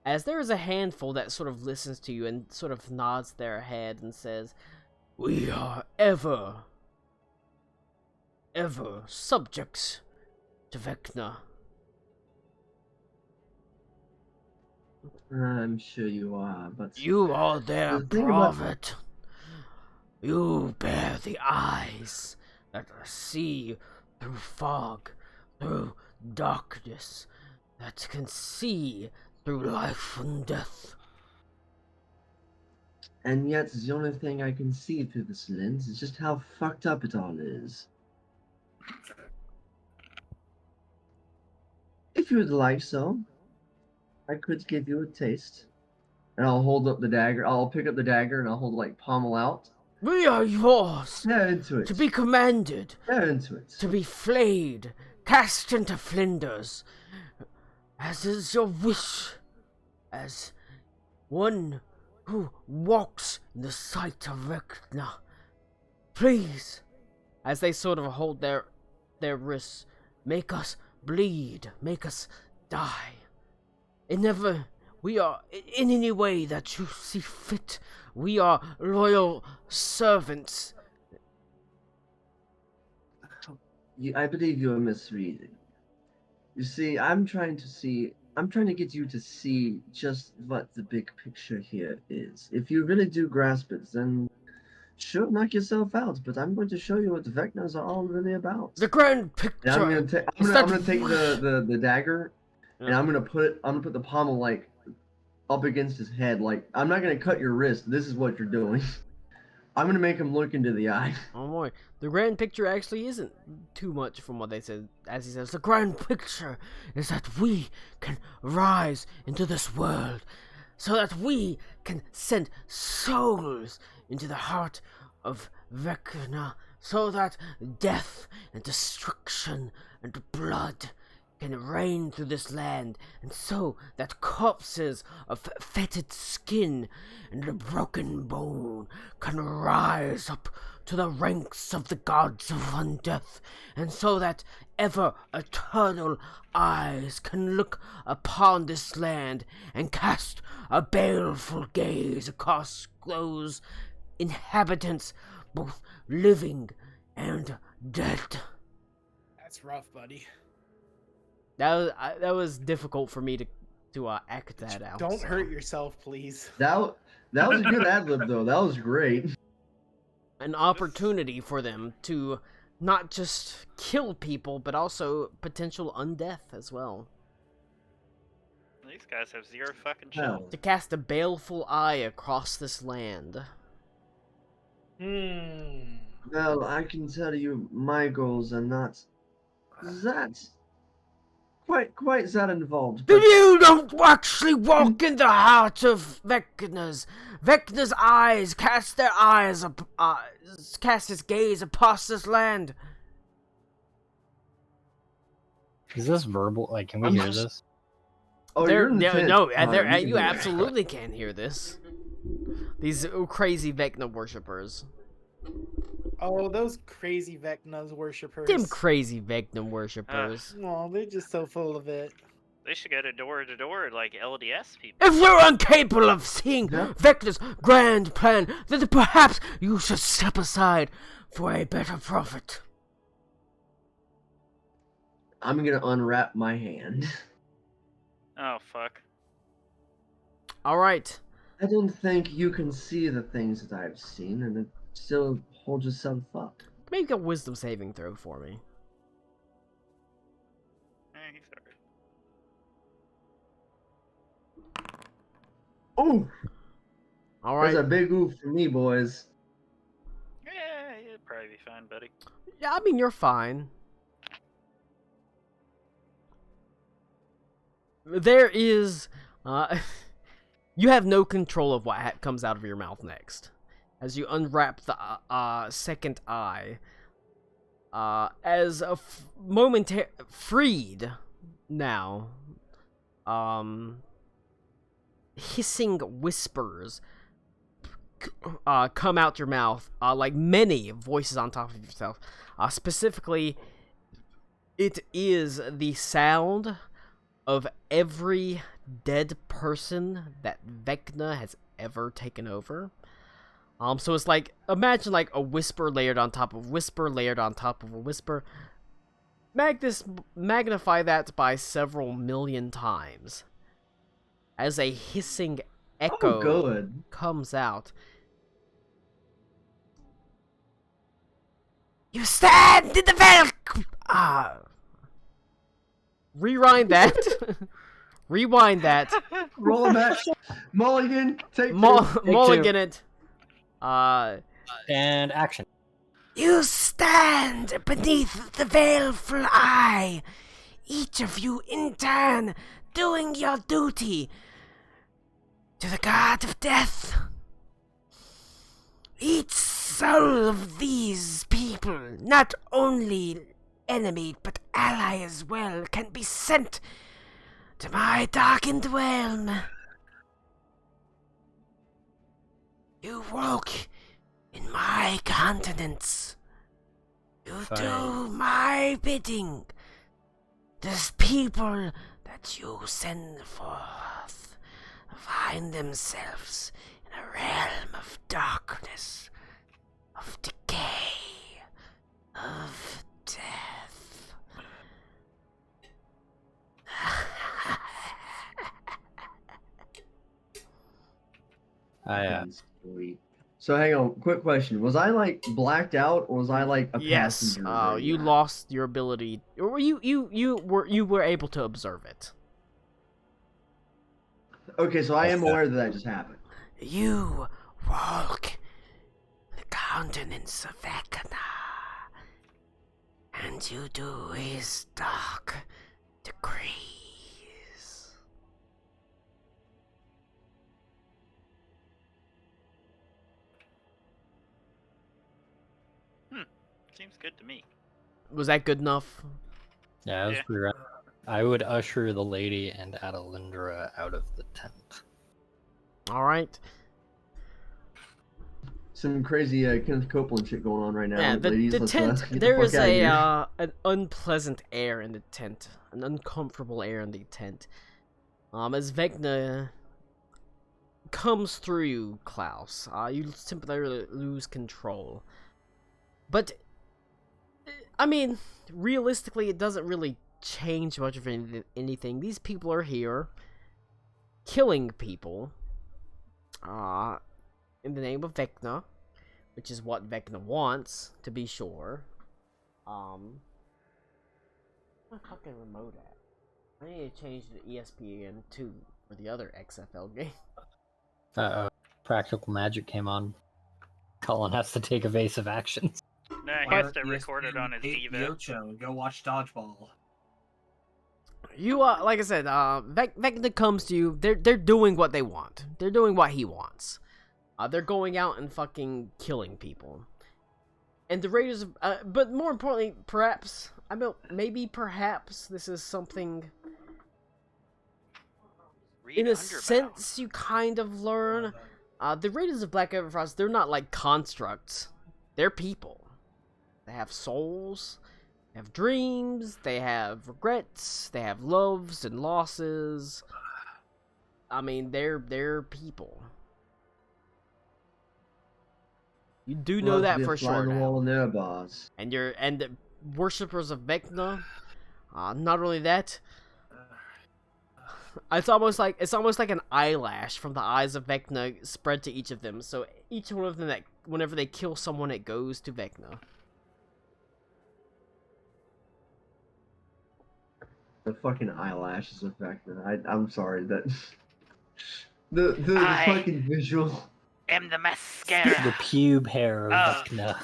as there is a handful that sort of listens to you and sort of nods their head and says, "We are ever subjects to Vecna." I'm sure you are, but You are their The thing about- prophet. You bear the eyes that see through fog, through darkness, that can see through life and death. and yet the only thing I can see through this lens is just how fucked up it all is. If you would like so, I could give you a taste. And I'll hold up the dagger. I'll pick up the dagger and I'll hold it like pommel out. We are yours, Yeah, into it. to be commanded, Yeah, into it. to be flayed, cast into flinders, as is your wish, as one who walks in the sight of Vecna. Please, as they sort of hold their wrists, make us bleed, make us die. We are, in any way that you see fit, we are loyal servants. I believe you are misreading. You see, I'm trying to get you to see just what the big picture here is. If you really do grasp it, then sure, knock yourself out. But I'm going to show you what the Vecnas are all really about. The grand And picture. I'm gonna take that- the dagger, and Yeah. I'm gonna put the pommel like up against his head. Like, I'm not gonna cut your wrist. This is what you're doing. I'm gonna make him look into the eye. Oh boy, the grand picture actually isn't too much from what they said. As he says, the grand picture is that we can rise into this world, so that we can send souls into the heart of Vecna, so that death and destruction and blood can reign through this land, and so that corpses of fetid skin and broken bone can rise up to the ranks of the gods of undeath, and so that ever eternal eyes can look upon this land and cast a baleful gaze across those inhabitants, both living and dead. That's rough, buddy. That was difficult for me to act that out. Don't so. hurt yourself, please. That was a good ad lib though. That was great. An opportunity for them to not just kill people, but also potential undeath as well. These guys have zero fucking Hell. chill. To cast a baleful eye across this land. Well, I can tell you, my goals are not that quite that involved. But But you don't actually walk in the heart of Vecna's. Vecna's eyes cast his gaze across this land. Is this verbal? Like, can we I'm hear just- this? Oh, There- you're in the yeah, tent. no, Fine, there, can you hear it. absolutely can hear this. These crazy Vecna worshippers. Oh, those crazy Vecna's worshippers. Them crazy Vecna worshippers. Oh, they're just so full of it. They should go to door like LDS people. If you're incapable of seeing Yeah. Vecna's grand plan, then perhaps you should step aside for a better profit. I'm gonna unwrap my hand. Oh fuck. Alright. I don't think you can see the things that I've seen, and it still holds yourself up. Make a wisdom saving throw for me. He's alright. Oh, Alright. that's a big oof for me, boys. Yeah, it'd probably be fine, buddy. Yeah, I mean, you're fine. There is, you have no control of what comes out of your mouth next. As you unwrap the second eye, as a freed now, hissing whispers come out your mouth, like many voices on top of yourself. Specifically, it is the sound of every dead person that Vecna has ever taken over. So it's like, imagine like a whisper layered on top of whisper layered on top of a whisper. Magnify that by several million times. As a hissing echo good. comes out. You stand in the veil! Rewind that. Rewind that. Roll him back. Mulligan, take two. Mulligan it. And action. You stand beneath the baleful eye, each of you in turn doing your duty to the god of death. Each soul of these people, not only enemy but ally as well, can be sent to my darkened realm. You walk in my continents. You do my bidding. The people that you send forth find themselves in a realm of darkness, of decay, of death. Sweet. So hang on, quick question: was I like blacked out, or was I like a Yes, passenger? right you now? lost your ability, or you were able to observe it. Okay, so I am aware that just happened. You walk the countenance of Vecna, and you do his dark decrees. Seems good to me. Was that good enough? Yeah, that was Yeah. pretty right. I would usher the lady and Adelindra out of the tent. All right. Some crazy Kenneth Copeland shit going on right now. Yeah, ladies. the Let's, tent. get the There fuck is outta here. an unpleasant air in the tent, an uncomfortable air in the tent. As Vecna comes through you, Klaus, you simply lose control. But I mean, realistically, it doesn't really change much of anything. These people are here, killing people, in the name of Vecna, which is what Vecna wants, to be sure. Where's my fucking remote at? I need to change the ESPN 2 for the other XFL game. Practical Magic came on. Cullen has to take evasive actions. No, he has to record it on his Devo. Yocho and go watch Dodgeball. You, like I said, Vecna comes to you. They're doing what they want. They're doing what he wants. They're going out and fucking killing people. And the Raiders, but more importantly, perhaps, I mean, maybe perhaps this is something. Read In a Underbound. sense, you kind of learn. The Raiders of Black Everfrost, they're not like constructs. They're people. They have souls. They have dreams. They have regrets. They have loves and losses. I mean, they're people. You do know Love to that be a for fly on sure the now. wall in there, boss. And the worshippers of Vecna. Not only that, it's almost like an eyelash from the eyes of Vecna spread to each of them. So each one of them, that whenever they kill someone, it goes to Vecna. The fucking eyelashes effect. I'm sorry that the I- fucking visual. Am the mascara. The pube hair of Oh. Vecna.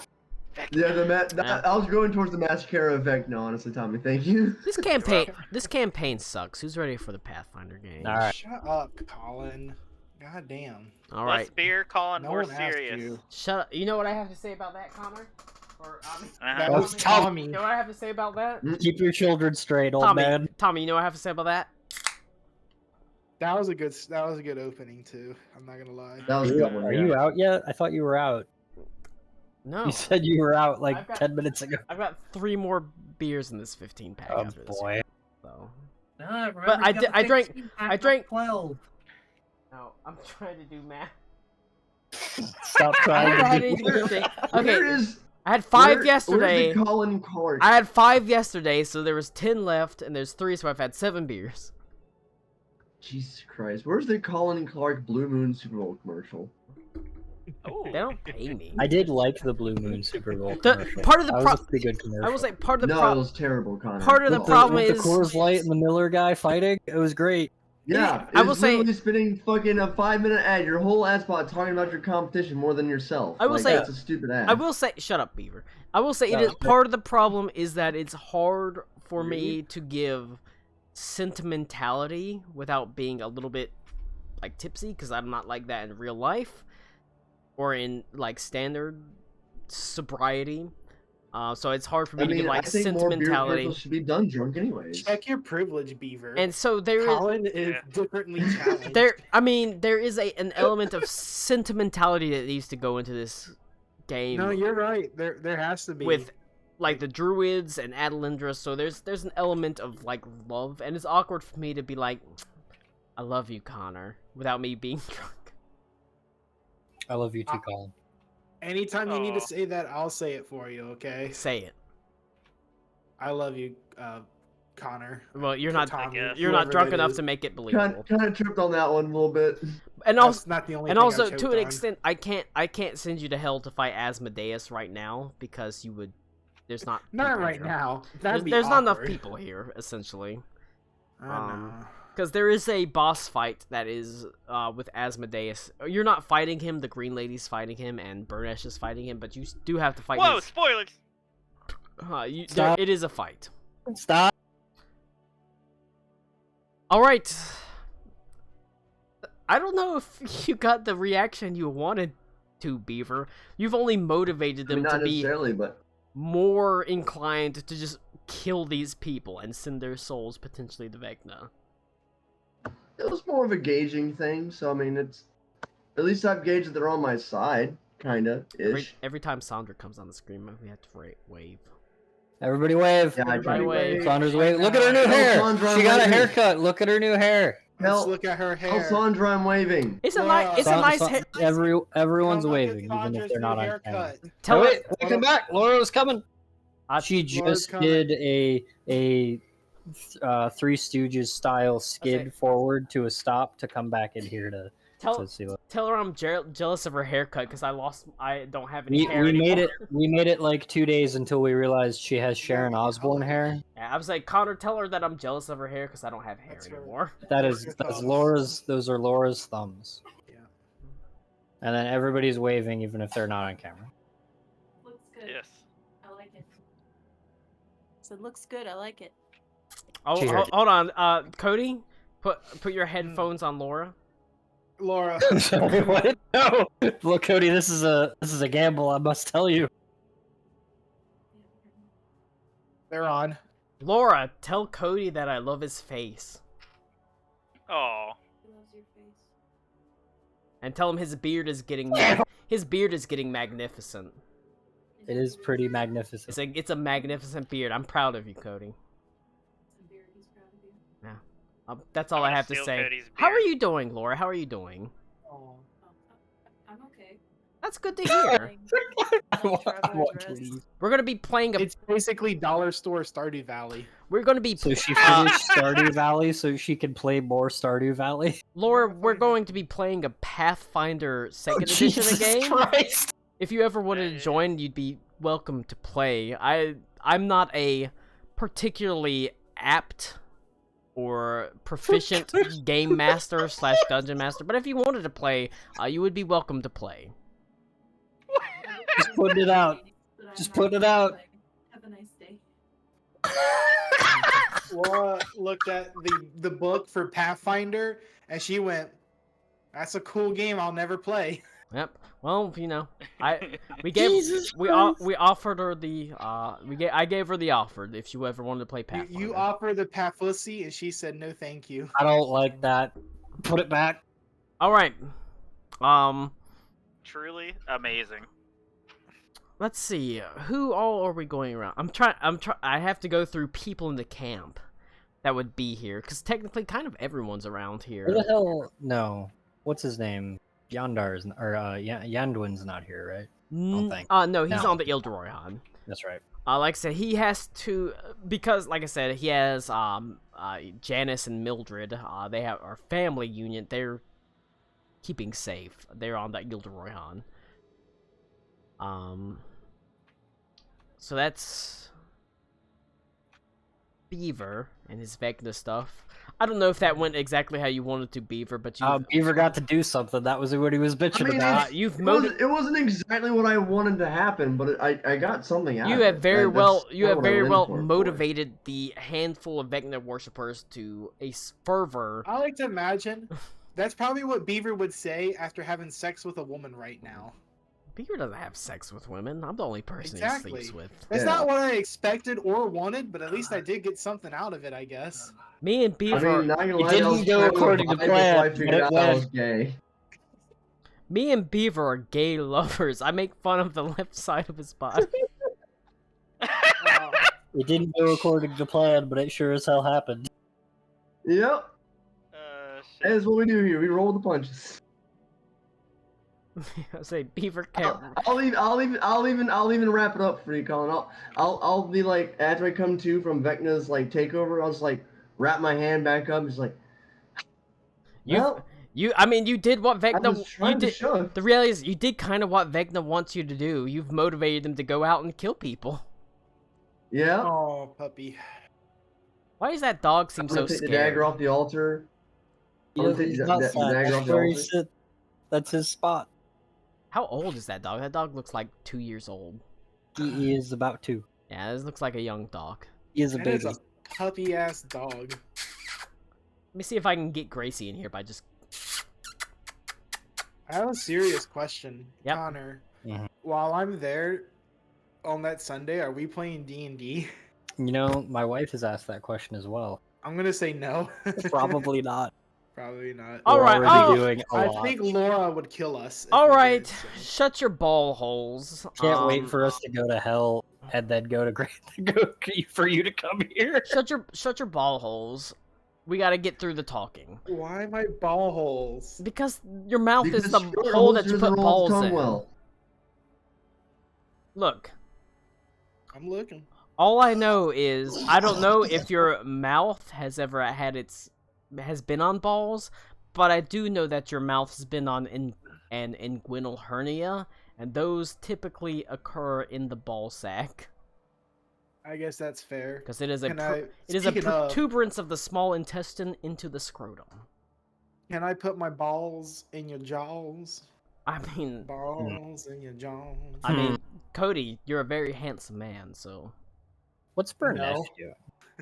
Yeah, I was going towards the mascara effect. No, honestly, Tommy, thank you. This campaign sucks. Who's ready for the Pathfinder game? All right. Shut up, Colin. God damn. All Less right. beer, Colin, No more one asked serious. you. Shut up. You know what I have to say about that, Connor? Or That Uh-huh. was Tommy. You know what I have to say about that? Keep your children straight, old man. Tommy, you know what I have to say about that? That was a good opening too. I'm not gonna lie. That was a good one. Are yeah. you out yet? I thought you were out. No. You said you were out like I've got- 10 minutes ago. I've got 3 more beers in this 15 pack Oh after this. boy. So. No, remember But you I got di- the I drank- 15 pack, I not drank- 12. No, I'm trying to do math. Stop I trying haven't had to anything do to say. Where Okay, is I had 5 where- yesterday. Where's the Colin Clark? I had 5 yesterday, so there was 10 left, and there's 3, so I've had 7 beers. Jesus Christ, where's the Colin Clark Blue Moon Super Bowl commercial? Ooh. They don't pay me. I did like the Blue Moon Super Bowl The- commercial. part of the that pro- was a pretty good commercial. I will say part of the No, it problem. was terrible, Connor. part of the Well, problem with is- the Coors Light and the Miller guy fighting. It was great. Yeah, I I will was say- literally spinning fucking a 5-minute ad. Your whole ad spot talking about your competition more than yourself. I will Like, say- that's a stupid ad. I will say, shut up, Beaver. I will say it No, is but- part of the problem is that it's hard for me to give sentimentality without being a little bit like tipsy, because I'm not like that in real life or in like standard sobriety. So it's hard for me I to mean, give like I think more beer sentimentality. commercials should be done drunk anyways. Check your privilege, Beaver. And so there is Colin is Yeah. differently challenged. there is an element of sentimentality that needs to go into this game. No, you're right. There has to be. With like the druids and Adelindra, so there's an element of like love, and it's awkward for me to be like, I love you, Connor, without me being drunk. I love you too, Colin. Anytime you need to Aw. say that, I'll say it for you. Okay. Say it. I love you, Connor. Well, you're not Tommy, guess. you're not whoever drunk that enough is. to make it believable. Kind of tripped on that one a little bit. And That's also not the only. and thing also I've to choked an on. extent, I can't send you to hell to fight Asmodeus right now because you would. There's not. Not people right here. now. There's, That'd be there's not enough awkward. people here, essentially. I know. Because there is a boss fight that is with Asmodeus. You're not fighting him, the Green Lady's fighting him, and Burnesh is fighting him, but you do have to fight Whoa, his... spoilers! Stop. It is a fight. Stop. Alright. I don't know if you got the reaction you wanted to, Beaver. You've only motivated I them mean, not to be necessarily, but more inclined to just kill these people and send their souls potentially to Vecna. it was more of a gauging thing. So I mean, it's at least I've gauged that they're on my side, kinda ish. Every time Sandra comes on the screen, we have to wave. Everybody wave. Yeah, I Everybody tried. wave. Saunders wave. Look at her new Tell hair. Sandra She I'm got a waving. haircut. Look at her new hair. Let's Hell, look at her tell hair. Sandra I'm waving. It's a Wow. nice. It's a nice. hair. Everyone's Come look at waving, even if Sandra's they're not new on camera. haircut. Tell Oh, her. wait, come back. Laura's coming. She Laura's just coming. did a Three Stooges style skid forward to a stop to come back in here to see what. Tell her I'm jealous of her haircut because I don't have any We hair made anymore. it. We made it like 2 days until we realized she has Sharon Osbourne hair. Yeah, I was like, Connor, tell her that I'm jealous of her hair because I don't have hair That's right. anymore. That's Laura's. Those are Laura's thumbs. Yeah. And then everybody's waving, even if they're not on camera. Looks good. Yes. I like it. So it looks good. I like it. Oh, She heard hold on, Cody, put your headphones on Laura. Laura. Sorry, what? No. Look, Cody, this is a gamble. I must tell you. They're on. Laura, tell Cody that I love his face. Oh. He loves your face. And tell him his beard is getting magnificent. It is pretty magnificent. It's a magnificent beard. I'm proud of you, Cody. It's a beard. He's proud of you. That's all I'm I gonna have to steal say. Cody's How are beard. you doing, Laura? How are you doing? Oh. I'm okay. That's good to hear. I want to Address. leave. We're gonna be playing a. It's basically dollar store Stardew Valley. We're gonna be. So she finished Stardew Valley so she can play more Stardew Valley. Laura, we're going to be playing a Pathfinder Second Edition Jesus game. Christ! If you ever wanted to Yeah. join, you'd be welcome to play. I'm not a particularly apt or proficient game master / dungeon master, but if you wanted to play, you would be welcome to play. Just putting it out. But I'm Just not putting it out. like, Have a nice day. Laura looked at the book for Pathfinder and she went, "That's a cool game. I'll never play." Yep. Well, we offered her the I gave her the offer if she ever wanted to play Pathfinder. You offered the Pathfussy and she said no, thank you. I don't like that. Put it back. All right. Truly amazing. Let's see. Who all are we going around? I have to go through people in the camp that would be here because technically, kind of everyone's around here. Who the hell? No. What's his name? Yandar's or Yanduin's not here, right? don't think. No, he's No. on the Ildoroyhan. That's right. Like I said, he has to because, like I said, he has Janice and Mildred. They have our family union. They're keeping safe. They're on that Ildoroyhan. So that's Beaver and his Vecna stuff. I don't know if that went exactly how you wanted to, Beaver, but you Beaver got to do something. That was what he was bitching I mean, about. you've It wasn't exactly what I wanted to happen, but I got something out you of have it. very That's well not you have what I very went well for it for. motivated the handful of Vecna worshippers to a fervor. I like to imagine that's probably what Beaver would say after having sex with a woman right now. Beaver doesn't have sex with women. I'm the only person Exactly. he sleeps with. That's Yeah. not what I expected or wanted, but at least I did get something out of it, I guess. Me and I Beaver, mean, not gonna It lie, didn't I was go trying to according to vibe before plan, I but figured it out I went. was gay. me and Beaver are gay lovers. I make fun of the left side of his body. It didn't go according to plan, but it sure as hell happened. Yep, Shit. that's what we do here. We roll the punches. I say Beaver can't. I'll even wrap it up for you, Colin. I'll be like, after I come to from Vecna's like takeover, I'll just like wrap my hand back up, and just like, well, I mean, you did what I Vecna. was You trying to did. show. The reality is, you did kind of what Vecna wants you to do. You've motivated them to go out and kill people. Yeah. Oh, puppy. Why does that dog seem I'm so gonna take scared? the dagger off the altar. He I'm doesn't- gonna he's take not the fat. dagger off That's the where he altar. sit. That's his spot. How old is that dog? That dog looks like 2 years old. He is about to. Yeah, this looks like a young dog. He is a That is baby. a puppy ass dog. Let me see if I can get Gracie in here by just. I have a serious question, Yep. Connor. Mhm. While I'm there on that Sunday, are we playing D&D? You know, my wife has asked that question as well. I'm gonna say no. Probably not. Probably not. All We're right, already doing a I lot. think Laura would kill us. if All we right, did, so. shut your ball holes. Can't wait for us to go to hell and then go to for you to come here. Shut your ball holes. We gotta get through the talking Why my ball holes? because your mouth Because is the short hole holes that you doesn't put roll balls tongue in. well. Look, I'm looking. all I know is I don't know if your mouth has ever has been on balls, but I do know that your mouth has been on an inguinal hernia, and those typically occur in the ball sack I guess that's fair. because it is a Can I- it is a speaking of- protuberance of the small intestine into the scrotum. Can I put my balls in your jaws? I mean, Balls in your jaws. I mean, Cody, you're a very handsome man, so What's Burnesh No.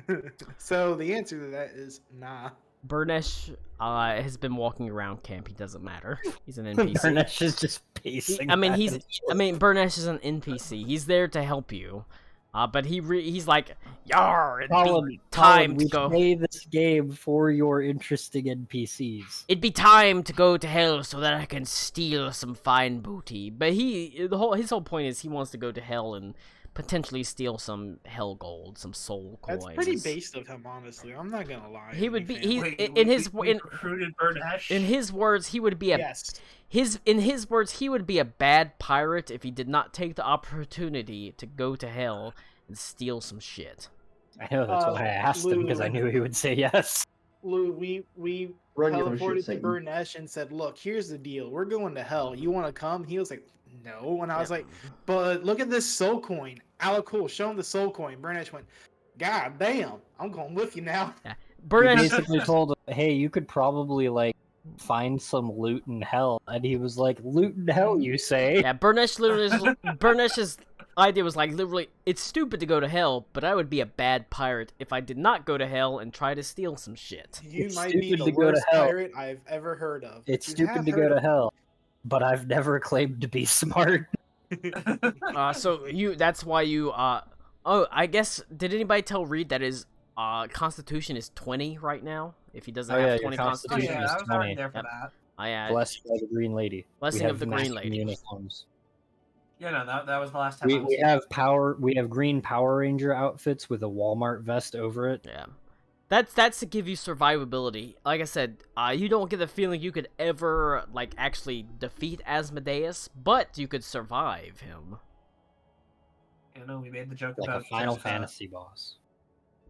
doing? So the answer to that is nah. Burnesh has been walking around camp. He doesn't matter. He's an NPC. Burnesh is just pacing. I mean, back he's. and I mean, Burnesh is an NPC. He's there to help you. But he's like, "Yar, it'd Colin, be time Colin, to we go. play this game for your interesting NPCs. It'd be time to go to hell so that I can steal some fine booty." But his whole point is he wants to go to hell and potentially steal some hell gold, some soul coins. That's pretty based of him, honestly. I'm not gonna lie. He would be Anything. in recruited Burnesh. in his words he would be a Yes. in his words he would be a bad pirate if he did not take the opportunity to go to hell and steal some shit. I know, that's why I asked him, because I knew he would say yes. Lou, we Run your own shit, teleported to Satan. Burnesh and said, "Look, here's the deal. We're going to hell. You want to come?" He was like, "No." And I was like, "But look at this soul coin. Cool. Show him the soul coin." Burnesh went, "God damn, I'm going with you now." He Burnesh basically told him, hey, you could probably, like, find some loot in hell. And he was like, loot in hell, you say? Yeah, Burnesh's idea was like literally, it's stupid to go to hell, but I would be a bad pirate if I did not go to hell and try to steal some shit. You It's might be stupid the to go to worst hell. pirate I've ever heard of. It's You stupid have to go heard to of- hell, but I've never claimed to be smart. So that's why you oh, I guess, did anybody tell Reed that his constitution is 20 right now? If he doesn't Oh, have yeah, your 20 Oh constitution constitution. yeah, is I was already 20. there for Yep. that. I Blessed by the Green Lady. Blessing We of the have Green matching Lady. uniforms. Yeah, no, that was the last time. We, I was we here. have we have green Power Ranger outfits with a Walmart vest over it. Yeah. That's to give you survivability. Like I said, you don't get the feeling you could ever like actually defeat Asmodeus, but you could survive him. You know, we made the joke Like about a Final there's, Fantasy boss.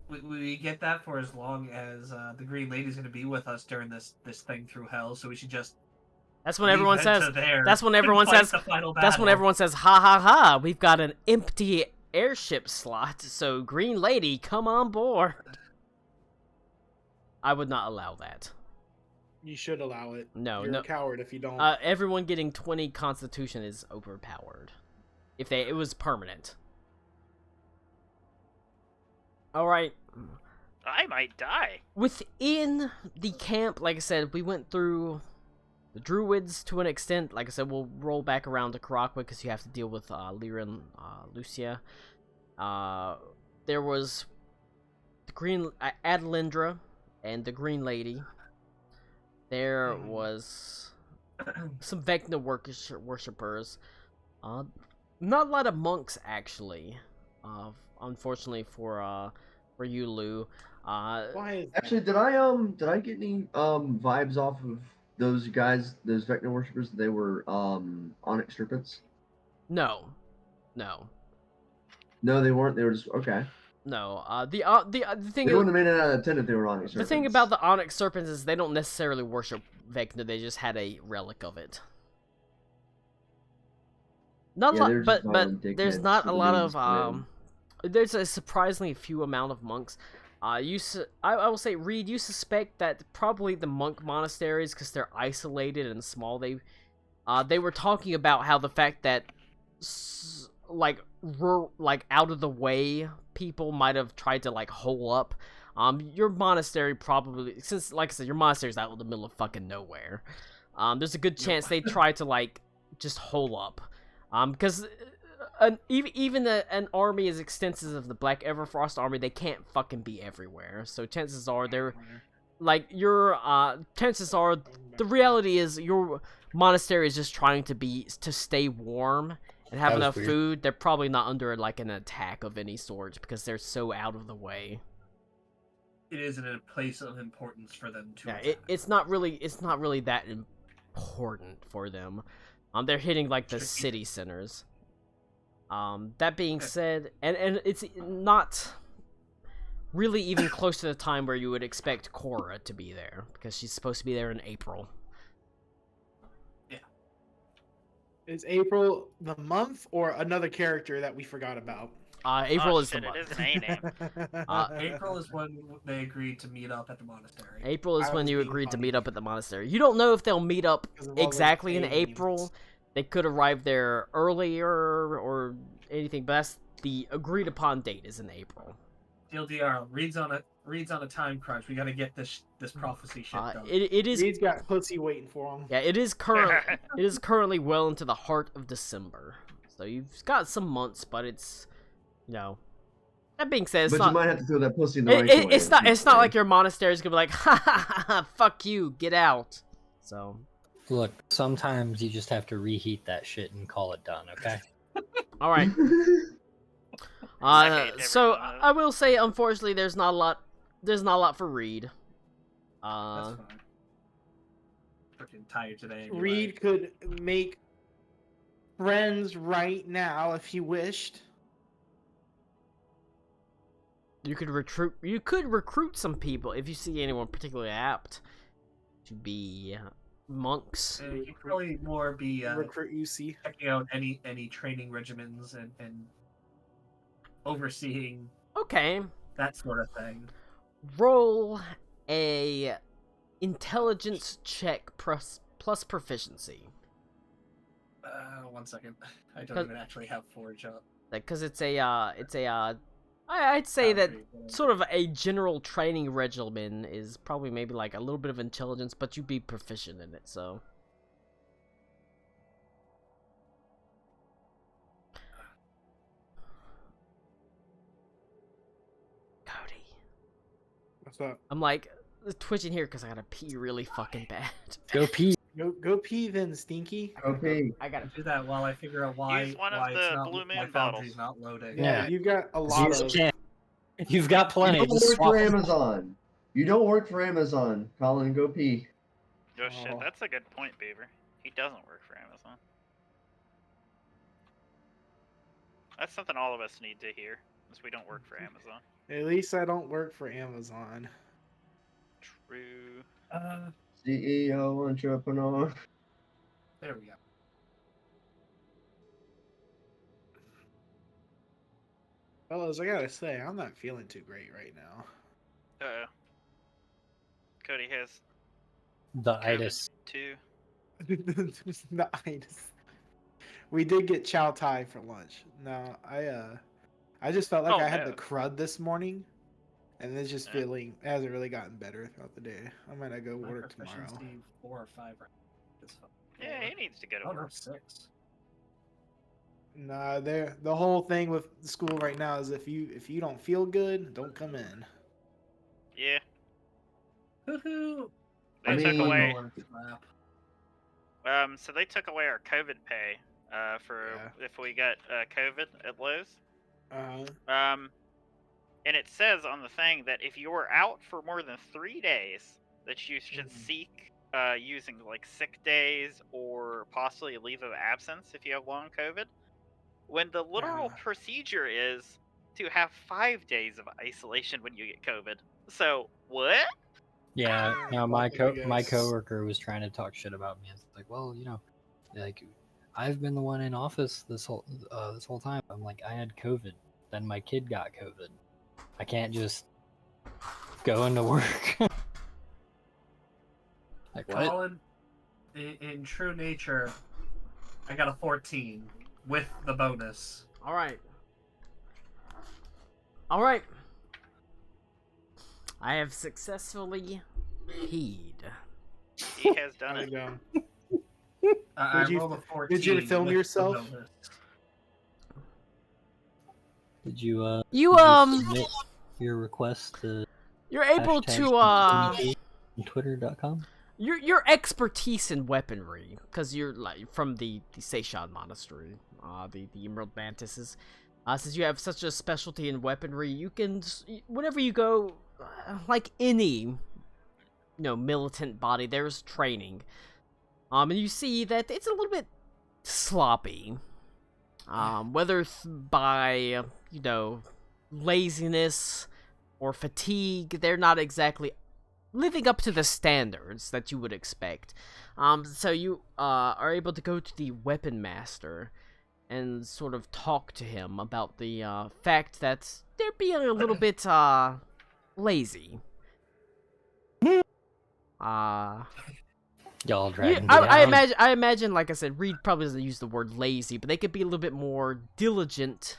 We get that for as long as the Green Lady's going to be with us during this thing through hell. So we should just. That's when leave everyone Venta says. there That's when and everyone fight says. the final That's when battle. everyone says, "Ha ha ha! We've got an empty airship slot, so Green Lady, come on board." I would not allow that. You should allow it. No, You're no. a coward if you don't. Everyone getting 20 Constitution is overpowered. If it was permanent. All right. I might die. Within the camp, like I said, we went through the Druids to an extent. Like I said, we'll roll back around to Karakwa because you have to deal with Lyra and Lucia. There was the Green Adelindra and the Green Lady. There was some Vecna worshippers. Not a lot of monks actually. Unfortunately for you, Lou. Why is Actually, did I get any vibes off of those guys, those Vecna worshippers? They were Onyx Serpents. No. No, they weren't. They were just okay. No. The thing. They wouldn't have made it out of 10 if they were Onyx The Serpents. thing about the Onyx Serpents is they don't necessarily worship Vecna. They just had a relic of it. Not Yeah, a lot, they were just but violent there's dickheads not a with lot names of There's a surprisingly few amount of monks. I will say, Reed, you suspect that probably the monk monasteries, because they're isolated and small, they were talking about how the fact that like out of the way people might have tried to like hole up. Your monastery probably, since like I said, your monastery's out in the middle of fucking nowhere. There's a good chance they try to like just hole up. Because even an army as extensive as the Black Everfrost army, they can't fucking be everywhere. So chances are they're like chances are the reality is your monastery is just trying to stay warm and have That was enough weird. food. They're probably not under like an attack of any sort because they're so out of the way. It is in a place of importance for them to. Yeah, attack. it's not really that important for them. They're hitting like the city centers. That being said, and it's not really even close to the time where you would expect Korra to be there because she's supposed to be there in April. Is April the month or another character that we forgot about? April Oh, is the shit, month. It is an A name. April is when they agreed to meet up at the monastery. April is I when was you being agreed to funny. meet up at the monastery. You don't know if they'll meet up Because of all the exactly in names. April. They could arrive there earlier or anything, but that's the agreed upon date is in April. TLDR reads on a time crunch. We got to get this prophecy shit done. It is Reed's got pussy waiting for him. yeah, it is currently well into the heart of December. So you've got some months, but it's That being said, But you might have to throw that pussy in the right way. it's not like your monastery is gonna be like, ha ha ha ha, fuck you, get out. So Look, sometimes you just have to reheat that shit and call it done, okay? all right. I hate So everyone else. I will say, unfortunately, there's not a lot. There's not a lot for Reed. That's fine. Freaking tired today. anyway. Reed could make friends right now if he wished. You could recruit some people if you see anyone particularly apt to be monks. You could probably more be Recruit UC. checking out any training regimens and overseeing Okay, that sort of thing. roll a intelligence check plus proficiency. 1 second. I don't 'Cause- even actually have Forge up. Because I'd say that Boundary, sort of a general training regimen is probably maybe like a little bit of intelligence, but you'd be proficient in it, so. Cody. What's up? I'm like twitching here because I gotta pee really fucking bad. Go pee. Go pee then, Stinky. Okay. I gotta do that while I figure out why Use one of why it's the not, Blue my Moon Foundry's bottles. not loading. Yeah, you've got a lot Use of. a can. You've got plenty. You don't Just work swap for them. Amazon. You don't work for Amazon. Colin, go pee. Oh shit, Oh. that's a good point, Beaver. He doesn't work for Amazon. That's something all of us need to hear, is we don't work for Amazon. At least I don't work for Amazon. True. CEO, entrepreneur. There we go. Fellas, I gotta say, I'm not feeling too great right now. Cody has The COVID itis. too. The itis. We did get chow tai for lunch. No, I just felt like Oh, I had no. the crud this morning, and it's just Yeah. feeling it hasn't really gotten better throughout the day. I might not go My work tomorrow. proficiency 4 or 5 right now. It's fine. Yeah, he needs to go to Oh no, work. 6. Nah, the whole thing with school right now is if you don't feel good, don't come in. Yeah, Woohoo! they I took mean- away. Crap. So they took away our COVID pay. For Yeah. if we got COVID at Lowe's. Uh, And it says on the thing that if you were out for more than 3 days, that you should seek using like sick days or possibly a leave of absence if you have long COVID. When the literal Yeah. procedure is to have 5 days of isolation when you get COVID. So what? Yeah, no, my Luckily, I my guess. coworker was trying to talk shit about me. It's like, well, like I've been the one in office this whole time. I'm like, I had COVID, then my kid got COVID. I can't just go into work. Like what? Colin, in true nature, I got a 14 with the bonus. All right. All right. I have successfully peed. He has done there it. you go. I Did you- rolled a 14. did you film with the yourself? bonus. Did you You submit your request to you're able hashtag to communication on Twitter.com? your expertise in weaponry, because you're like from the Seishan Monastery, the Emerald Mantises. Since you have such a specialty in weaponry, you can whenever you go, like any, militant body, there's training. And you see that it's a little bit sloppy. Whether by laziness or fatigue, they're not exactly living up to the standards that you would expect. So you are able to go to the weapon master and sort of talk to him about the fact that they're being a little bit lazy. Y'all dragging me I down. imagine, like I said, Reed probably doesn't use the word lazy, but they could be a little bit more diligent,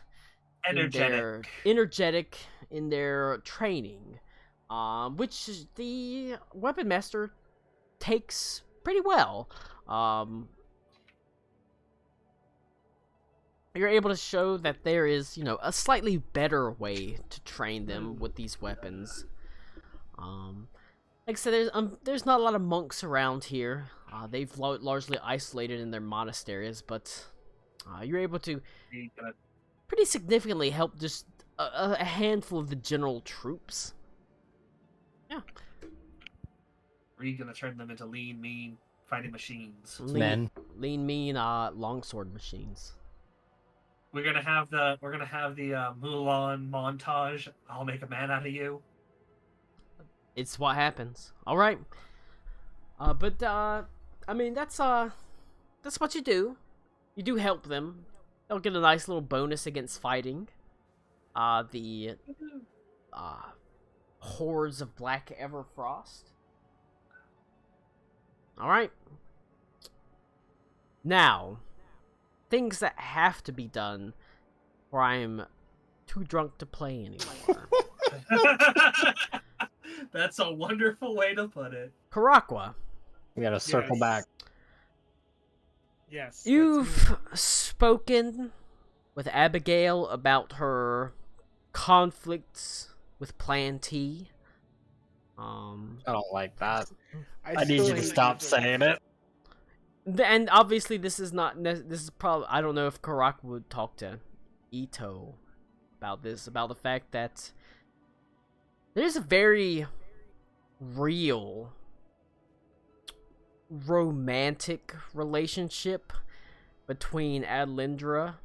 energetic in their training, which the weapon master takes pretty well. you're able to show that there is, a slightly better way to train them with these weapons. Like I said, there's not a lot of monks around here. They've largely isolated in their monasteries, but you're able to pretty significantly help just a handful of the general troops. Yeah. Are you gonna turn them into lean, mean fighting machines? Men. Lean, mean, longsword machines. We're gonna have the Mulan montage. I'll make a man out of you. It's what happens. All right. But I mean, that's what you do. You do help them. They'll get a nice little bonus against fighting the hordes of Black Everfrost. All right. Now, things that have to be done, or I'm too drunk to play anymore. That's a wonderful way to put it. Karakwa. We gotta circle Yes. back. Yes. You've spoken with Abigail about her conflicts with Plan T. I don't like that. I need still you to hate stop for saying that. it. And obviously this is not, this is probably, I don't know if Karak would talk to Ito about this, about the fact that there's a very real romantic relationship between Adlindra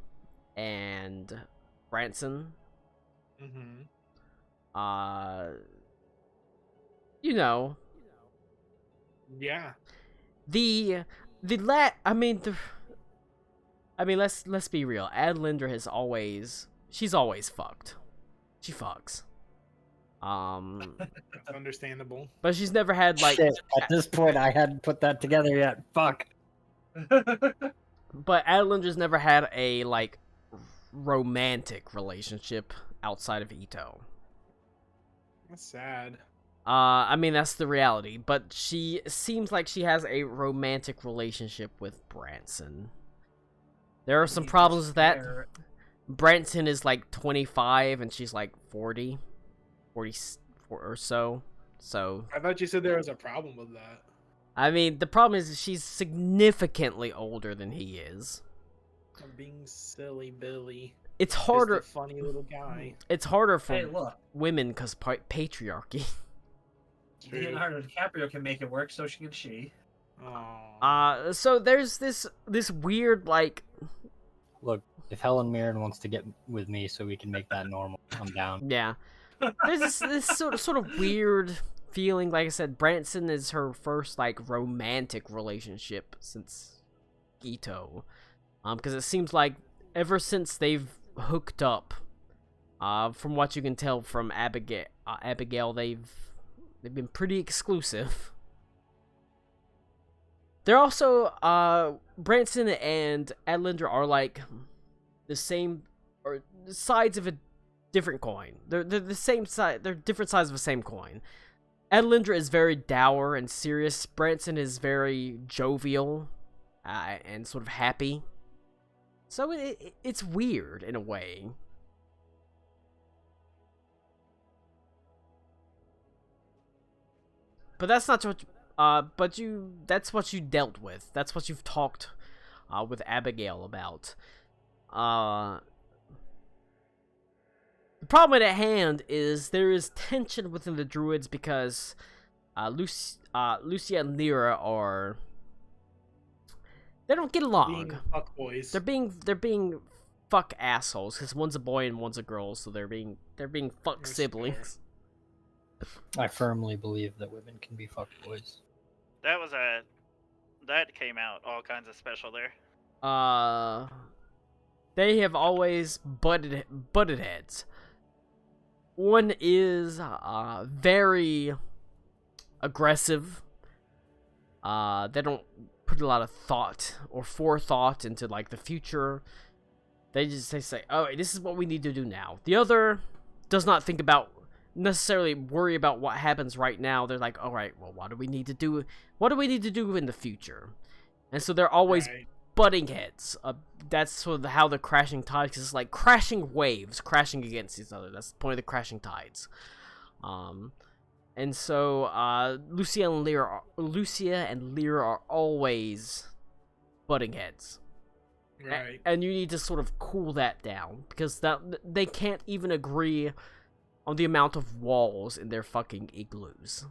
and Branson. Mhm. Yeah. Let's be real. Adlindra she's always fucked. She fucks. That's understandable. But she's never had like Shit, at this point, I hadn't put that together yet. Fuck. but Adlindra's never had a like romantic relationship outside of Ito. That's sad. That's the reality, but she seems like she has a romantic relationship with Branson. There are some problems with that. Branson is like 25 and she's like 40 or so. So, I thought you said there was a problem with that. I mean, the problem is she's significantly older than he is. I'm being silly, Billy. It's Just harder. a funny little guy. It's harder for Hey, look. women because patriarchy. Leonardo DiCaprio can make it work, so can she. Aw. So there's this weird like. Look, if Helen Mirren wants to get with me so we can make that normal, I'm down. Yeah. There's this sort of weird feeling. Like I said, Branson is her first like romantic relationship since Ito, because it seems like ever since they've hooked up, from what you can tell from Abigail, they've been pretty exclusive. They're also Branson and Adlindra are like the same or sides of a different coin. They're the same side. They're different sides of the same coin. Adlindra is very dour and serious. Branson is very jovial and sort of happy. So it's weird in a way. But that's not what. That's what you dealt with. That's what you've talked with Abigail about. The problem at hand is there is tension within the druids because Lucia and Lyra are. They don't get along. Being fuckboys. They're being fuck assholes because one's a boy and one's a girl, so they're being fuck That's siblings. I firmly believe that women can be fuckboys. That came out all kinds of special there. They have always butted heads. One is very aggressive. They don't put a lot of thought or forethought into like the future. They say, "Oh, this is what we need to do now." The other does not think about necessarily worry about what happens right now. They're like, "All right, well, what do we need to do? What do we need to do in the future?" And so they're always Right. butting heads. That's sort of how the crashing tides, because it's like crashing waves crashing against each other. That's the point of the crashing tides. And so Lucia and Lyra are always butting heads. Right. And you need to sort of cool that down, because they can't even agree on the amount of walls in their fucking igloos.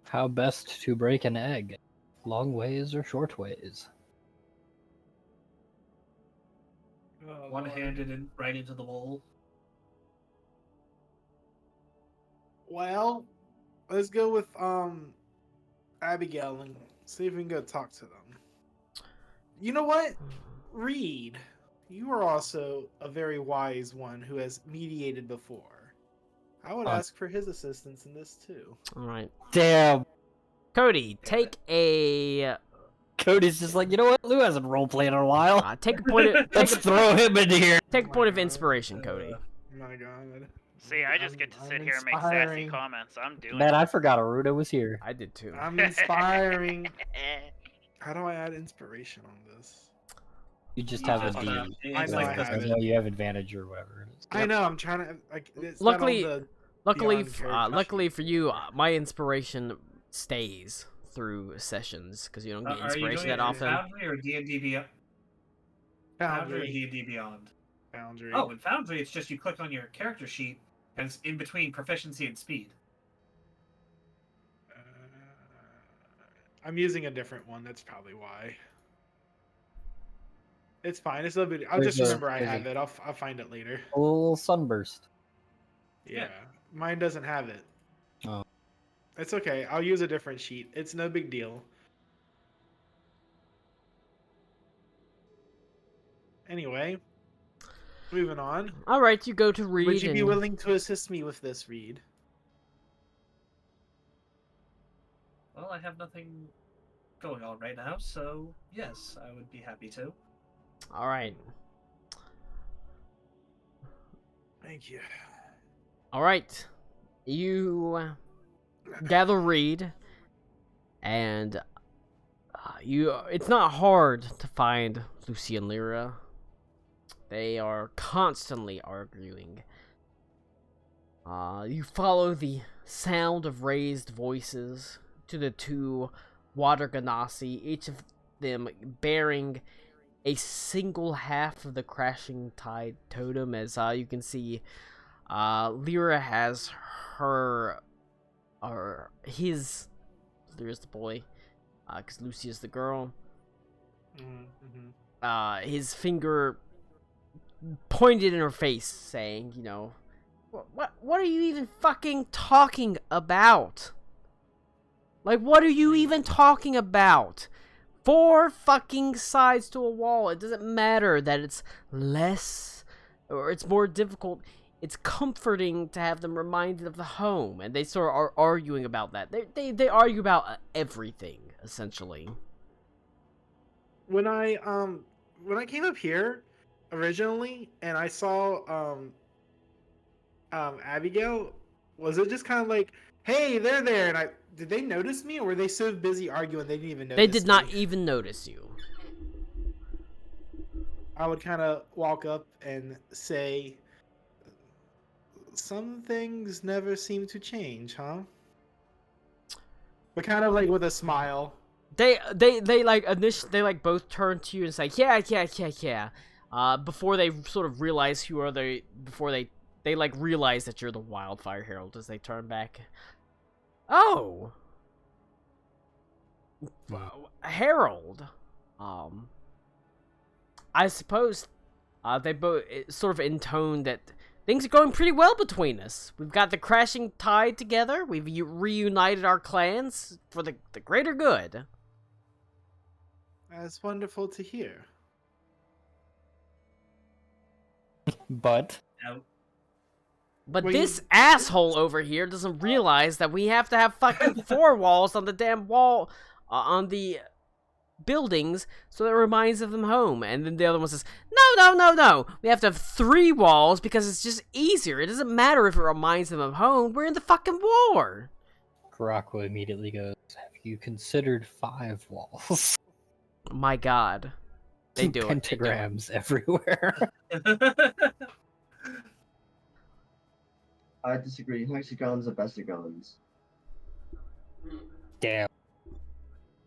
How best to break an egg? Long ways or short ways? Oh, One-handed and right into the wall. Well, let's go with Abigail and see if we can go talk to them. You know what? Reed, you are also a very wise one who has mediated before. I would ask for his assistance in this too. Alright. Damn. Cody, take a... Cody's just like, you know what? Lou hasn't roleplayed in a while. take a point of... Let's throw him in here. Take a point of inspiration, Cody. My God. See, I just get to sit I'm here and make sassy inspiring. comments. I'm doing Man, it. I forgot Aruda was here. I did too. I'm inspiring. How do I add inspiration on this? You just You have just a D. have- I it's know like I this- have it. No, you have advantage or whatever. it is. I know. I'm trying to like. It's Luckily- not on the Luckily, Beyond character luckily sheet. for you, my inspiration stays through sessions, because you don't get Are you inspiration doing that it in often. Foundry or D&D Beyond? Foundry or Foundry. D&D Beyond? Foundry. Oh, in Foundry, it's just you click on your character sheet, and it's in between proficiency and speed. I'm using a different one. That's probably why. It's fine. It's a bit. I'll just There's a- remember I there's a- have it. I'll find it later. A little sunburst. Yeah. Mine doesn't have it. Oh. It's okay. I'll use a different sheet. It's no big deal. Anyway, moving on. Alright, you go to Reed Would you be and- willing to assist me with this, Reed? Well, I have nothing going on right now, so yes, I would be happy to. Alright. Thank you. Alright. You gather Reed, and it's not hard to find Lucy and Lyra. They are constantly arguing. You follow the sound of raised voices to the two water ganassi, each of them bearing a single half of the crashing tide totem. As you can see, Lyra has Lyra's the boy, because Lucy is the girl. Mm-hmm. His finger pointed in her face, saying, you know, what are you even fucking talking about? Like, what are you even talking about? 4 fucking sides to a wall. It doesn't matter that it's less or it's more difficult. It's comforting to have them reminded of the home, and they sort of are arguing about that. They argue about everything, essentially. When I came up here originally and I saw Abigail, was it just kind of like, hey, they're there, and did they notice me, or were they so busy arguing they didn't even notice They did not me? even notice you. I would kind of walk up and say, some things never seem to change, huh? But kind of like with a smile. They like they like both turn to you and say, yeah. Before they sort of realize who are they, before they like realize that you're the Wildfire Herald as they turn back. Oh, Herald. I suppose they both sort of intoned that things are going pretty well between us. We've got the crashing tide together. We've reunited our clans for the greater good. That's wonderful to hear. But But Well, this you- asshole over here doesn't realize that we have to have fucking 4 walls on the damn wall, on the buildings, so that it reminds of them home. And then the other one says, no. We have to have 3 walls because it's just easier. It doesn't matter if it reminds them of home. We're in the fucking war. Karakwa immediately goes, have you considered 5 walls? My God, they do it. They do it. Pentagrams everywhere. I disagree. Hexagons are bestagons. Damn.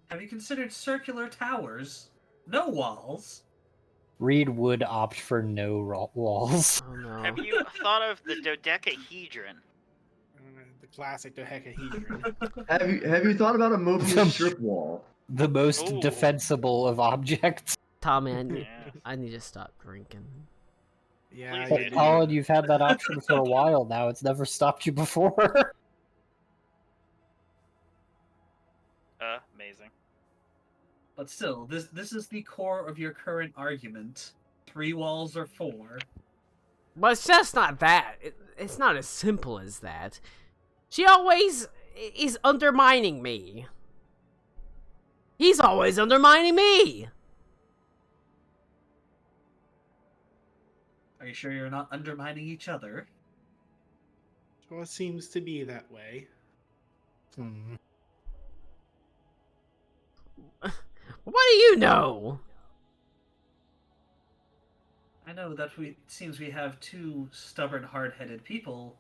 Have you considered circular towers? No walls. Reed would opt for no walls. Oh no. Have you thought of the dodecahedron? The classic dodecahedron. Have you thought about a Mobius strip wall? The most Ooh. defensible of objects. Tommy, Yeah. I need to stop drinking. Yeah, Please you do. do. Colin, you've had that option for a while now. It's never stopped you before. Amazing. But still, this is the core of your current argument. 3 walls or 4. But it's just not that. It's not as simple as that. She always is undermining me. He's always undermining me. Are you sure you're not undermining each other? Well, it seems to be that way. Hmm. What do you know? I know that it seems we have 2 stubborn, hard-headed people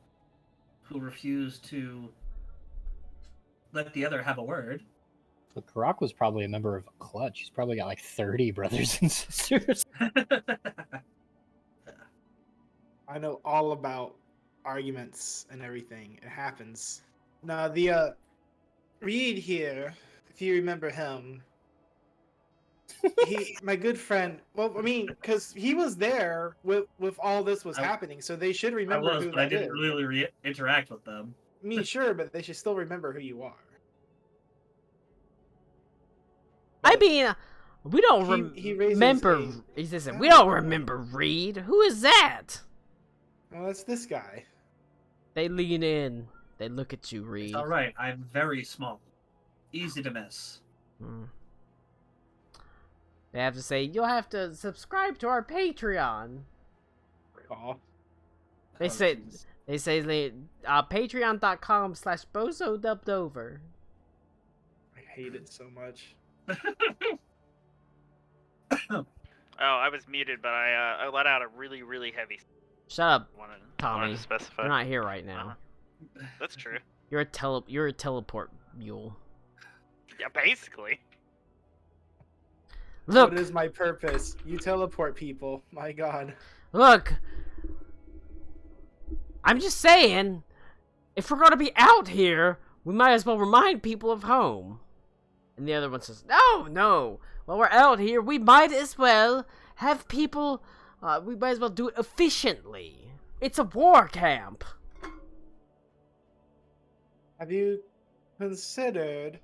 who refuse to let the other have a word. Look, Karak was probably a member of Clutch. He's probably got like 30 brothers and sisters. I know all about arguments and everything. It happens. Now, the Reed here, if you remember him, my good friend. Well, I mean, because he was there with all this was happening, so they should I remember was, who but I that didn't is. really interact with them. I mean, sure, but they should still remember who you are. I mean, we don't he raises remember. a He says, we don't remember Reed. Who is that? Well, that's this guy. They lean in. They look at you, Reed. It's alright, I'm very small. Easy to miss. Hmm. They have to say, you'll have to subscribe to our Patreon. Aw. They Oh, say, jeez. they say, patreon.com/bozodubbed-over. I hate it so much. Oh, I was muted, but I let out a really, really heavy. Shut up, Wanted Tommy. to specify. You're not here right now. That's true. You're a teleport mule. Yeah, basically. Look, What is my purpose? You teleport people. My god. look. I'm just saying, if we're gonna be out here, we might as well remind people of home. And the other one says, no. While we're out here, we might as well have people. We might as well do it efficiently. It's a war camp. Have you considered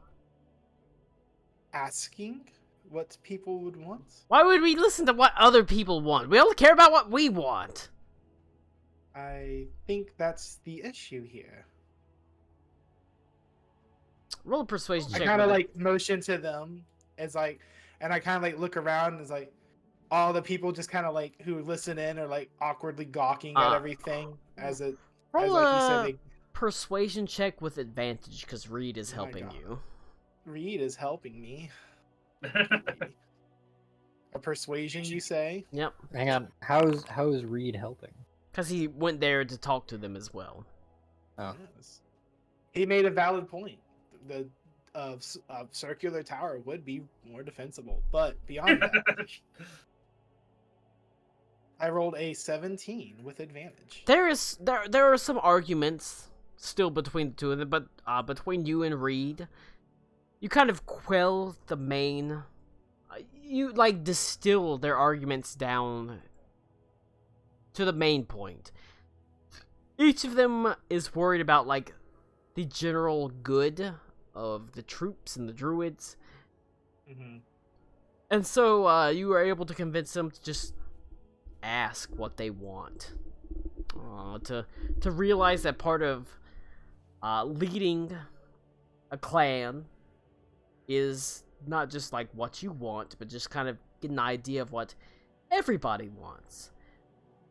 asking what people would want? Why would we listen to what other people want? We only care about what we want. I think that's the issue here. Roll a persuasion I check. kind of with it. like motion to them as like, and I kind of like look around as like all the people just kind of like who listen in are like awkwardly gawking at everything as it as roll like you a said. persuasion check with advantage because Reed is Oh my helping God. you. Reed is helping me. A persuasion, you say? Yep, Hang on. How is Reed helping? because he went there to talk to them as well. Oh. Yes. He made a valid point. The circular tower would be more defensible, but beyond that, I rolled a 17 with advantage. There are some arguments still between the two of them, but between you and Reed, you kind of quell the main. You like distill their arguments down to the main point. Each of them is worried about like the general good of the troops and the druids, and so you were able to convince them to just ask what they want. To realize that part of leading a clan is not just like what you want, but just kind of get an idea of what everybody wants.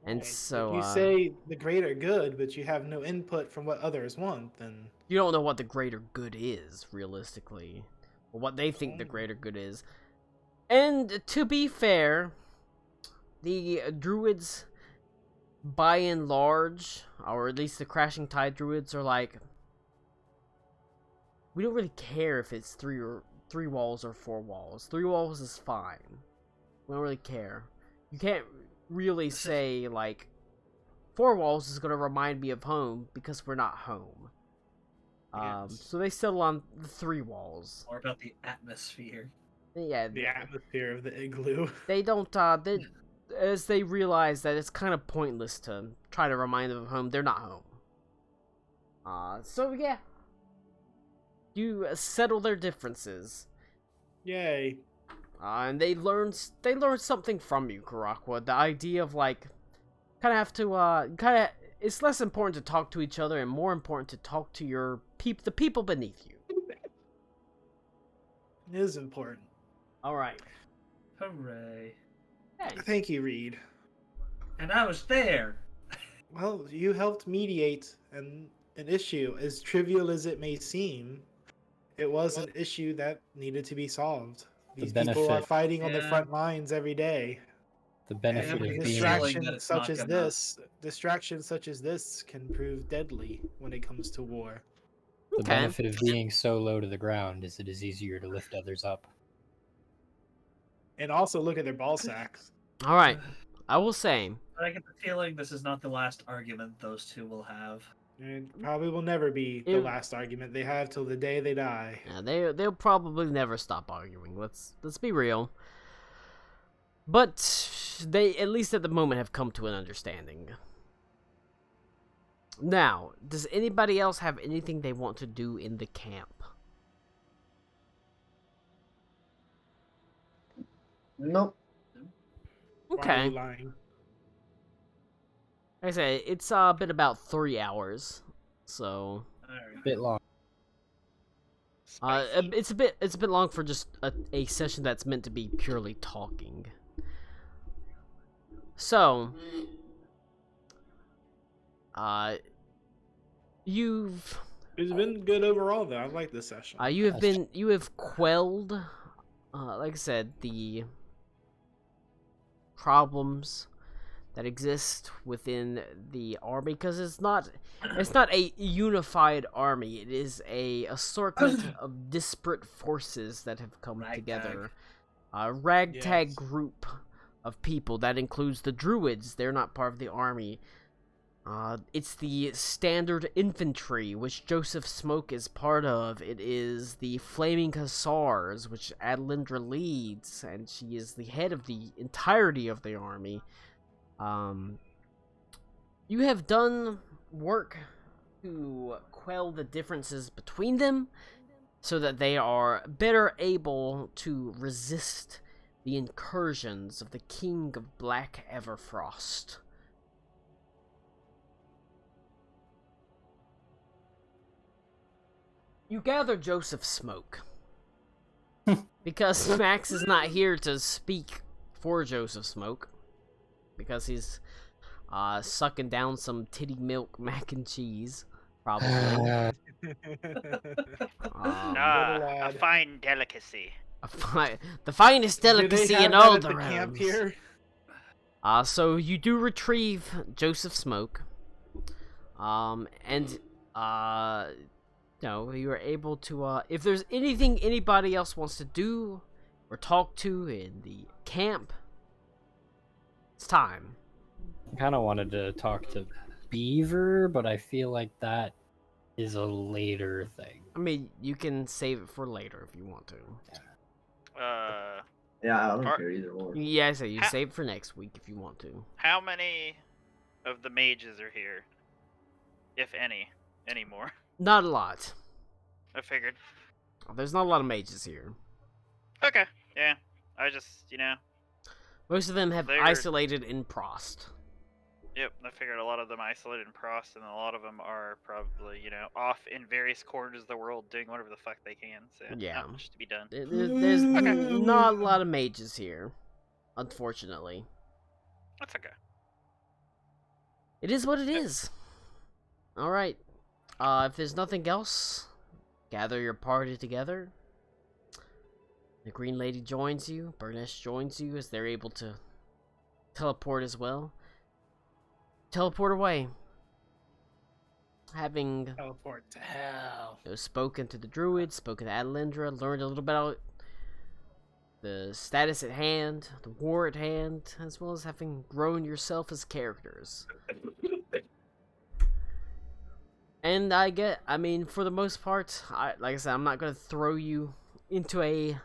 And Right. so If you say the greater good, but you have no input from what others want, then you don't know what the greater good is realistically, or what they think the greater good is. And to be fair, the druids, by and large, or at least the Crashing Tide druids, are like, we don't really care if it's three walls or 4 walls. 3 walls is fine. We don't really care. You can't really say like 4 walls is gonna remind me of home because we're not home. Yes. So they settle on the 3 walls. Or about the atmosphere. Yeah, The atmosphere of the igloo. they don't. As they realize that it's kind of pointless to try to remind them of home, they're not home. So yeah, you settle their differences. Yay. And they learn something from you, Karakwa. The idea of like, kind of have to it's less important to talk to each other and more important to talk to the people beneath you. It is important. All right. Hooray. Hey. Thank you, Reed. And I was there. Well, you helped mediate an issue. As trivial as it may seem, it was an issue that needed to be solved. These people are benefit- fighting on the Yeah. front lines every day. The benefit but of it's being feeling that Distractions such as this can prove deadly when it comes to war. the Okay. benefit of being so low to the ground is it is easier to lift others up. And also look at their ball sacks. All right. I will say, But I get the feeling this is not the last argument those two will have. It probably will never be the Ew. last argument they have till the day they die. yeah, they'll probably never stop arguing. Let's be real. But they, at least at the moment, have come to an understanding. Now, does anybody else have anything they want to do in the camp? Nope. Why are Okay. you lying? Like I said, it's been about 3 hours, so Alright. Bit long. Spicy. it's a bit long for just a session that's meant to be purely talking. So, you've It's been good overall, though. I like this session. you have quelled, like I said, the problems that exist within the army, because it's not a unified army. It is a assortment of disparate forces that have come Ragtag. together. A ragtag Yes. group of people that includes the druids. They're not part of the army. It's the standard infantry, which Joseph Smoke is part of. It is the Flaming Hussars, which Adelindra leads, and she is the head of the entirety of the army. You have done work to quell the differences between them, so that they are better able to resist the incursions of the King of Black Everfrost. You gather Joseph Smoke. Because Max is not here to speak for Joseph Smoke. Because he's sucking down some titty milk mac and cheese, probably. A lad. fine delicacy. The finest Do they delicacy have in that all at the camp realms. here? So you do retrieve Joseph Smoke. You are able to, if there's anything anybody else wants to do or talk to in the camp, it's time. I kind of wanted to talk to Beaver, but I feel like that is a later thing. I mean, you can save it for later if you want to. Yeah, I don't Are- care either or. Yeah, I say you Ha- save it for next week if you want to. How many of the mages are here? If any anymore? Not a lot. I figured. There's not a lot of mages here. Okay, yeah. I just, Most of them have They're- isolated in Prost. Yep, I figured a lot of them isolated in Prost, and a lot of them are probably, off in various corners of the world doing whatever the fuck they can. So Yeah. not much to be done. There's not a lot of mages here, unfortunately. That's okay. It is what it is. Alright. If there's nothing else, gather your party together. The Green Lady joins you. Burnish joins you as they're able to teleport as well. Teleport away. Having Teleport to hell. spoken to the druid, spoken to Adelindra, learned a little bit about the status at hand, the war at hand, as well as having grown yourself as characters. And I mean, for the most part, like I said, I'm not going to throw you into a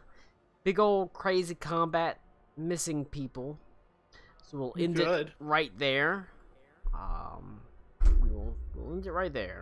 big old crazy combat missing people. So we'll end it Good. right there. We'll end it right there.